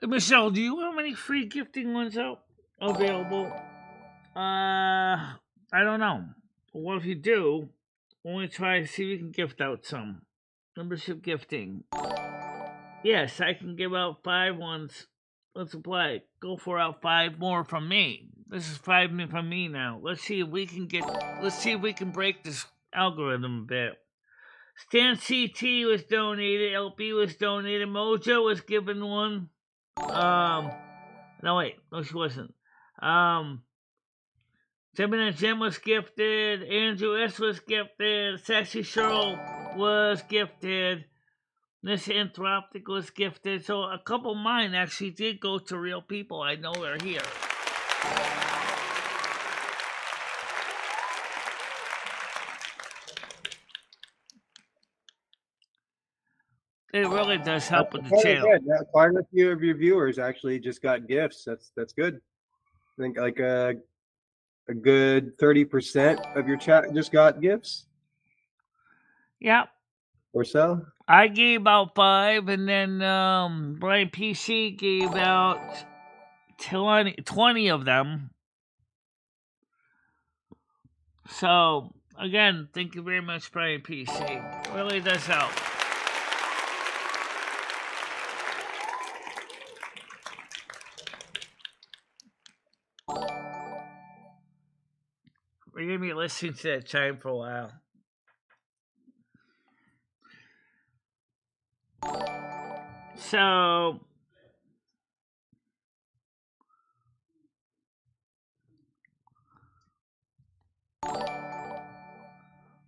A: Michelle, do you have any free gifting ones out available? I don't know. Well, if you do, we'll try to see if we can gift out some. Membership gifting. Yes, I can give out 5 ones. Let's apply. Go for out 5 more from me. This is 5 from me now. Let's see if we can break this algorithm a bit. Stan CT was donated. LP was donated. Mojo was given one. No wait, no she wasn't. Seven and Jim was gifted. Andrew S was gifted. Sassy Cheryl was gifted. Miss Anthropic was gifted. So a couple of mine actually did go to real people. I know they're here. It really does help with the channel.
E: Quite a few of your viewers actually just got gifts. That's good. I think like a good 30% of your chat just got gifts.
A: Yep.
E: Or so.
A: I gave out 5, and then Brian PC gave out 20 of them. So again, thank you very much, Brian PC. It really does help. We're going to be listening to that chime for a while. So,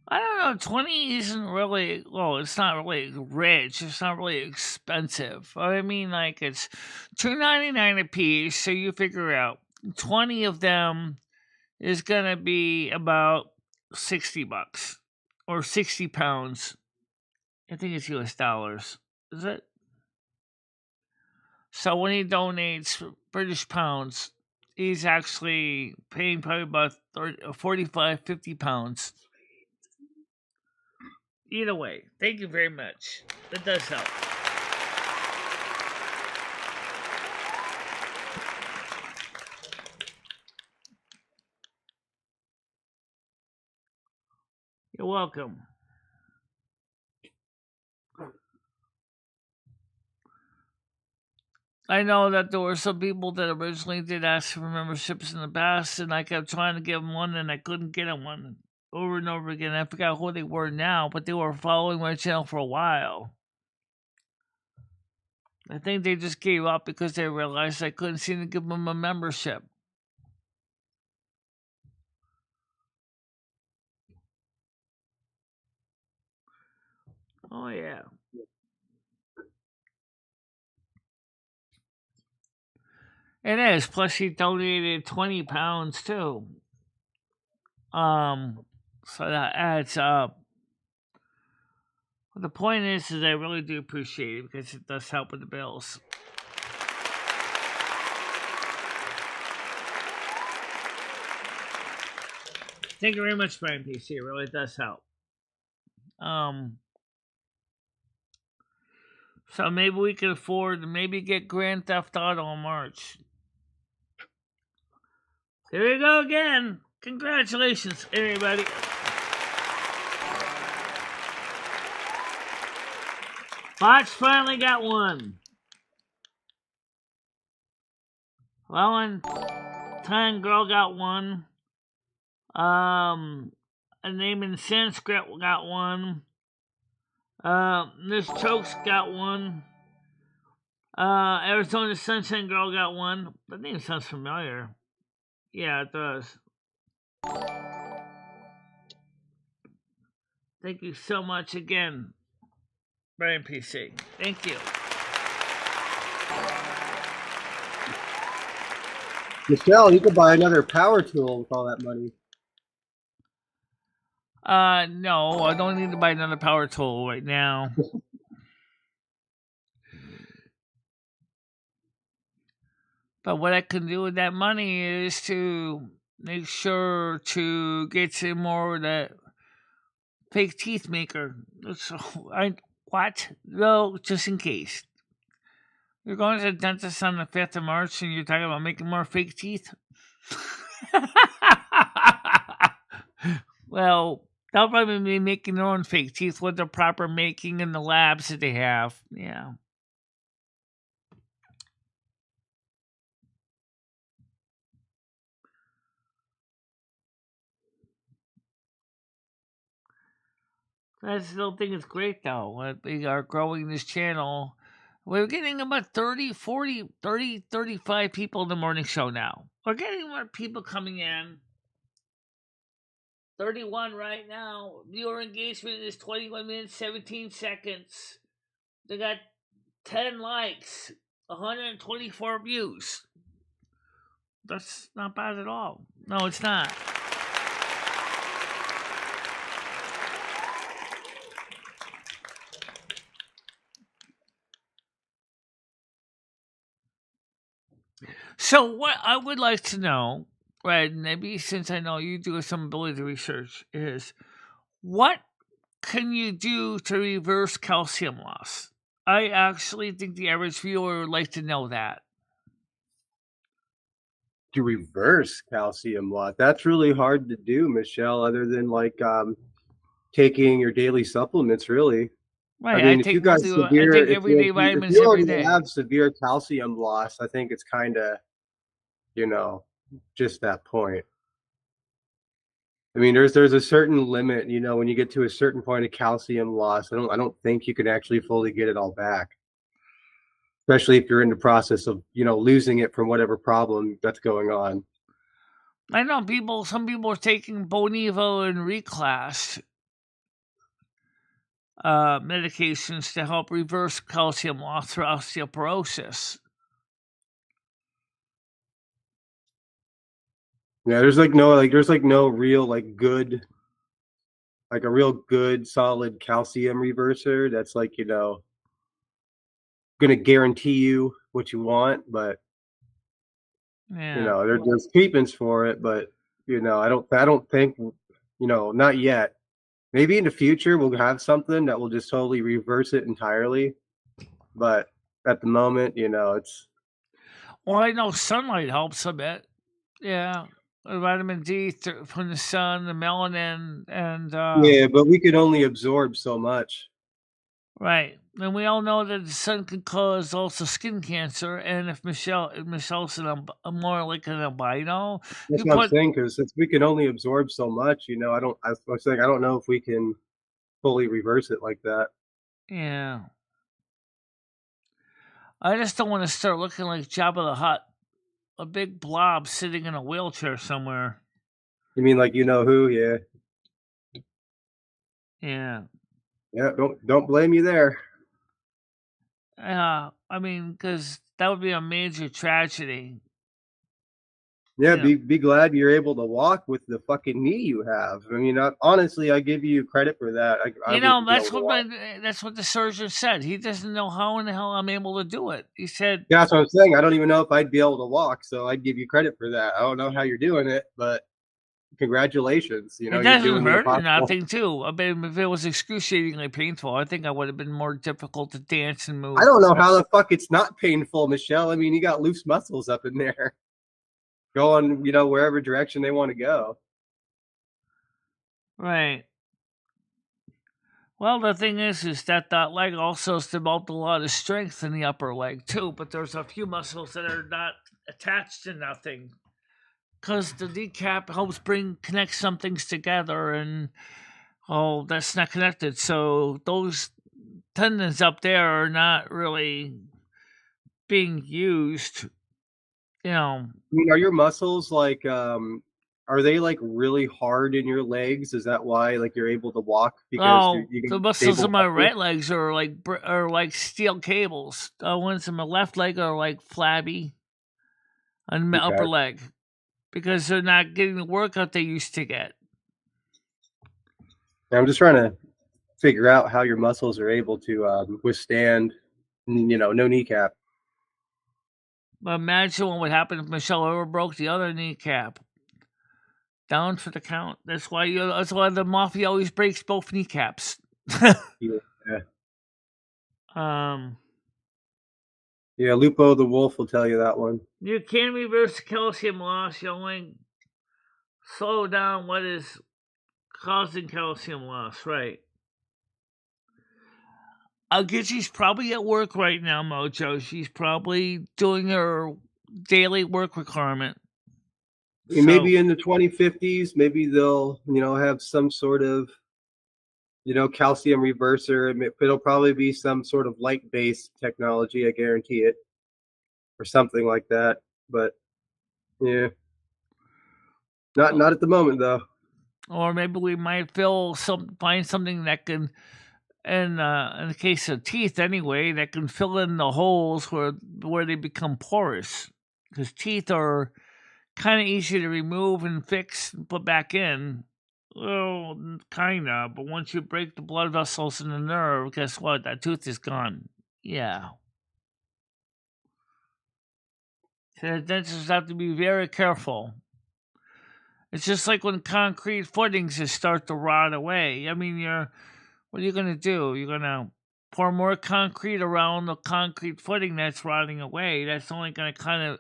A: I don't know, 20 isn't really, well, it's not really rich, it's not really expensive. I mean, like, it's $2.99 a piece, so you figure out 20 of them is gonna be about $60 or 60 pounds. I think it's US dollars. Is it? So when he donates British pounds, he's actually paying probably about 45, 50 pounds. Either way, thank you very much. That does help. You're welcome. I know that there were some people that originally did ask for memberships in the past, and I kept trying to give them one, and I couldn't get them one over and over again. I forgot who they were now, but they were following my channel for a while. I think they just gave up because they realized I couldn't seem to give them a membership. Oh, yeah. It is. Plus, he donated 20 pounds, too. So that adds up. But the point is I really do appreciate it because it does help with the bills. Thank you very much, Brian PC. It really does help. So maybe we can afford to maybe get Grand Theft Auto in March. Here we go again. Congratulations, everybody. Fox finally got one. Valentine Girl got one. A Name in Sanskrit got one. Miss Chokes got one. Arizona Sunshine Girl got one. That name sounds familiar. Yeah, it does. Thank you so much again, Brian PC. Thank you.
E: Michelle, you could buy another power tool with all that money.
A: No, I don't need to buy another power tool right now. But what I can do with that money is to make sure to get some more of that fake teeth maker. So what? No, just in case. You're going to the dentist on the 5th of March and you're talking about making more fake teeth? Well, they'll probably be making their own fake teeth with the proper making in the labs that they have. Yeah. I still think it's great, though. We are growing this channel. We're getting about 30, 40, 30, 35 people in the morning show now. We're getting more people coming in. 31 right now. Viewer engagement is 21 minutes, 17 seconds. They got 10 likes, 124 views. That's not bad at all. No, it's not. So what I would like to know, right, maybe since I know you do some ability research, is what can you do to reverse calcium loss? I actually think the average viewer would like to know that.
E: To reverse calcium loss, that's really hard to do, Michelle, other than like taking your daily supplements, really.
A: Right,
E: I mean, if you got severe,
A: I take everyday vitamins
E: if you
A: every
E: already
A: day.
E: have severe calcium loss, I think it's kind of, just that point. I mean, there's a certain limit, when you get to a certain point of calcium loss, I don't think you can actually fully get it all back. Especially if you're in the process of, losing it from whatever problem that's going on.
A: I know some people are taking Bonivo and Reclass medications to help reverse calcium loss through osteoporosis.
E: Yeah, there's no real good, like a real good solid calcium reverser that's going to guarantee you what you want, but
A: yeah.
E: There's treatments for it, but I don't think not yet. Maybe in the future we'll have something that will just totally reverse it entirely, but at the moment, it's.
A: Well, I know sunlight helps a bit. Yeah, vitamin D from the sun, the melanin, and
E: yeah, but we can only absorb so much.
A: Right, and we all know that the sun can cause also skin cancer. And if Michelle's more like an albino,
E: that's what I'm saying. Because since we can only absorb so much, I was saying I don't know if we can fully reverse it like that.
A: Yeah, I just don't want to start looking like Jabba the Hutt, a big blob sitting in a wheelchair somewhere.
E: You mean like who? Yeah.
A: Yeah.
E: Yeah. Don't blame you there.
A: Yeah, I mean, because that would be a major tragedy.
E: Yeah, be glad you're able to walk with the fucking knee you have. I mean, honestly, I give you credit for that.
A: That's what the surgeon said. He doesn't know how in the hell I'm able to do it. He said,
E: "Yeah, that's what I'm saying. I don't even know if I'd be able to walk, so I'd give you credit for that. I don't know how you're doing it, but congratulations.
A: It doesn't hurt or nothing, too. I mean, if it was excruciatingly painful, I think I would have been more difficult to dance and move.
E: I don't know how the fuck it's not painful, Michelle. I mean, you got loose muscles up in there. Going, wherever direction they want to go.
A: Right. Well, the thing is that that leg also has developed a lot of strength in the upper leg too, but there's a few muscles that are not attached to nothing. Because the kneecap helps connect some things together, and that's not connected. So those tendons up there are not really being used.
E: I mean, are your muscles like are they like really hard in your legs? Is that why like you're able to walk because you
A: the
E: get
A: muscles
E: stable
A: in my
E: muscles?
A: right legs are like steel cables. The ones in my left leg are like flabby on my upper
E: Okay.
A: leg because they're not getting the workout they used to get.
E: I'm just trying to figure out how your muscles are able to withstand, no kneecap.
A: But imagine what would happen if Michelle ever broke the other kneecap. Down for the count. That's why the mafia always breaks both kneecaps.
E: Yeah.
A: Um,
E: Yeah, Lupo the Wolf will tell you that one.
A: you can reverse the calcium loss. You only slow down what is causing calcium loss, right? She's probably at work right now, Mojo. She's probably doing her daily work requirement.
E: So, maybe in the 2050s, maybe they'll, have some sort of, calcium reverser. It'll probably be some sort of light-based technology, I guarantee it, or something like that. But yeah, not at the moment though.
A: Or maybe we might find something that can, in the case of teeth anyway, that can fill in the holes where they become porous. Because teeth are kind of easy to remove and fix and put back in. Well, kind of, but once you break the blood vessels in the nerve, guess what? That tooth is gone. Yeah. So the dentists have to be very careful. It's just like when concrete footings just start to rot away. I mean, what are you going to do? You're going to pour more concrete around the concrete footing that's rotting away. That's only going to kind of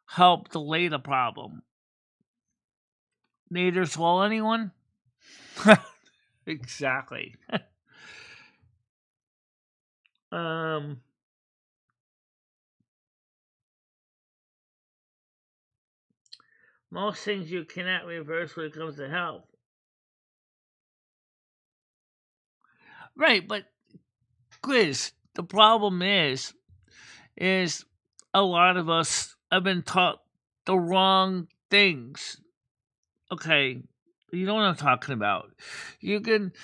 A: help delay the problem. Nader swallow anyone? Exactly. Most things you cannot reverse when it comes to health. Right, but Grizz, the problem is a lot of us have been taught the wrong things. Okay, you know what I'm talking about. You can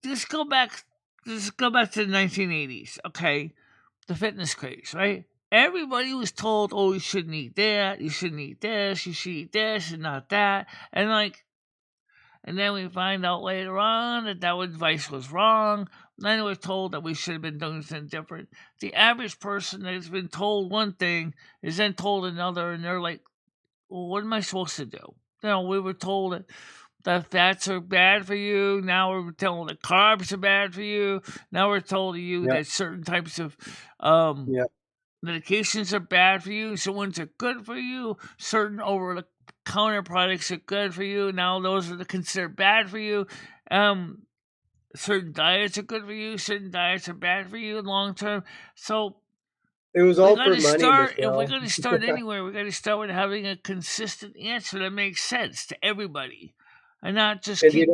A: just go back to the 1980s. Okay, the fitness craze, right? Everybody was told, "Oh, you shouldn't eat that. You shouldn't eat this. You should eat this and not that." And then we find out later on that advice was wrong. Then we're told that we should have been doing something different. The average person that has been told one thing is then told another, and they're like, well, what am I supposed to do? We were told that fats are bad for you. Now we're told that carbs are bad for you. Now we're told to you that certain types of medications are bad for you. Some ones are good for you. Certain over-the-counter products are good for you. Now those are considered bad for you. Certain diets are good for you. Certain diets are bad for you long term. So
E: it was all for money.
A: If we're going to start anywhere, we're going to start with having a consistent answer that makes sense to everybody, and not just.
E: And you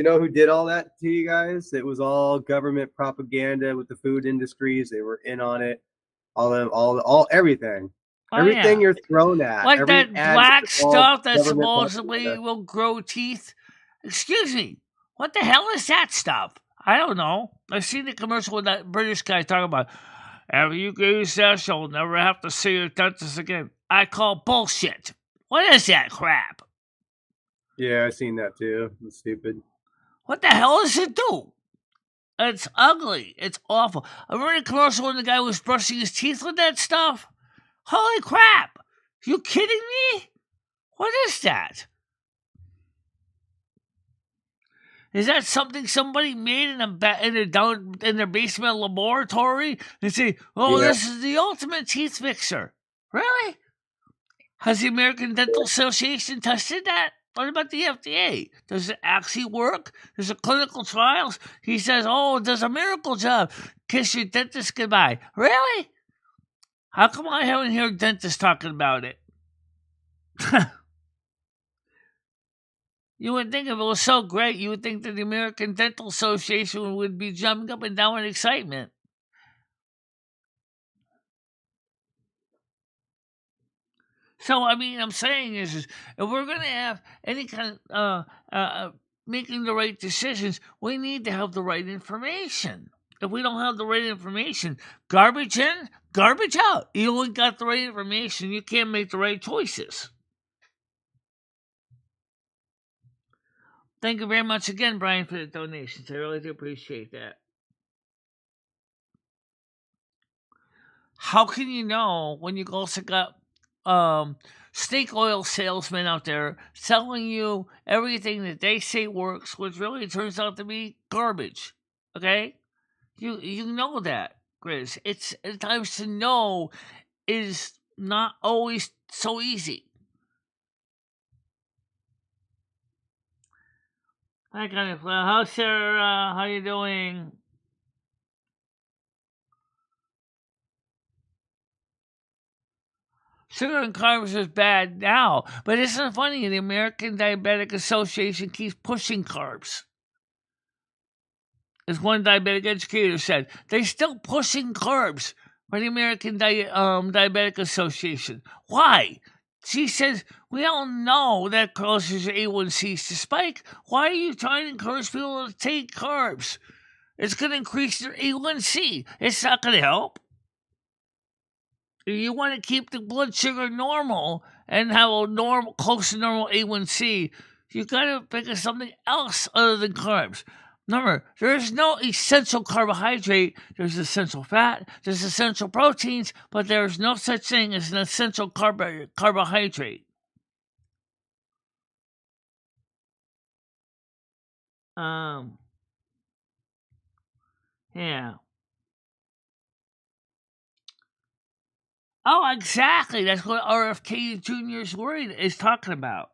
E: know who did all that to you guys? It was all government propaganda with the food industries. They were in on it. All everything. Everything you're thrown at.
A: Like that black stuff that supposedly will grow teeth. Excuse me. What the hell is that stuff? I don't know. I've seen the commercial with that British guy talking about, after you use that, you'll never have to see your dentist again. I call bullshit. What is that crap?
E: Yeah, I've seen that too. It's stupid.
A: What the hell does it do? It's ugly. It's awful. I remember the commercial when the guy was brushing his teeth with that stuff. Holy crap! You kidding me? What is that? Is that something somebody made in their basement laboratory and say, "Oh, this is the ultimate teeth fixer"? Really? Has the American Dental Association tested that? What about the FDA? Does it actually work? There's a clinical trials. He says, oh, it does a miracle job. Kiss your dentist goodbye. Really? How come I haven't heard dentists talking about it? You would think if it was so great, you would think that the American Dental Association would be jumping up and down in excitement. So, I mean, I'm saying is if we're going to have any kind of making the right decisions, we need to have the right information. If we don't have the right information, garbage in, garbage out. You ain't got the right information, you can't make the right choices. Thank you very much again, Brian, for the donations. I really do appreciate that. How can you know when you've also got snake oil salesmen out there selling you everything that they say works, which really turns out to be garbage? Okay? You know that, Grizz. It's at times to know is not always so easy. Hi, kind of. How's Sarah? How you doing? Sugar and carbs is bad now, but isn't it funny? The American Diabetic Association keeps pushing carbs. As one diabetic educator said, they're still pushing carbs by the American Diabetic Association. Why? She says, we all know that causes your A1Cs to spike. Why are you trying to encourage people to take carbs? It's going to increase their A1C. It's not going to help. If you want to keep the blood sugar normal and have a normal, close to normal A1C, you got to think of something else other than carbs. Remember, there's no essential carbohydrate. There's essential fat. There's essential proteins, but there's no such thing as an essential carbohydrate. Yeah. Oh, exactly. That's what RFK Jr. is talking about.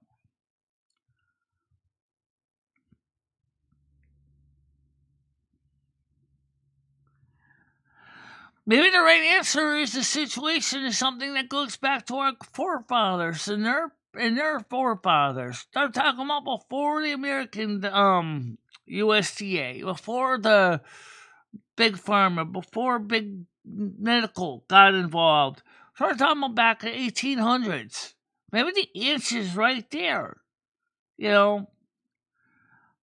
A: Maybe the right answer is the situation is something that goes back to our forefathers and their forefathers. I'm talking about before the American USDA, before the big pharma, before big medical got involved. So we're talking about back in the 1800s. Maybe the answer is right there. You know,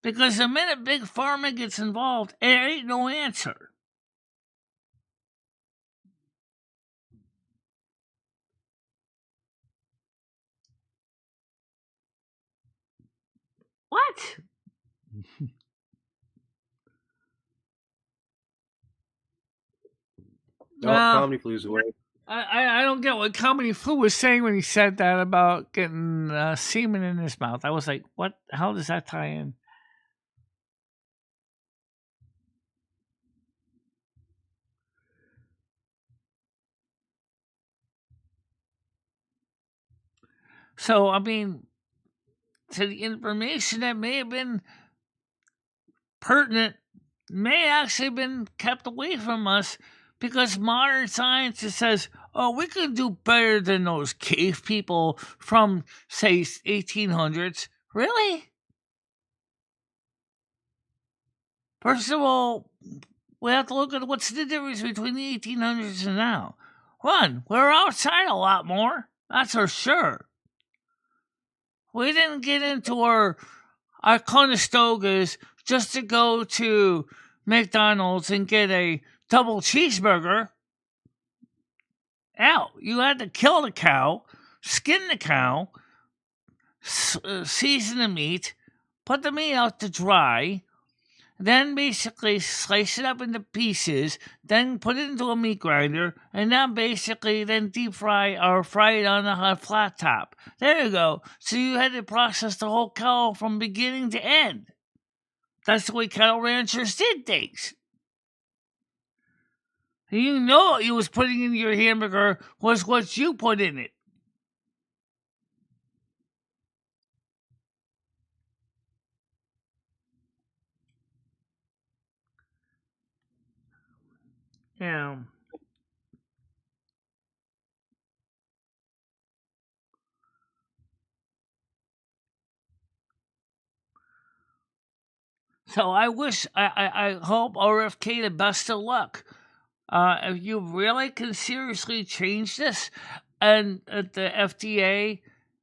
A: because the minute big pharma gets involved, there ain't no answer. What?
E: Comedy Flu's away.
A: I don't get what Comedy Flu was saying when he said that about getting semen in his mouth. I was like, what? How does that tie in? So, I mean, to the information that may have been pertinent may actually have been kept away from us because modern science says, oh, we can do better than those cave people from, say, 1800s. Really? First of all, we have to look at what's the difference between the 1800s and now. One, we're outside a lot more. That's for sure. We didn't get into our Conestogas just to go to McDonald's and get a double cheeseburger. Out. You had to kill the cow, skin the cow, season the meat, put the meat out to dry, then basically slice it up into pieces, then put it into a meat grinder, and then basically then deep fry or fry it on a flat top. There you go. So you had to process the whole cow from beginning to end. That's the way cattle ranchers did things. You know what you was putting in your hamburger was what you put in it. Yeah. So I hope RFK the best of luck. If you really can seriously change this, and at the FDA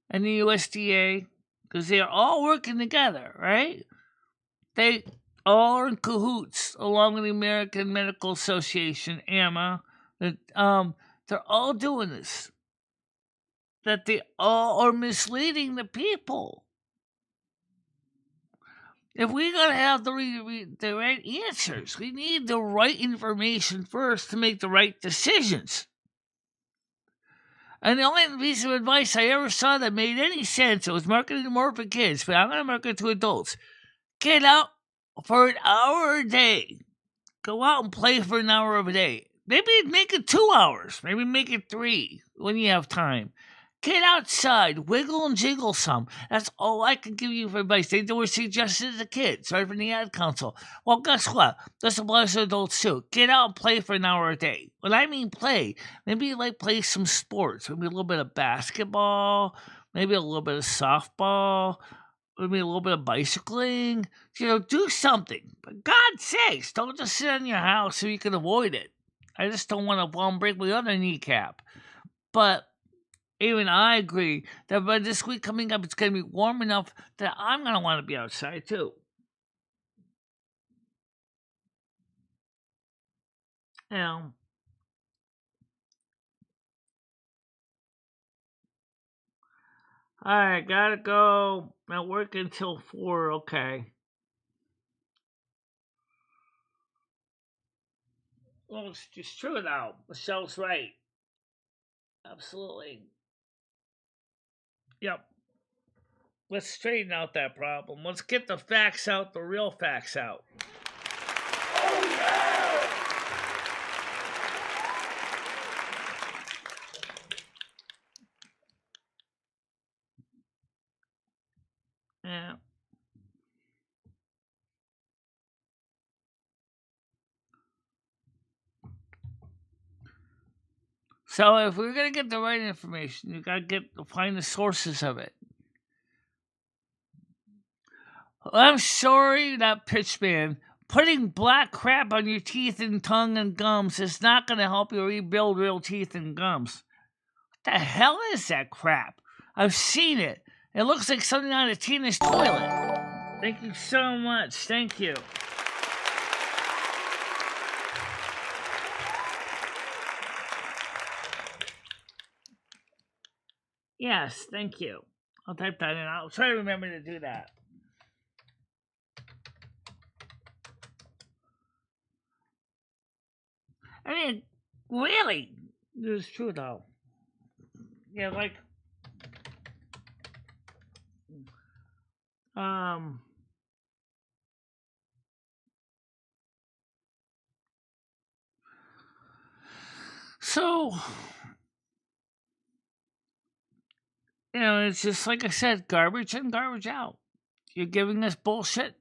A: and the USDA, because they're all working together, right? They all are in cahoots, along with the American Medical Association, AMA. That they're all doing this. That they all are misleading the people. If we gotta have the right answers, we need the right information first to make the right decisions. And the only piece of advice I ever saw that made any sense, it was marketing more for kids, but I'm gonna market it to adults. Get out for an hour a day. Go out and play for an hour of a day. Maybe make it 2 hours. Maybe make it 3 when you have time. Get outside, wiggle and jiggle some. That's all I can give you for advice. They were suggested to kids, right, from the ad council. Well, guess what? This applies to adults too. Get out and play for an hour a day. When I mean play, maybe like play some sports. Maybe a little bit of basketball, maybe a little bit of softball, maybe a little bit of bicycling. Do something. For God's sakes, don't just sit in your house so you can avoid it. I just don't want to break my other kneecap. But even I agree that by this week coming up, it's going to be warm enough that I'm going to want to be outside too. All right, gotta go. I work until 4. Okay. Well, it's just true now. Michelle's right. Absolutely. Yep. Let's straighten out that problem. Let's get the facts out, the real facts out.
B: Oh yeah!
A: Yeah. So if we're gonna get the right information, you gotta find the sources of it. I'm sorry, that pitch man. Putting black crap on your teeth and tongue and gums is not gonna help you rebuild real teeth and gums. What the hell is that crap? I've seen it. It looks like something out of Tina's toilet. Thank you so much. Thank you. Yes, thank you. I'll type that in. I'll try to remember to do that. I mean, really, this is true though. Yeah, like, so, it's just like I said, garbage in, garbage out. You're giving us bullshit,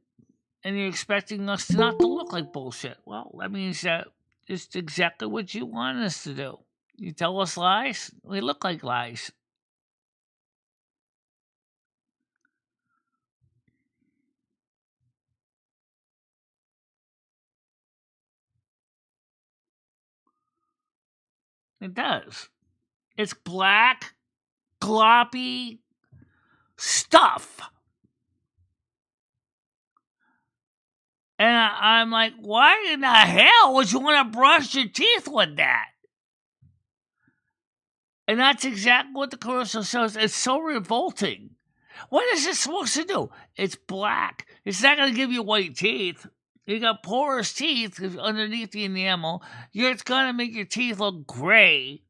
A: and you're expecting us to not to look like bullshit. Well, that means that it's exactly what you want us to do. You tell us lies, we look like lies. It does. It's black, gloppy stuff. And I'm like, why in the hell would you want to brush your teeth with that? And that's exactly what the commercial shows. It's so revolting. What is this supposed to do? It's black. It's not going to give you white teeth. You got porous teeth underneath the enamel. It's going to make your teeth look gray.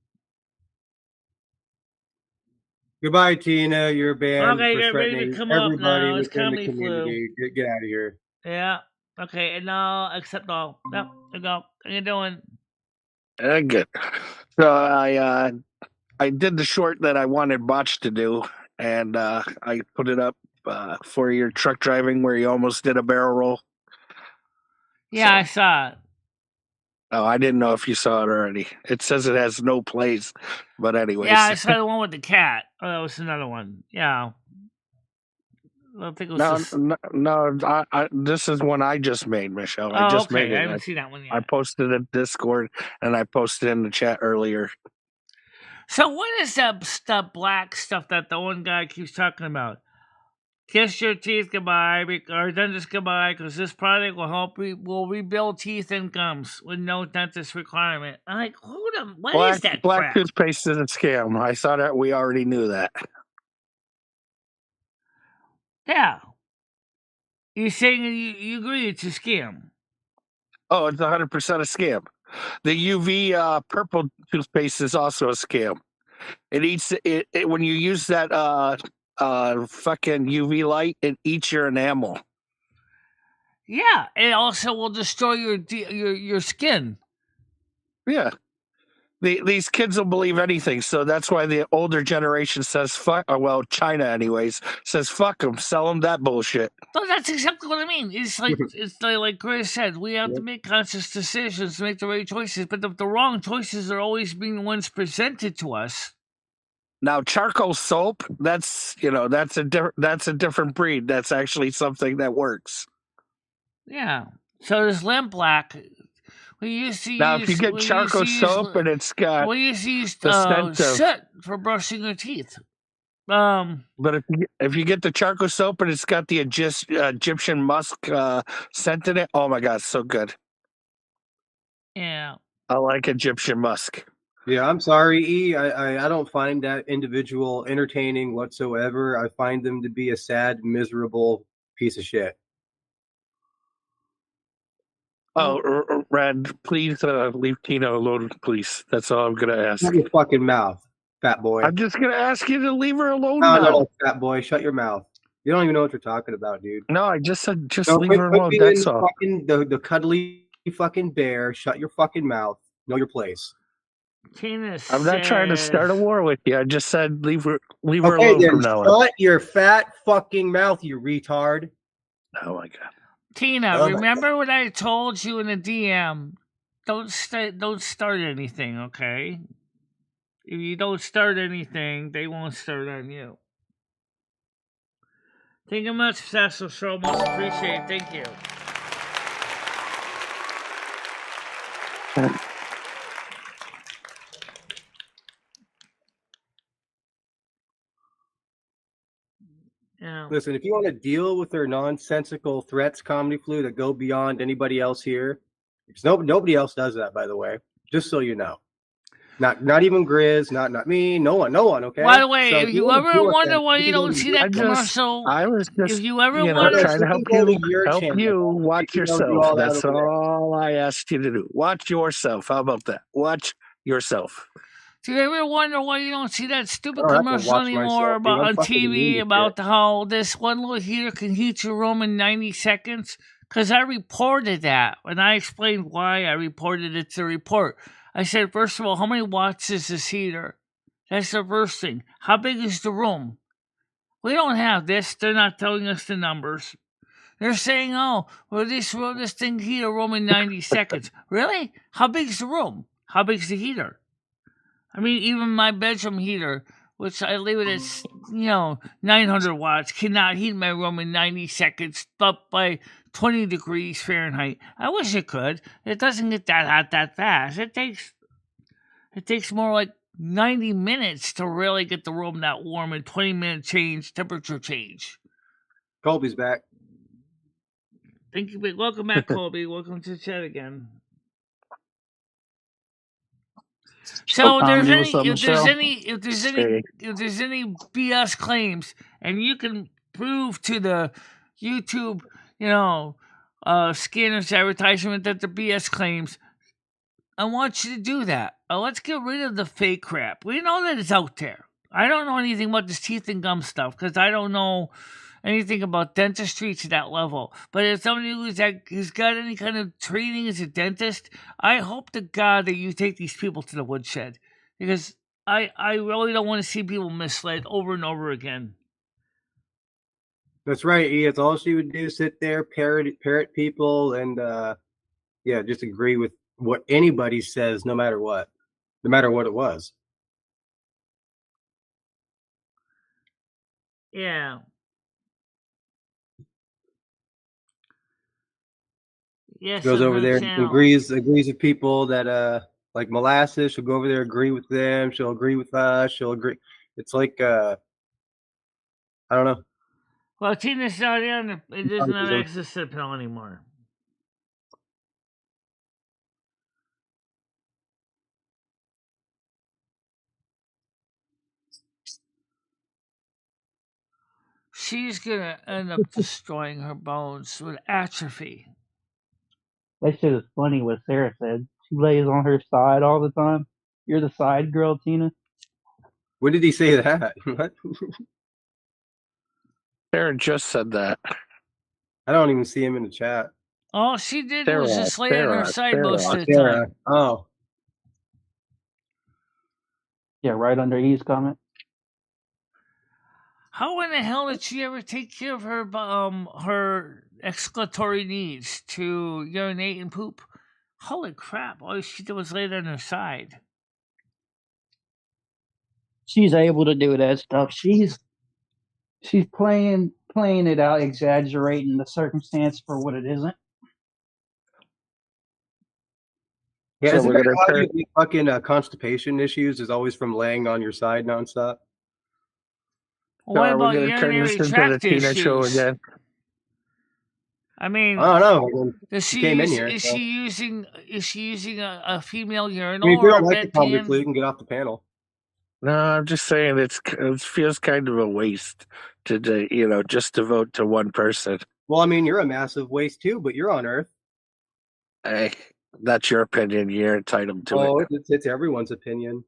E: Goodbye, Tina. You're banned
A: Okay,
E: for
A: get ready to
E: threatening
A: come up
E: everybody
A: now. It's
E: within the
A: comedy flu.
E: community. Get out of here.
A: Yeah. Okay, and now accept all. Yep, there you go. How you doing?
F: Good. So I did the short that I wanted Botch to do, and I put it up for your truck driving where you almost did a barrel roll.
A: Yeah, I saw it.
F: Oh, I didn't know if you saw it already. It says it has no plays, but anyways.
A: Yeah, I saw the one with the cat. Oh, that was another one. Yeah. I think it was
F: No. This is one I just made, Michelle. I just made it.
A: I haven't seen that one yet.
F: I posted it in Discord, and I posted in the chat earlier.
A: So what is that black stuff that the one guy keeps talking about? Kiss your teeth goodbye, or dentist goodbye, because this product will help will rebuild teeth and gums with no dentist requirement. I'm like, what is that
F: black
A: crap?
F: toothpaste is a scam. I saw that. We already knew that.
A: Yeah. You're saying you agree it's a scam?
F: Oh, it's 100% a scam. The UV purple toothpaste is also a scam. It eats it when you use that fucking UV light. It eats your enamel.
A: Yeah, it also will destroy your skin.
F: Yeah. These kids will believe anything, so that's why the older generation says fuck. Well, China, anyways, says fuck them, sell them that bullshit.
A: No, that's exactly what I mean. It's like Chris said, we have to make conscious decisions to make the right choices, but the wrong choices are always being the ones presented to us.
F: Now, charcoal soap, that's a different breed. That's actually something that works.
A: Yeah. So there's lampblack. We used to
F: now, if you get charcoal soap and it's got
A: we used to use
F: the scent
A: soot for brushing your teeth.
F: But if you get the charcoal soap and it's got the Egyptian musk scent in it, oh my god, so good.
A: Yeah.
F: I like Egyptian musk.
E: Yeah, I'm sorry, E. I don't find that individual entertaining whatsoever. I find them to be a sad, miserable piece of shit.
F: Oh, Red, please leave Tina alone, please. That's all I'm going to ask.
E: Shut your fucking mouth, fat boy.
F: I'm just going to ask you to leave her alone now.
E: No, fat boy, shut your mouth. You don't even know what you're talking about, dude.
F: No, I just said leave her alone, that's all.
E: The cuddly fucking bear, shut your fucking mouth. Know your place.
F: I'm not trying to start a war with you. I just said leave her alone from now on.
E: Shut your fat fucking mouth, you retard.
F: Oh my god.
A: Tina, remember what I told you in the DM? Don't start anything, okay? If you don't start anything, they won't start on you. Thank you much, Cecil Show. Most appreciated. Thank you. Yeah.
E: Listen, if you want to deal with their nonsensical threats, Comedy Flu, that go beyond anybody else here, because nobody else does that, by the way. Just so you know, not even Grizz, not me, no one. Okay.
A: By the way, so if you ever wonder why you don't see that commercial,
F: if you ever wonder, trying to help you watch yourself. That's all I asked you to do. Watch yourself. How about that? Watch yourself.
A: Do you ever wonder why you don't see that stupid commercial anymore on TV about how this one little heater can heat your room in 90 seconds? Because I reported that, and I explained why I reported it to the report. I said, first of all, how many watts is this heater? That's the first thing. How big is the room? We don't have this. They're not telling us the numbers. They're saying, oh, well, this thing heat a room in 90 seconds. Really? How big is the room? How big is the heater? I mean, even my bedroom heater, which I leave it at, 900 watts, cannot heat my room in 90 seconds, up by 20 degrees Fahrenheit. I wish it could. It doesn't get that hot that fast. It takes more like 90 minutes to really get the room that warm, and 20-minute temperature change.
E: Colby's back.
A: Thank you. Welcome back, Colby. Welcome to the chat again. So if there's any BS claims, and you can prove to the YouTube, scanners advertisement that the BS claims, I want you to do that. Let's get rid of the fake crap. We know that it's out there. I don't know anything about this teeth and gum stuff because I don't know anything about dentistry to that level. But if somebody who's got any kind of training as a dentist, I hope to God that you take these people to the woodshed, because I really don't want to see people misled over and over again.
E: That's right, E. It's all she would do, sit there, parrot people, and just agree with what anybody says, no matter what it was.
A: Yeah. Yes,
E: Goes over there,
A: channel.
E: agrees with people that like Molasses. She'll go over there, agree with them. She'll agree with us. She'll agree. It's like I don't know.
A: Well, Tina's not in. It doesn't have access to the pill anymore. She's gonna end up destroying her bones with atrophy.
D: That shit is funny what Sarah said. She lays on her side all the time. You're the side girl, Tina.
E: When did he say that? What?
F: Sarah just said that.
E: I don't even see him in the chat.
A: All she did was just lay on her side most of the
E: Sarah.
A: time.
E: Oh.
D: Yeah, right under E's comment.
A: How in the hell did she ever take care of her excretory needs to urinate and poop? Holy crap! All she did was lay on her side.
D: She's able to do that stuff. She's playing it out, exaggerating the circumstance for what it isn't.
E: Yeah, so isn't that how you get fucking constipation issues? Is always from laying on your side nonstop.
A: What about urinary tract issues? Again? I mean,
E: I don't know.
A: Is she using a female urinal?
E: I mean, if you don't like the comedy flu, you can get off the panel.
F: No, I'm just saying it feels kind of a waste to just devote to one person.
E: Well, I mean, you're a massive waste too, but you're on Earth.
F: Hey, that's your opinion. You're entitled to it.
E: It's everyone's opinion.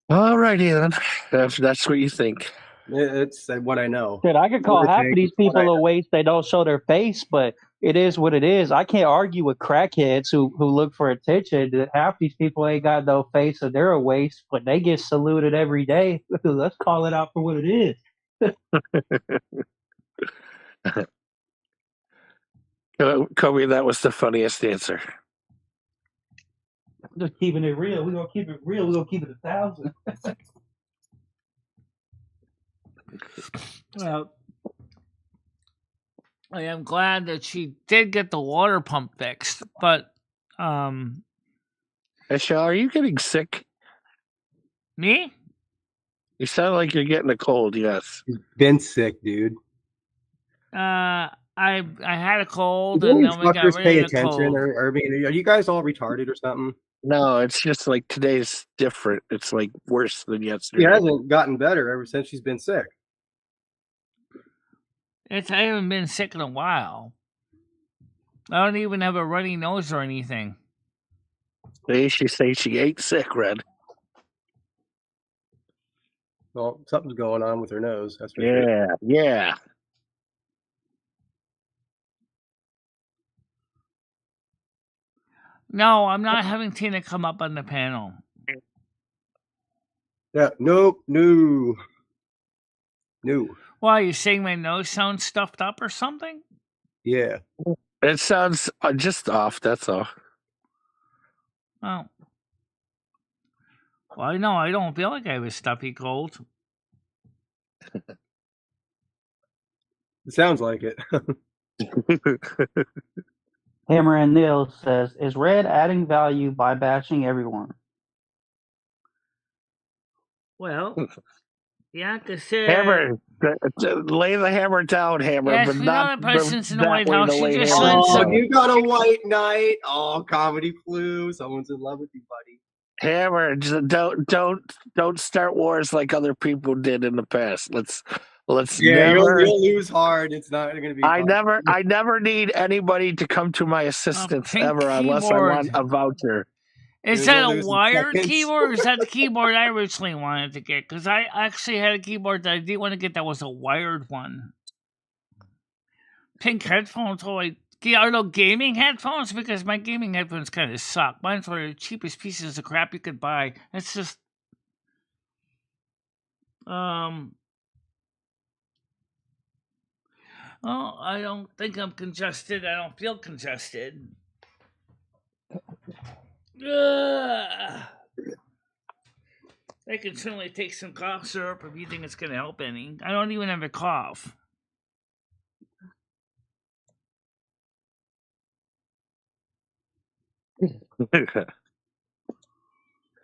F: All righty then. That's what you think.
E: It's what I know.
D: Dude, I could call half of these people a waste. They don't show their face, but it is what it is. I can't argue with crackheads who look for attention. Half these people ain't got no face, so they're a waste, but they get saluted every day. Let's call it out for what it is.
F: Kobe, that was the funniest answer.
D: Just keeping it real. We're going to keep it real. We're going to keep it 1,000.
A: Well, I am glad that she did get the water pump fixed, but
F: Michelle, are you getting sick?
A: Me?
F: You sound like you're getting a cold. Yes.
E: You've been sick, dude.
A: I had a cold,
E: and then we got rid pay of the attention, cold. Or, I mean, are you guys all retarded or something?
F: No, it's just like today's different. It's like worse than yesterday.
E: She hasn't gotten better ever since she's been sick.
A: I haven't been sick in a while. I don't even have a runny nose or anything.
F: She say she ain't sick, Red.
E: Well, something's going on with her nose. That's for
F: sure. Yeah.
A: No, I'm not having Tina come up on the panel.
E: Yeah, nope, no.
A: Why, you saying my nose sounds stuffed up or something?
E: Yeah.
F: It sounds just off, that's all.
A: Oh. Well, no, I don't feel like I have a stuffy cold.
E: It sounds like it.
D: Hammer and Neil says, is Red adding value by bashing everyone?
A: Well, yeah, because
F: Hammer, lay the hammer down, Hammer.
A: Yes,
F: but not
A: person's in the White House.
E: You got a white knight. Oh, comedy flu. Someone's in love with you, buddy.
F: Hammer, don't start wars like other people did in the past. Let's
E: yeah, never. You'll lose hard. It's not going to be.
F: I never need anybody to come to my assistance ever unless I want a voucher.
A: Is that a wired keyboard, or is that the keyboard I originally wanted to get? Because I actually had a keyboard that I didn't want to get that was a wired one. Pink headphones, are no gaming headphones? Because my gaming headphones kind of suck. Mine's one of the cheapest pieces of crap you could buy. It's just... Oh, I don't think I'm congested. I don't feel congested. They can certainly take some cough syrup if you think it's going to help any. I don't even have a cough.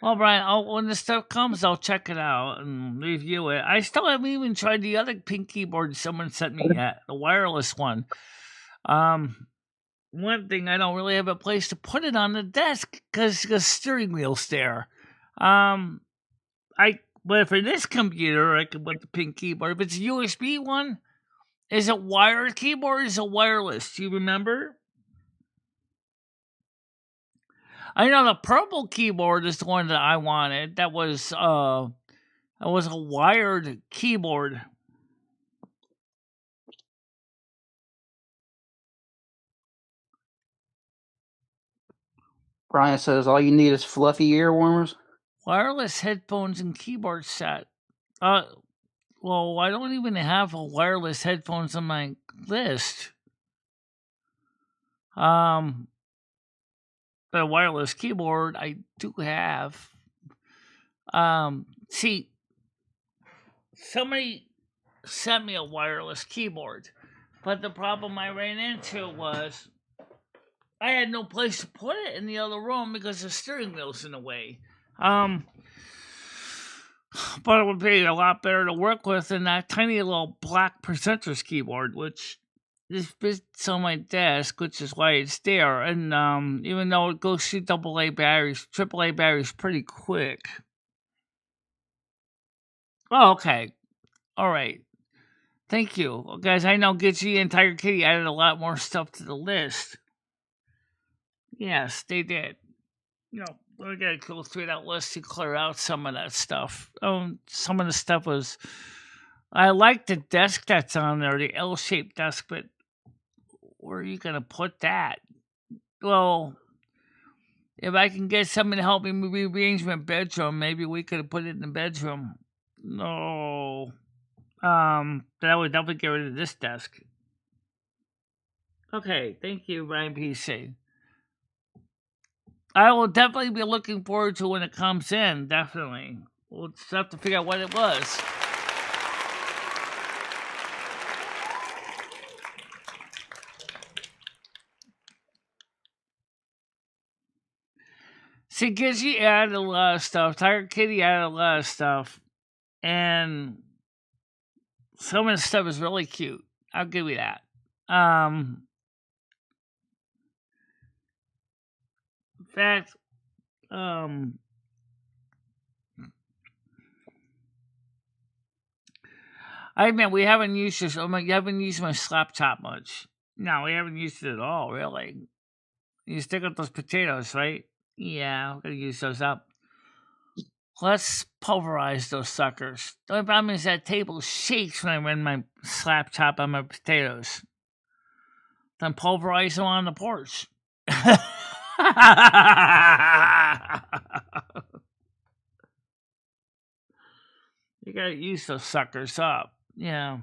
A: Well, Brian, when the stuff comes, I'll check it out and review it. I still haven't even tried the other pink keyboard someone sent me yet, the wireless one. One thing, I don't really have a place to put it on the desk because the steering wheel's there. But for this computer, I could put the pink keyboard. If it's a USB one, is it wired keyboard or is it wireless? Do you remember? I know the purple keyboard is the one that I wanted. That was a wired keyboard.
D: Brian says all you need is fluffy ear warmers.
A: Wireless headphones and keyboard set. Well, I don't even have a wireless headphones on my list. But a wireless keyboard I do have. See, somebody sent me a wireless keyboard, but the problem I ran into was I had no place to put it in the other room because the steering wheel's in the way. But it would be a lot better to work with than that tiny little black Percentress keyboard, which is fits on my desk, which is why it's there. And even though it goes through AAA batteries pretty quick. Oh, okay. All right. Thank you. Well, guys, I know Gitchy and Tiger Kitty added a lot more stuff to the list. Yes, they did. We gotta go through that list to clear out some of that stuff. Some of the stuff was... I like the desk that's on there, the L-shaped desk, but where are you gonna put that? Well, if I can get someone to help me rearrange my bedroom, maybe we could have put it in the bedroom. No. Then I would definitely get rid of this desk. Okay, thank you, Ryan PC. I will definitely be looking forward to when it comes in, definitely. We'll just have to figure out what it was. See, Gizzy added a lot of stuff. Tiger Kitty added a lot of stuff. And some of the stuff is really cute. I'll give you that. In fact, I admit we haven't used this. You haven't used my slap chop much. No, we haven't used it at all, really. You stick with those potatoes, right? Yeah, we're gonna use those up. Let's pulverize those suckers. The only problem is that table shakes when I run my slap chop on my potatoes. Then pulverize them on the porch. You gotta use those suckers up. Yeah.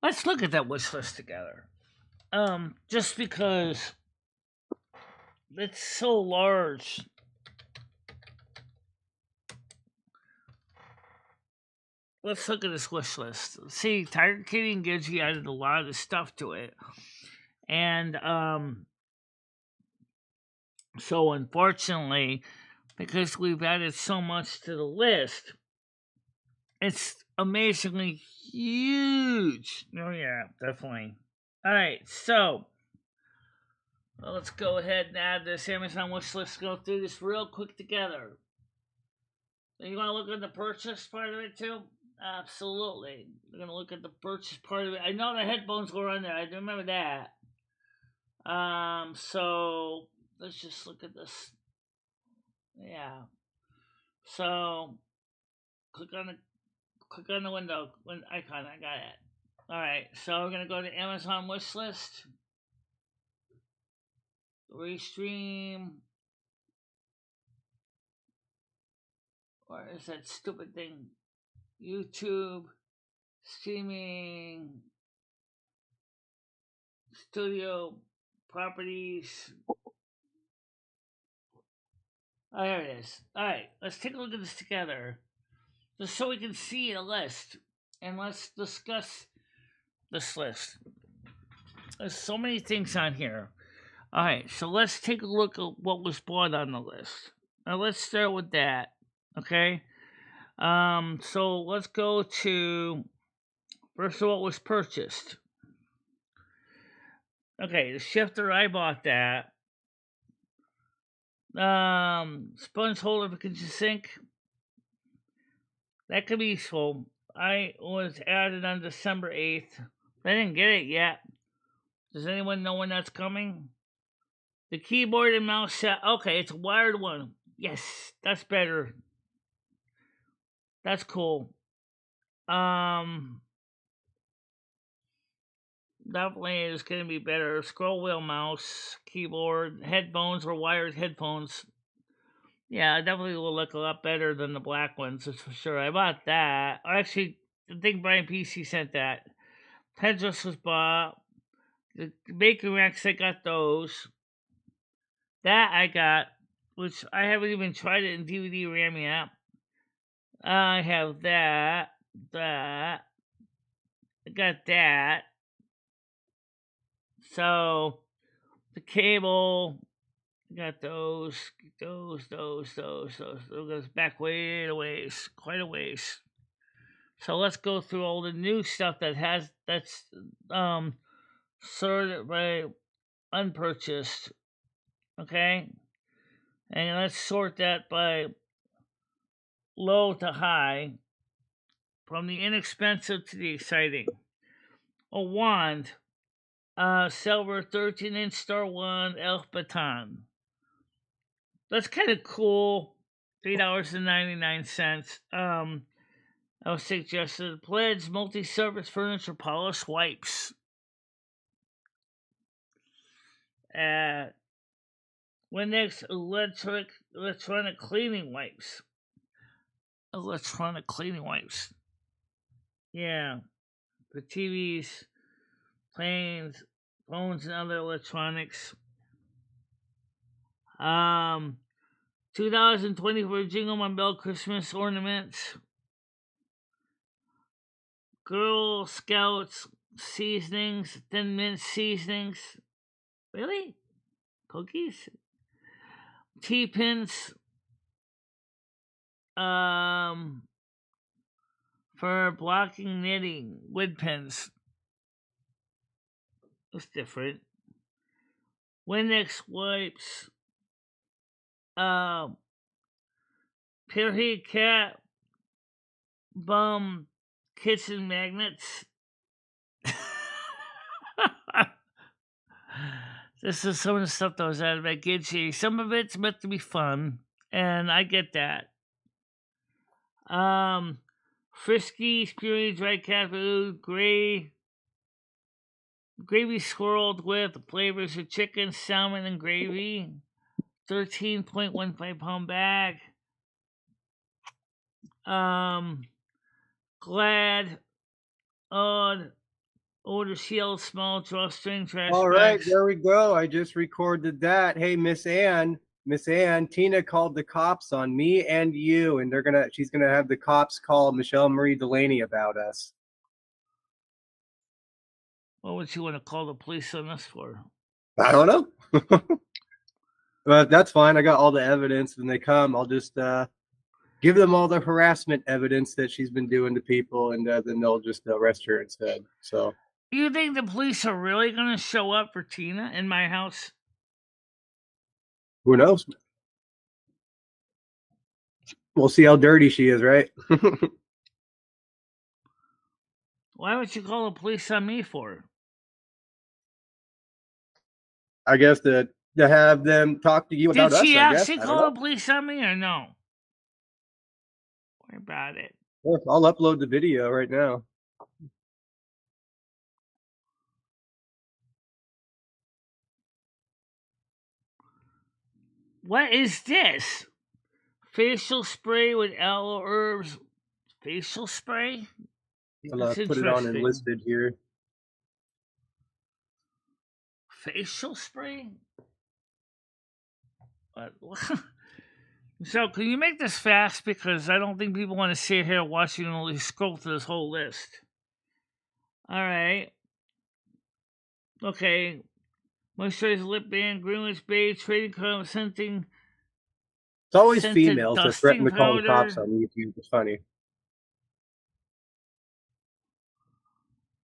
A: Let's look at that wish list together. Just because it's so large. Let's look at this wish list. See, Tiger Kitty and Gidgey added a lot of the stuff to it. And so unfortunately, because we've added so much to the list, it's amazingly huge. Oh yeah, definitely. Alright, so let's go ahead and add this Amazon wish list. Go through this real quick together. You want to look at the purchase part of it too? Absolutely. We're going to look at the purchase part of it. I know the headphones were on there. I remember that. So let's just look at this. Yeah. So click on the window icon. I got it. All right. So we're going to go to Amazon wish list. Restream. Or is that stupid thing? YouTube, streaming, studio, properties. Oh, there it is. Alright, let's take a look at this together. Just so we can see a list. And let's discuss this list. There's so many things on here. Alright, so let's take a look at what was bought on the list. Now let's start with that. Okay? So let's go to first of all what was purchased. Okay, the shifter, I bought that. Sponge holder for kitchen sink. That could be useful. I was added on December 8th. I didn't get it yet. Does anyone know when that's coming? The keyboard and mouse set. Okay, it's a wired one. Yes, that's better. That's cool. Definitely is going to be better. Scroll wheel mouse, keyboard, headphones or wired headphones. Yeah, it definitely will look a lot better than the black ones, that's for sure. I bought that. Actually, I think Brian PC sent that. Headdress was bought. The bakery racks, I got those. That I got, which I haven't even tried it in DVD RAM yet. I have that. I got that. So, the cable, I got those. It goes back way a ways, quite a ways. So let's go through all the new stuff that's sorted by unpurchased. Okay? And let's sort that by low to high, from the inexpensive to the exciting. A wand, silver 13-inch Star Wand Elf Baton. That's kind of cool. $3.99. I was suggested Pledge multi-surface furniture polish wipes. Windex electronic cleaning wipes. Electronic cleaning wipes. Yeah. For TVs, planes, phones, and other electronics. 2024 Jingle My Bell Christmas ornaments. Girl Scouts seasonings, Thin Mint seasonings. Really? Cookies? T-pins. For blocking knitting. Wood pins. That's different. Windex wipes. Period cat. Bum. Kitchen magnets. This is some of the stuff that was added by Gidgey. Some of it's meant to be fun, and I get that. Frisky, spewing dry cat food, gravy swirled with flavors of chicken, salmon, and gravy. 13.15 pound bag. Glad, odd, order shield, small drawstring trash
E: All right,
A: bags.
E: there we go. I just recorded that. Hey, Miss Ann, Tina called the cops on me and you, and she's gonna have the cops call MicheleMarieDalene about us.
A: What would you want to call the police on this for?
E: I don't know. But that's fine. I got all the evidence. When they come, I'll just give them all the harassment evidence that she's been doing to people, and then they'll just arrest her instead. So,
A: you think the police are really going to show up for Tina in my house?
E: who knows? We'll see how dirty she is, right?
A: Why would you call the police on me for?
E: I guess to have them talk to you about us.
A: Did she
E: I
A: actually
E: guess.
A: call the police on me or no? Worry about it.
E: I'll upload the video right now.
A: What is this? Facial spray with aloe herbs. Facial spray?
E: I'll put it on enlisted here.
A: Facial spray? What? So, can you make this fast? Because I don't think people want to sit here watching and only scroll through this whole list. All right. Okay. Moisturizer, lip balm, Greenwich Bay, trading card, scenting.
E: It's always females that threaten to call the cops on YouTube. It's funny.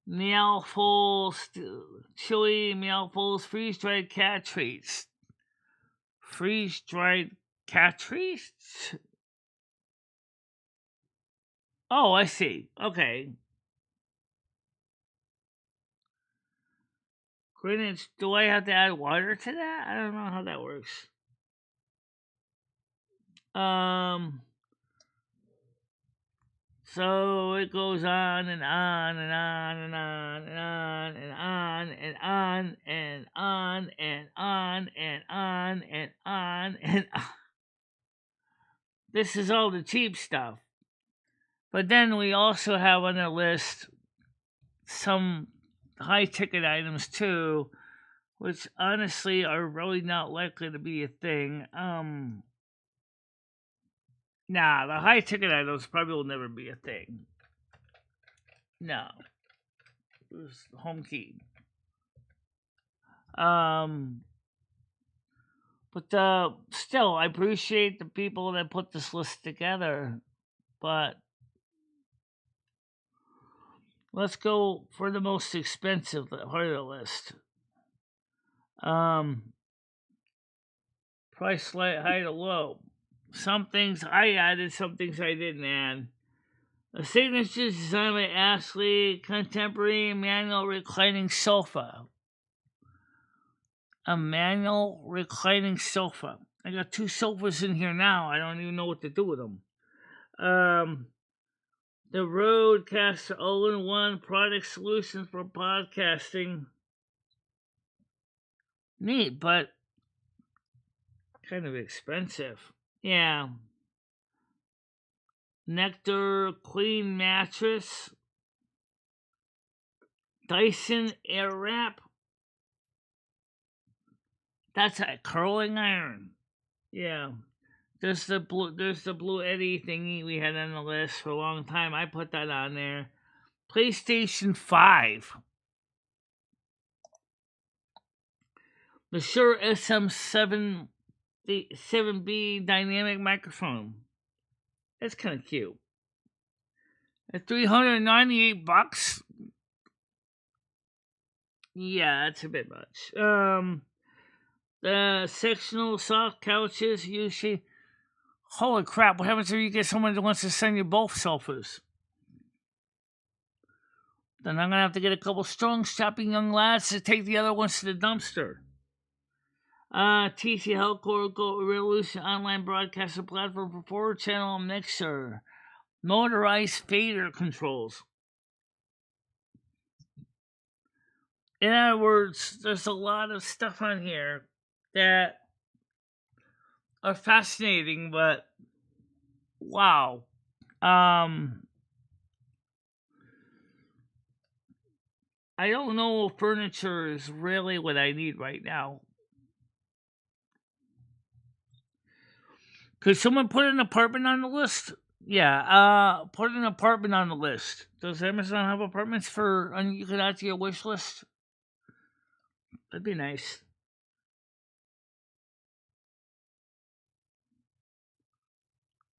A: Meowfuls, chili, meowfuls, freeze-dried cat treats. Freeze-dried cat treats? Oh, I see. Okay. Greenwich, do I have to add water to that? I don't know how that works. So it goes on and on and on and on and on and on and on and on and on and on and on and on. This is all the cheap stuff. But then we also have on the list some high ticket items too, which honestly are really not likely to be a thing. Nah, the high ticket items probably will never be a thing. No. It was home key. But still, I appreciate the people that put this list together. But let's go for the most expensive part of the list. Price slight high to low. Some things I added, some things I didn't add. A signature designed by Ashley, contemporary manual reclining sofa. A manual reclining sofa. I got 2 sofas in here now. I don't even know what to do with them. The Rodecaster all-in-one product solution for podcasting. Neat, but kind of expensive. Yeah. Nectar Queen mattress. Dyson Airwrap. That's a curling iron. Yeah. There's the blue Eddie thingy we had on the list for a long time. I put that on there. PlayStation 5. The Shure SM7B dynamic microphone. That's kind of cute. At $398. Yeah, that's a bit much. The sectional soft couches usually. Holy crap! What happens if you get someone that wants to send you both sofas? Then I'm gonna have to get a couple strong, strapping young lads to take the other ones to the dumpster. TC Hellcore Go Revolution online broadcaster platform for 4-channel mixer. Motorized fader controls. In other words, there's a lot of stuff on here that are fascinating, but wow. I don't know if furniture is really what I need right now. Could someone put an apartment on the list? Yeah, put an apartment on the list. Does Amazon have apartments you could add to your wish list? That'd be nice.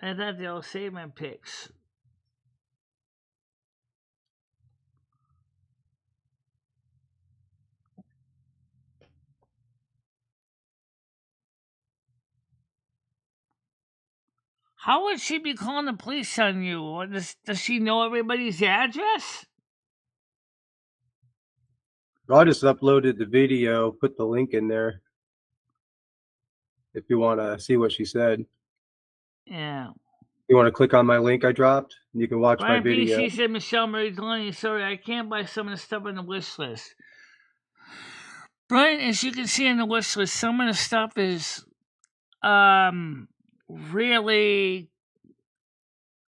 A: I thought they'll save my picks. How would she be calling the police on you? Does she know everybody's address?
E: I just uploaded the video, put the link in there. If you want to see what she said.
A: Yeah.
E: You want to click on my link I dropped? You can watch my video.
A: BC said, MicheleMarieDalene, sorry, I can't buy some of the stuff on the wish list. Brian, as you can see on the wish list, some of the stuff is really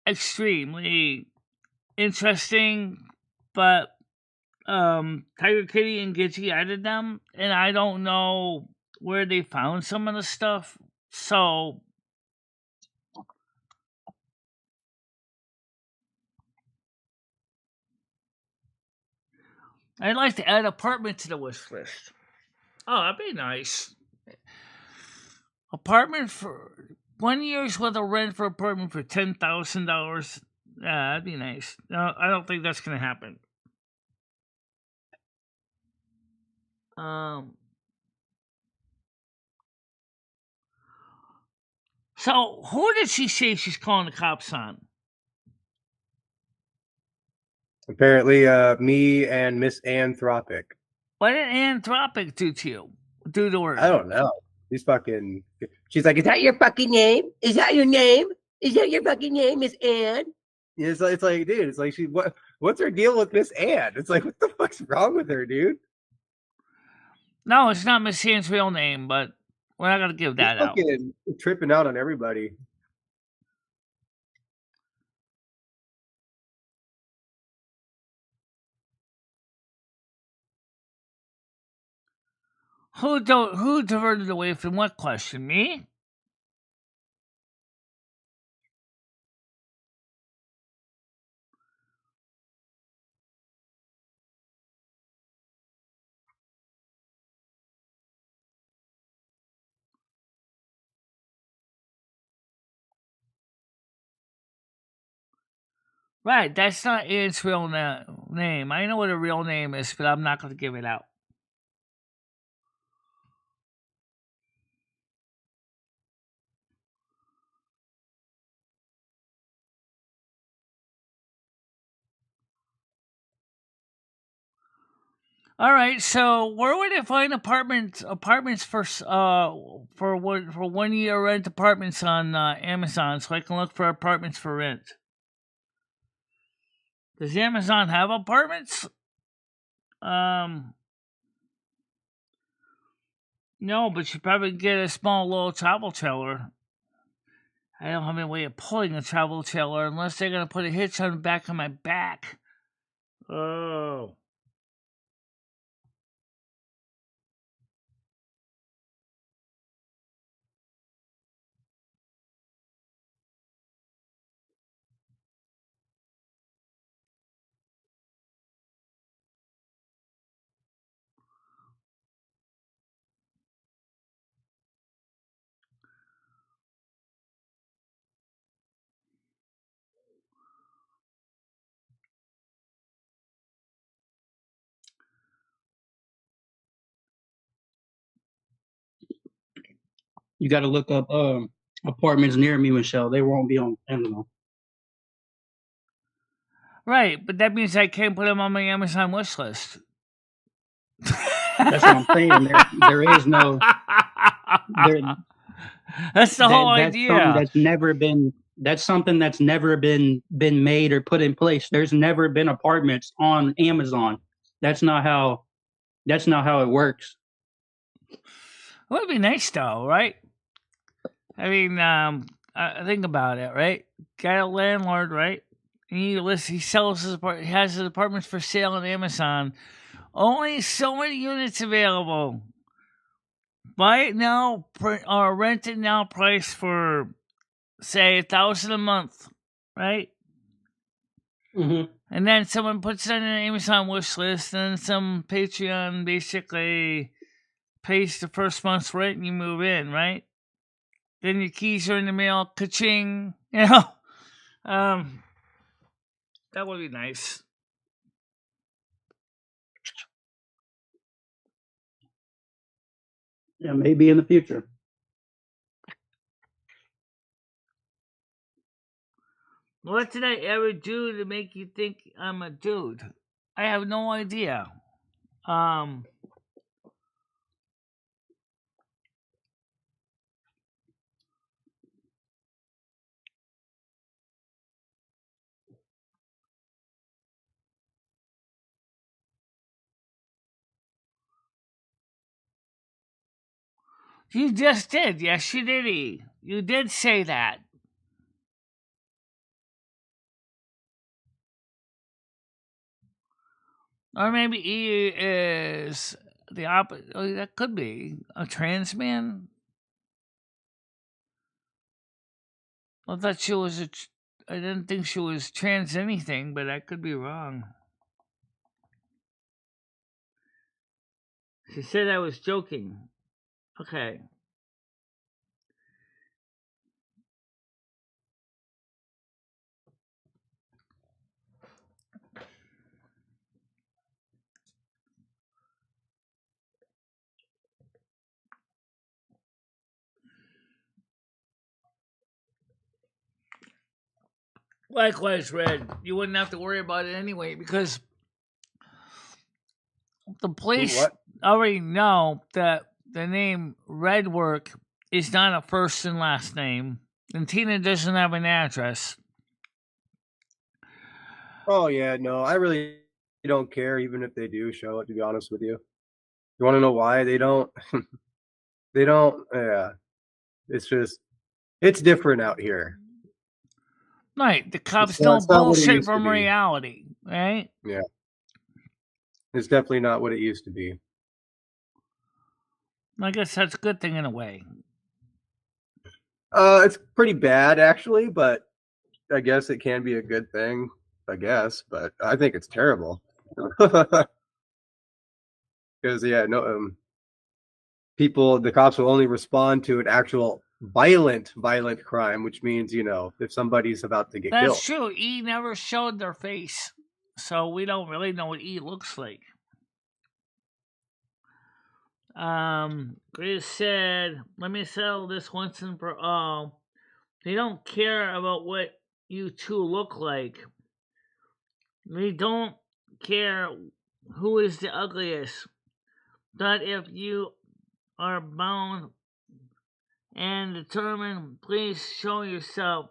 A: extremely interesting, but Tiger Kitty and Gitchy added them, and I don't know where they found some of the stuff, so I'd like to add apartment to the wish list. Oh, that'd be nice. Apartment for 1 year's worth of rent for apartment for $10,000. Yeah, that'd be nice. No, I don't think that's gonna happen. So who did she say she's calling the cops on?
E: Apparently, me and Miss Anthropic.
A: What did Anthropic do to you? Do to her?
E: I don't know. She's fucking. She's like, "Is that your fucking name? Is that your name? Is that your fucking name, Miss Ann?" It's like, dude. It's like what's her deal with Miss Ann? It's like, what the fuck's wrong with her, dude?
A: No, it's not Miss Ann's real name, but we're not gonna give that out.
E: Fucking tripping out on everybody.
A: Who diverted away from what question? Me? Right, that's not Ann's real name. I know what her real name is, but I'm not going to give it out. All right, so where would I find apartments for 1 year rent apartments on Amazon so I can look for apartments for rent? Does Amazon have apartments? No, but you probably get a small little travel trailer. I don't have any way of pulling a travel trailer unless they're gonna put a hitch on the back of my back. Oh.
D: You got to look up apartments near me, Michelle. They won't be on Amazon.
A: Right, but that means I can't put them on my Amazon wish list.
D: That's what I'm saying. There is no.
A: That's the whole idea.
D: That's something that's never been made or put in place. There's never been apartments on Amazon. That's not how it works.
A: It would be nice though, right? I mean, I think about it, right? Got a landlord, right? He sells his apartment. He has his apartments for sale on Amazon. Only so many units available. Buy it now, or rent it now. Price for say $1,000 a month, right?
D: Mm-hmm.
A: And then someone puts it on an Amazon wish list, and some Patreon basically pays the first month's rent, and you move in, right? Then your keys are in the mail, ka-ching, you know. That would be nice.
D: Yeah, maybe in the future.
A: What did I ever do to make you think I'm a dude? I have no idea. You just did. Yes, you did, E. You did say that. Or maybe E is the opposite. Oh, that could be a trans man. I thought she was I didn't think she was trans anything, but I could be wrong. She said I was joking. Okay. Likewise, Red. You wouldn't have to worry about it anyway because the police already know that the name Redwork is not a first and last name, and Tina doesn't have an address.
E: Oh yeah, no, I really don't care even if they do show it, to be honest with you. You want to know why they don't? They don't. Yeah, it's just it's different out here.
A: Right, the cops don't bullshit from reality, right?
E: Yeah, it's definitely not what it used to be.
A: I guess that's a good thing in a way.
E: It's pretty bad actually, but I guess it can be a good thing. I guess, but I think it's terrible. Because the cops will only respond to an actual violent crime, which means if somebody's about to get killed.
A: That's true. E never showed their face, so we don't really know what E looks like. Chris said, "Let me settle this once and for all. They don't care about what you two look like. They don't care who is the ugliest. But if you are bound and determined, please show yourself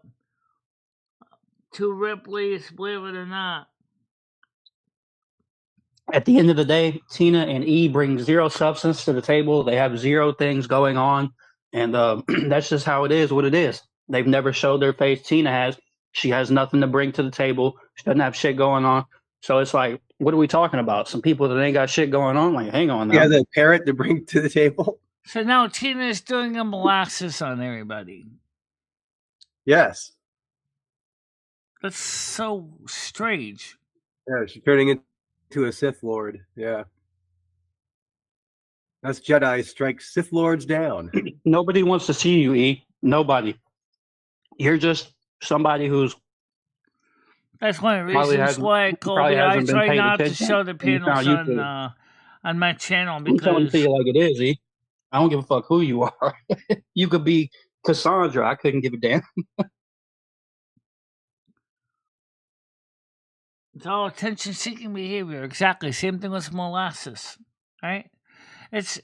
A: to Ripley's, believe it or not."
D: At the end of the day, Tina and E bring zero substance to the table. They have zero things going on. And that's just how it is, what it is. They've never showed their face. Tina has. She has nothing to bring to the table. She doesn't have shit going on. So it's like, what are we talking about? Some people that ain't got shit going on? Like, hang on now.
E: Yeah, the parrot to bring to the table.
A: So now Tina is doing a molasses on everybody.
E: Yes.
A: That's so strange.
E: Yeah, she's turning into a Sith Lord. Yeah. That's Jedi strike Sith Lords down.
D: Nobody wants to see you, E. Nobody. You're just somebody who's...
A: That's one of the reasons why, Colby, I try not to show the panels on my channel because...
D: I'm telling it to you like it is, E. I don't give a fuck who you are. You could be Cassandra. I couldn't give a damn.
A: It's all attention-seeking behavior. Exactly. Same thing with molasses, right? It's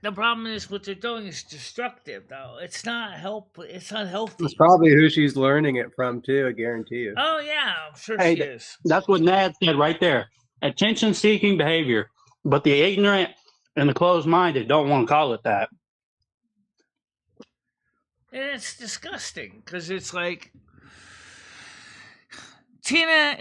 A: the problem is what they're doing is destructive, though. It's not helpful. It's not healthy.
E: It's probably who she's learning it from, too. I guarantee you.
A: Oh yeah, I'm sure she is.
D: That's what Nad said right there. Attention-seeking behavior, but the ignorant and the closed-minded don't want to call it that.
A: And it's disgusting because it's like Tina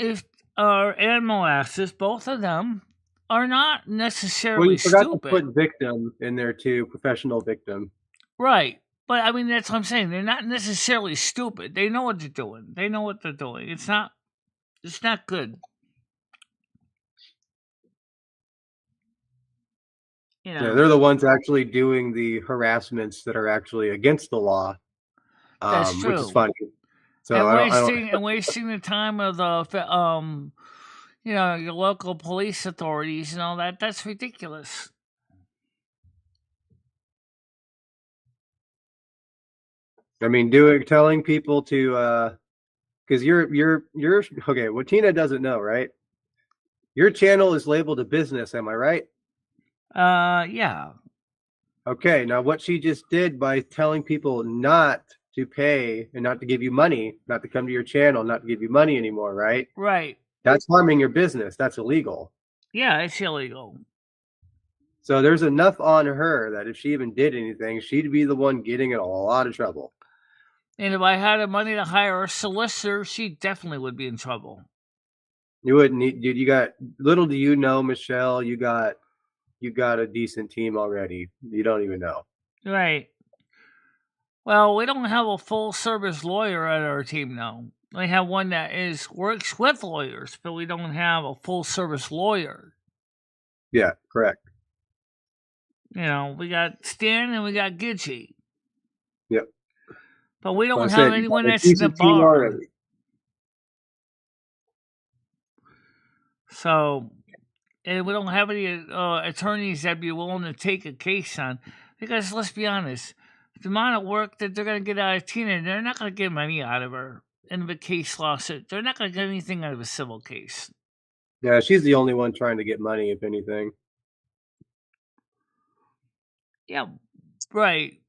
A: and molasses, both of them are not necessarily
E: well, you forgot
A: stupid.
E: to put victim in there too, professional victim.
A: Right. But I mean, that's what I'm saying. They're not necessarily stupid. They know what they're doing. They know what they're doing. It's not good. You know,
E: yeah, they're the ones actually doing the harassments that are actually against the law.
A: That's true.
E: Which is funny. So
A: and wasting the time of the your local police authorities and all that. That's ridiculous.
E: I mean, telling people to, because you're okay. What Tina doesn't know, right? Your channel is labeled a business. Am I right?
A: Yeah.
E: Okay. Now, what she just did by telling people not to pay and not to give you money, not to come to your channel, not to give you money anymore, right?
A: Right.
E: That's harming your business. That's illegal.
A: Yeah, it's illegal.
E: So there's enough on her that if she even did anything, she'd be the one getting in a lot of trouble.
A: And if I had the money to hire a solicitor, she definitely would be in trouble.
E: You wouldn't need, dude. You got, little do you know, Michelle, you got a decent team already. You don't even know.
A: Right. Well, we don't have a full service lawyer at our team now. We have one that works with lawyers, but we don't have a full service lawyer.
E: Yeah, correct.
A: You know, we got Stan and we got Gitchy.
E: Yep.
A: But we don't have anyone that's in the bar. Already. So, and we don't have any attorneys that'd be willing to take a case on. Because let's be honest, the amount of work that they're going to get out of Tina, they're not going to get money out of her in a case lawsuit. They're not going to get anything out of a civil case.
E: Yeah, she's the only one trying to get money, if anything.
A: Yeah, right.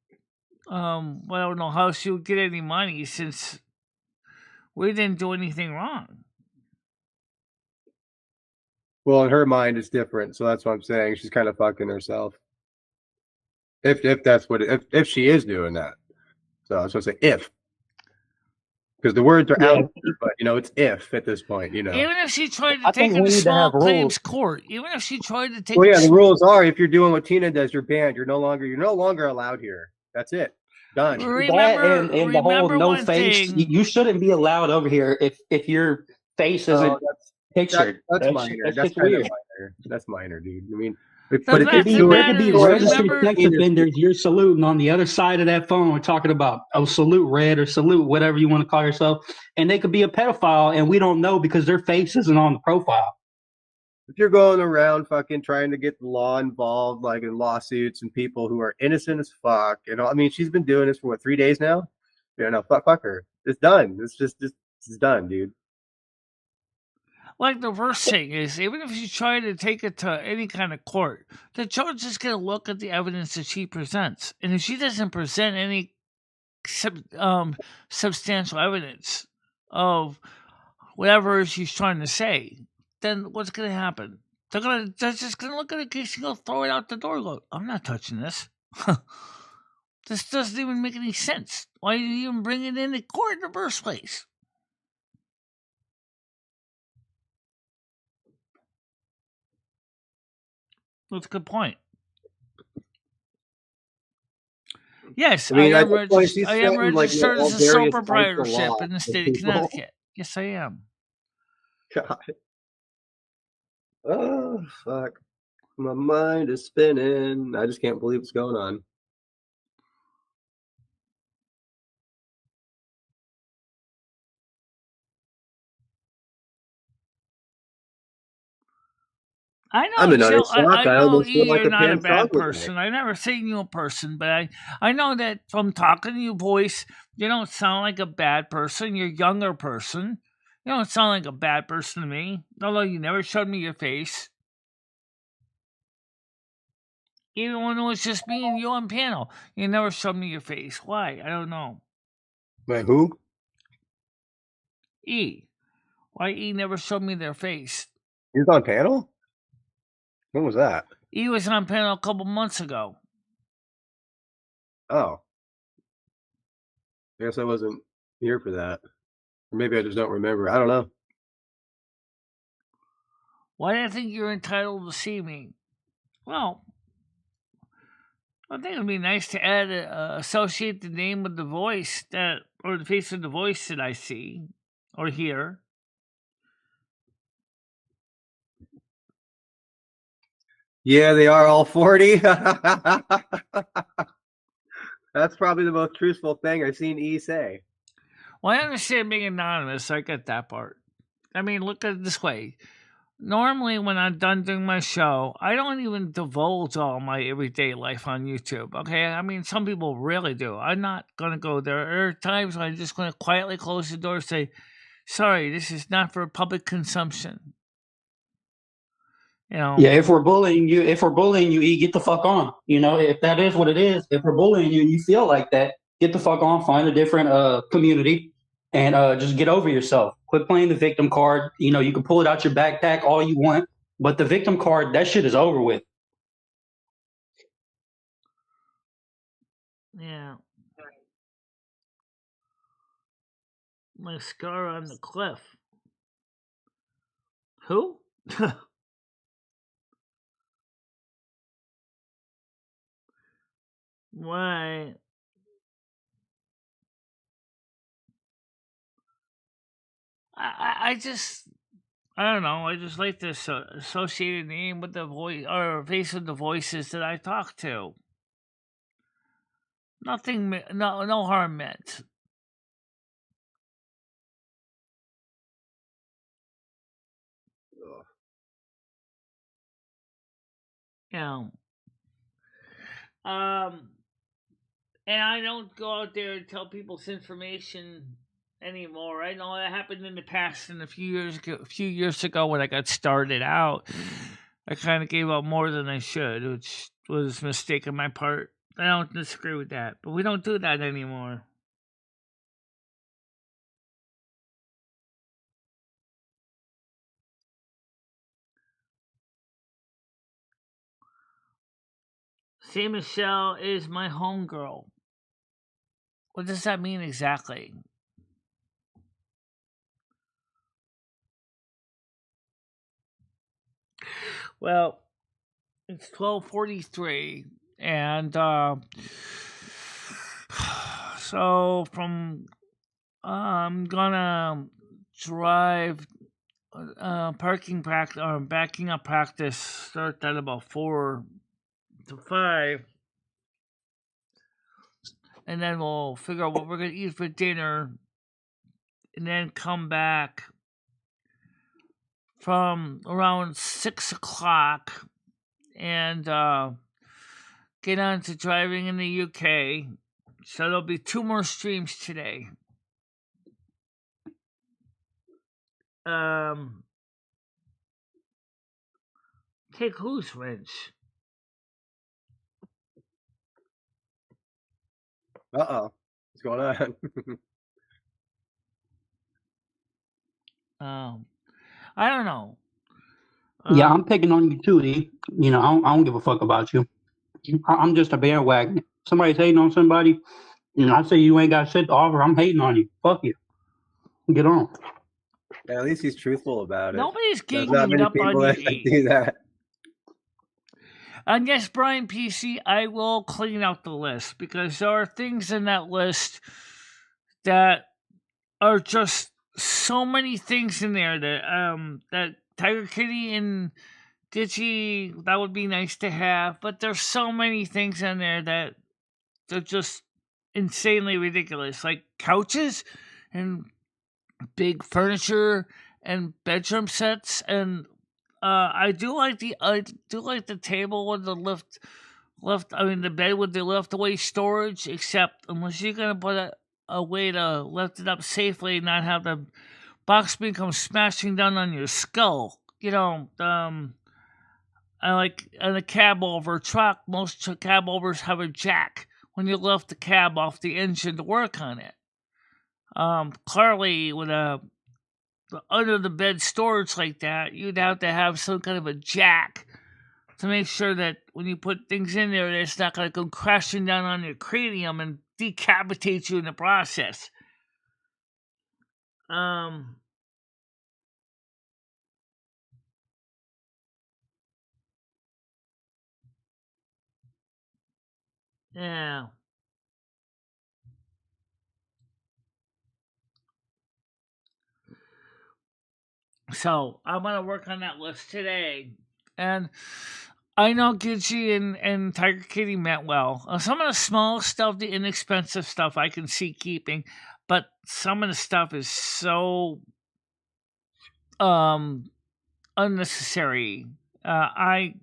A: Well, I don't know how she would get any money since we didn't do anything wrong.
E: Well, in her mind, it's different. So that's what I'm saying. She's kind of fucking herself. If that's what if she is doing that. So I was going to say if. Because the words are out, but it's if at this point,
A: Even if she tried to take it to small claims court, even if she tried to take.
E: Well, yeah, the rules are if you're doing what Tina does, you're banned. You're no longer allowed here. That's it. Done.
D: Remember the whole no face. You shouldn't be allowed over here if your face isn't pictured.
E: That's minor. That's weird. Minor. That's minor, dude. I mean.
D: But it could be registered sex offenders. You're saluting on the other side of that phone. We're talking about salute red or salute whatever you want to call yourself, and they could be a pedophile, and we don't know because their face isn't on the profile.
E: If you're going around fucking trying to get the law involved, like in lawsuits and people who are innocent as fuck, I mean, she's been doing this for 3 days now. Fuck her. It's done. It's done, dude.
A: Like the worst thing is, even if you try to take it to any kind of court, the judge is going to look at the evidence that she presents. And if she doesn't present any substantial evidence of whatever she's trying to say, then what's going to happen? They're just going to look at the case and go throw it out the door and go, I'm not touching this. This doesn't even make any sense. Why did you even bring it into court in the first place? That's a good point. Yes, I am registered as a sole proprietorship in the state of Connecticut. Yes, I am.
E: God. Oh, fuck. My mind is spinning. I just can't believe what's going on.
A: I know, Jill, I know you're not a bad person. I've never seen you in person, but I know that from talking to your voice, you don't sound like a bad person. You're a younger person. You don't sound like a bad person to me, although you never showed me your face. Even when it was just me and you on panel, you never showed me your face. Why? I don't know.
E: Wait, who?
A: E. Why E never showed me their face?
E: He was on panel? When was that?
A: He was on panel a couple months ago.
E: Oh. I guess I wasn't here for that. Or maybe I just don't remember. I don't know.
A: Why do you think you're entitled to see me? Well, I think it would be nice to associate the name with the voice or the face of the voice that I see or hear.
E: Yeah, they are all 40. That's probably the most truthful thing I've seen E say.
A: Well, I understand being anonymous. I get that part. I mean, look at it this way. Normally, when I'm done doing my show, I don't even divulge all my everyday life on YouTube, okay? I mean, some people really do. I'm not going to go there. There are times when I'm just going to quietly close the door and say, sorry, this is not for public consumption.
D: Yeah, if we're bullying you, you get the fuck on. If that is what it is, if we're bullying you and you feel like that, get the fuck on, find a different community, and just get over yourself. Quit playing the victim card. You can pull it out your backpack all you want, but the victim card, that shit is over with.
A: Yeah. My scar on the cliff. Who? Why? I just, I don't know. I just like to associate a name with the voice or face of the voices that I talk to. Nothing, no harm meant. You know. And I don't go out there and tell people's information anymore. I know that happened in the past, and a few years ago when I got started out, I kind of gave out more than I should, which was a mistake on my part. I don't disagree with that, but we don't do that anymore. See, Michelle is my homegirl. What does that mean exactly? Well, it's 12:43, and so from I'm gonna drive parking practice or backing up practice start at about 4 to 5, and then we'll figure out what we're gonna eat for dinner, and then come back from around 6 o'clock and get on to driving in the UK. So there'll be 2 more streams today. Take whose wrench?
E: Uh-oh. What's going on?
A: I don't know.
D: Yeah, I'm picking on you too, E. You know, I don't give a fuck about you. I'm just a bandwagon. Somebody's hating on somebody, I say you ain't got shit to offer. I'm hating on you. Fuck you. Get on.
E: Yeah, at least he's truthful about it.
A: Nobody's
E: There's
A: ganging
E: not many
A: up on
E: people
A: you,
E: that
A: E.
E: do that.
A: And yes, Brian PC, I will clean out the list because there are things in that list that are just so many things in there that Tiger Kitty and Ditchy, that would be nice to have, but there's so many things in there that they're just insanely ridiculous, like couches and big furniture and bedroom sets, and I do like the table with the the bed with the lift away storage, except unless you're gonna put a way to lift it up safely and not have the box spring come smashing down on your skull. I like in a cab over truck, most cab overs have a jack when you lift the cab off the engine to work on it. Clearly, with a under the bed storage like that, you'd have to have some kind of a jack to make sure that when you put things in there, it's not going to go crashing down on your cranium and decapitate you in the process. Yeah. So I'm gonna work on that list today, and I know Gidgey and Tiger Kitty meant well. Some of the small stuff, the inexpensive stuff, I can see keeping, but some of the stuff is so unnecessary. I'm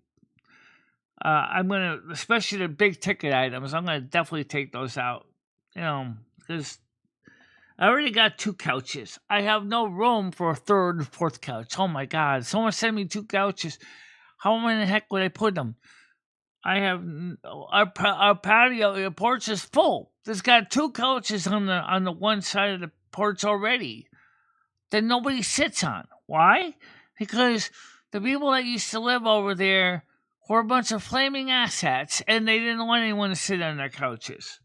A: gonna, especially the big ticket items, I'm gonna definitely take those out. Because I already got 2 couches. I have no room for a third and fourth couch. Oh my God! Someone send me 2 couches. How in the heck would I put them? I have our patio, the porch is full. There's got 2 couches on the one side of the porch already that nobody sits on. Why? Because the people that used to live over there were a bunch of flaming asshats, and they didn't want anyone to sit on their couches.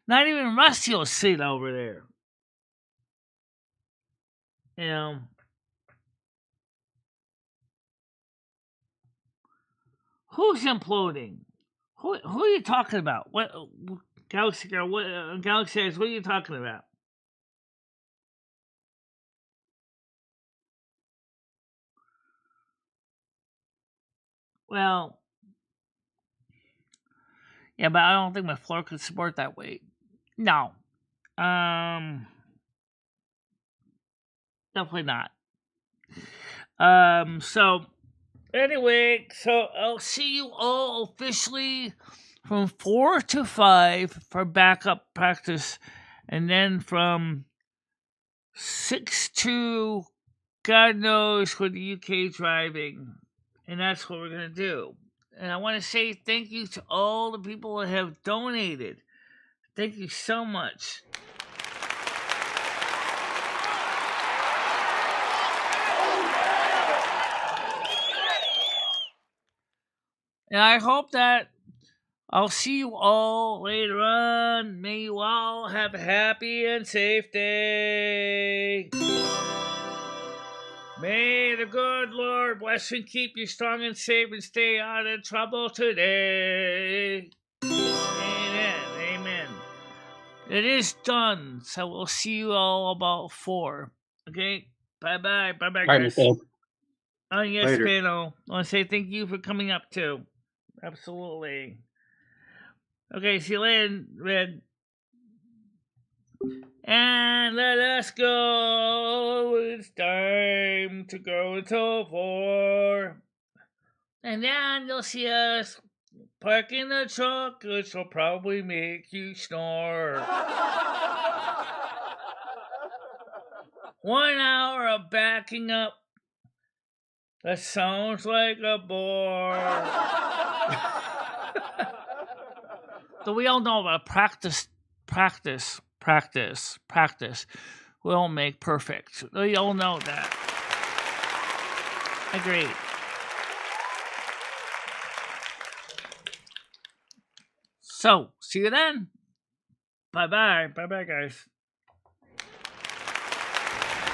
A: Not even Rusty will sit over there. You know. Who's imploding? Who are you talking about? What Galaxy Girl? What Galaxy Eyes? What are you talking about? Well, yeah, but I don't think my floor could support that weight. No, definitely not. So anyway, so I'll see you all officially from 4 to 5 for backup practice, and then from 6 to God knows for the UK driving. And that's what we're going to do. And I want to say thank you to all the people that have donated. Thank you so much. And I hope that I'll see you all later on. May you all have a happy and safe day. May the good Lord bless and keep you strong and safe and stay out of trouble today. Amen. Amen. It is done. So we'll see you all about 4. Okay? Bye-bye. Bye-bye, guys. Oh, yes, later. Panel. I want to say thank you for coming up, too. Absolutely. Okay, see you later, Red. And let us go. It's time to go until 4. And then you'll see us parking the truck, which will probably make you snore. 1 hour of backing up. That sounds like a bore. So we all know about practice will make perfect. We all know that. Agreed. So, see you then. Bye-bye. Bye-bye, guys.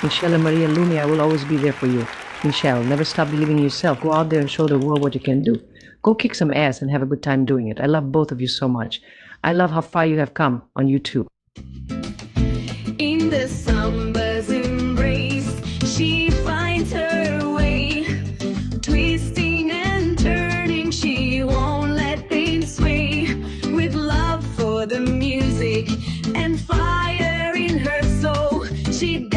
G: MicheleMarieDalene, I will always be there for you. Michelle, never stop believing in yourself. Go out there and show the world what you can do. Go kick some ass and have a good time doing it. I love both of you so much. I love how far you have come on YouTube.
H: In the summer's embrace, she finds her way. Twisting and turning, she won't let things sway. With love for the music and fire in her soul, she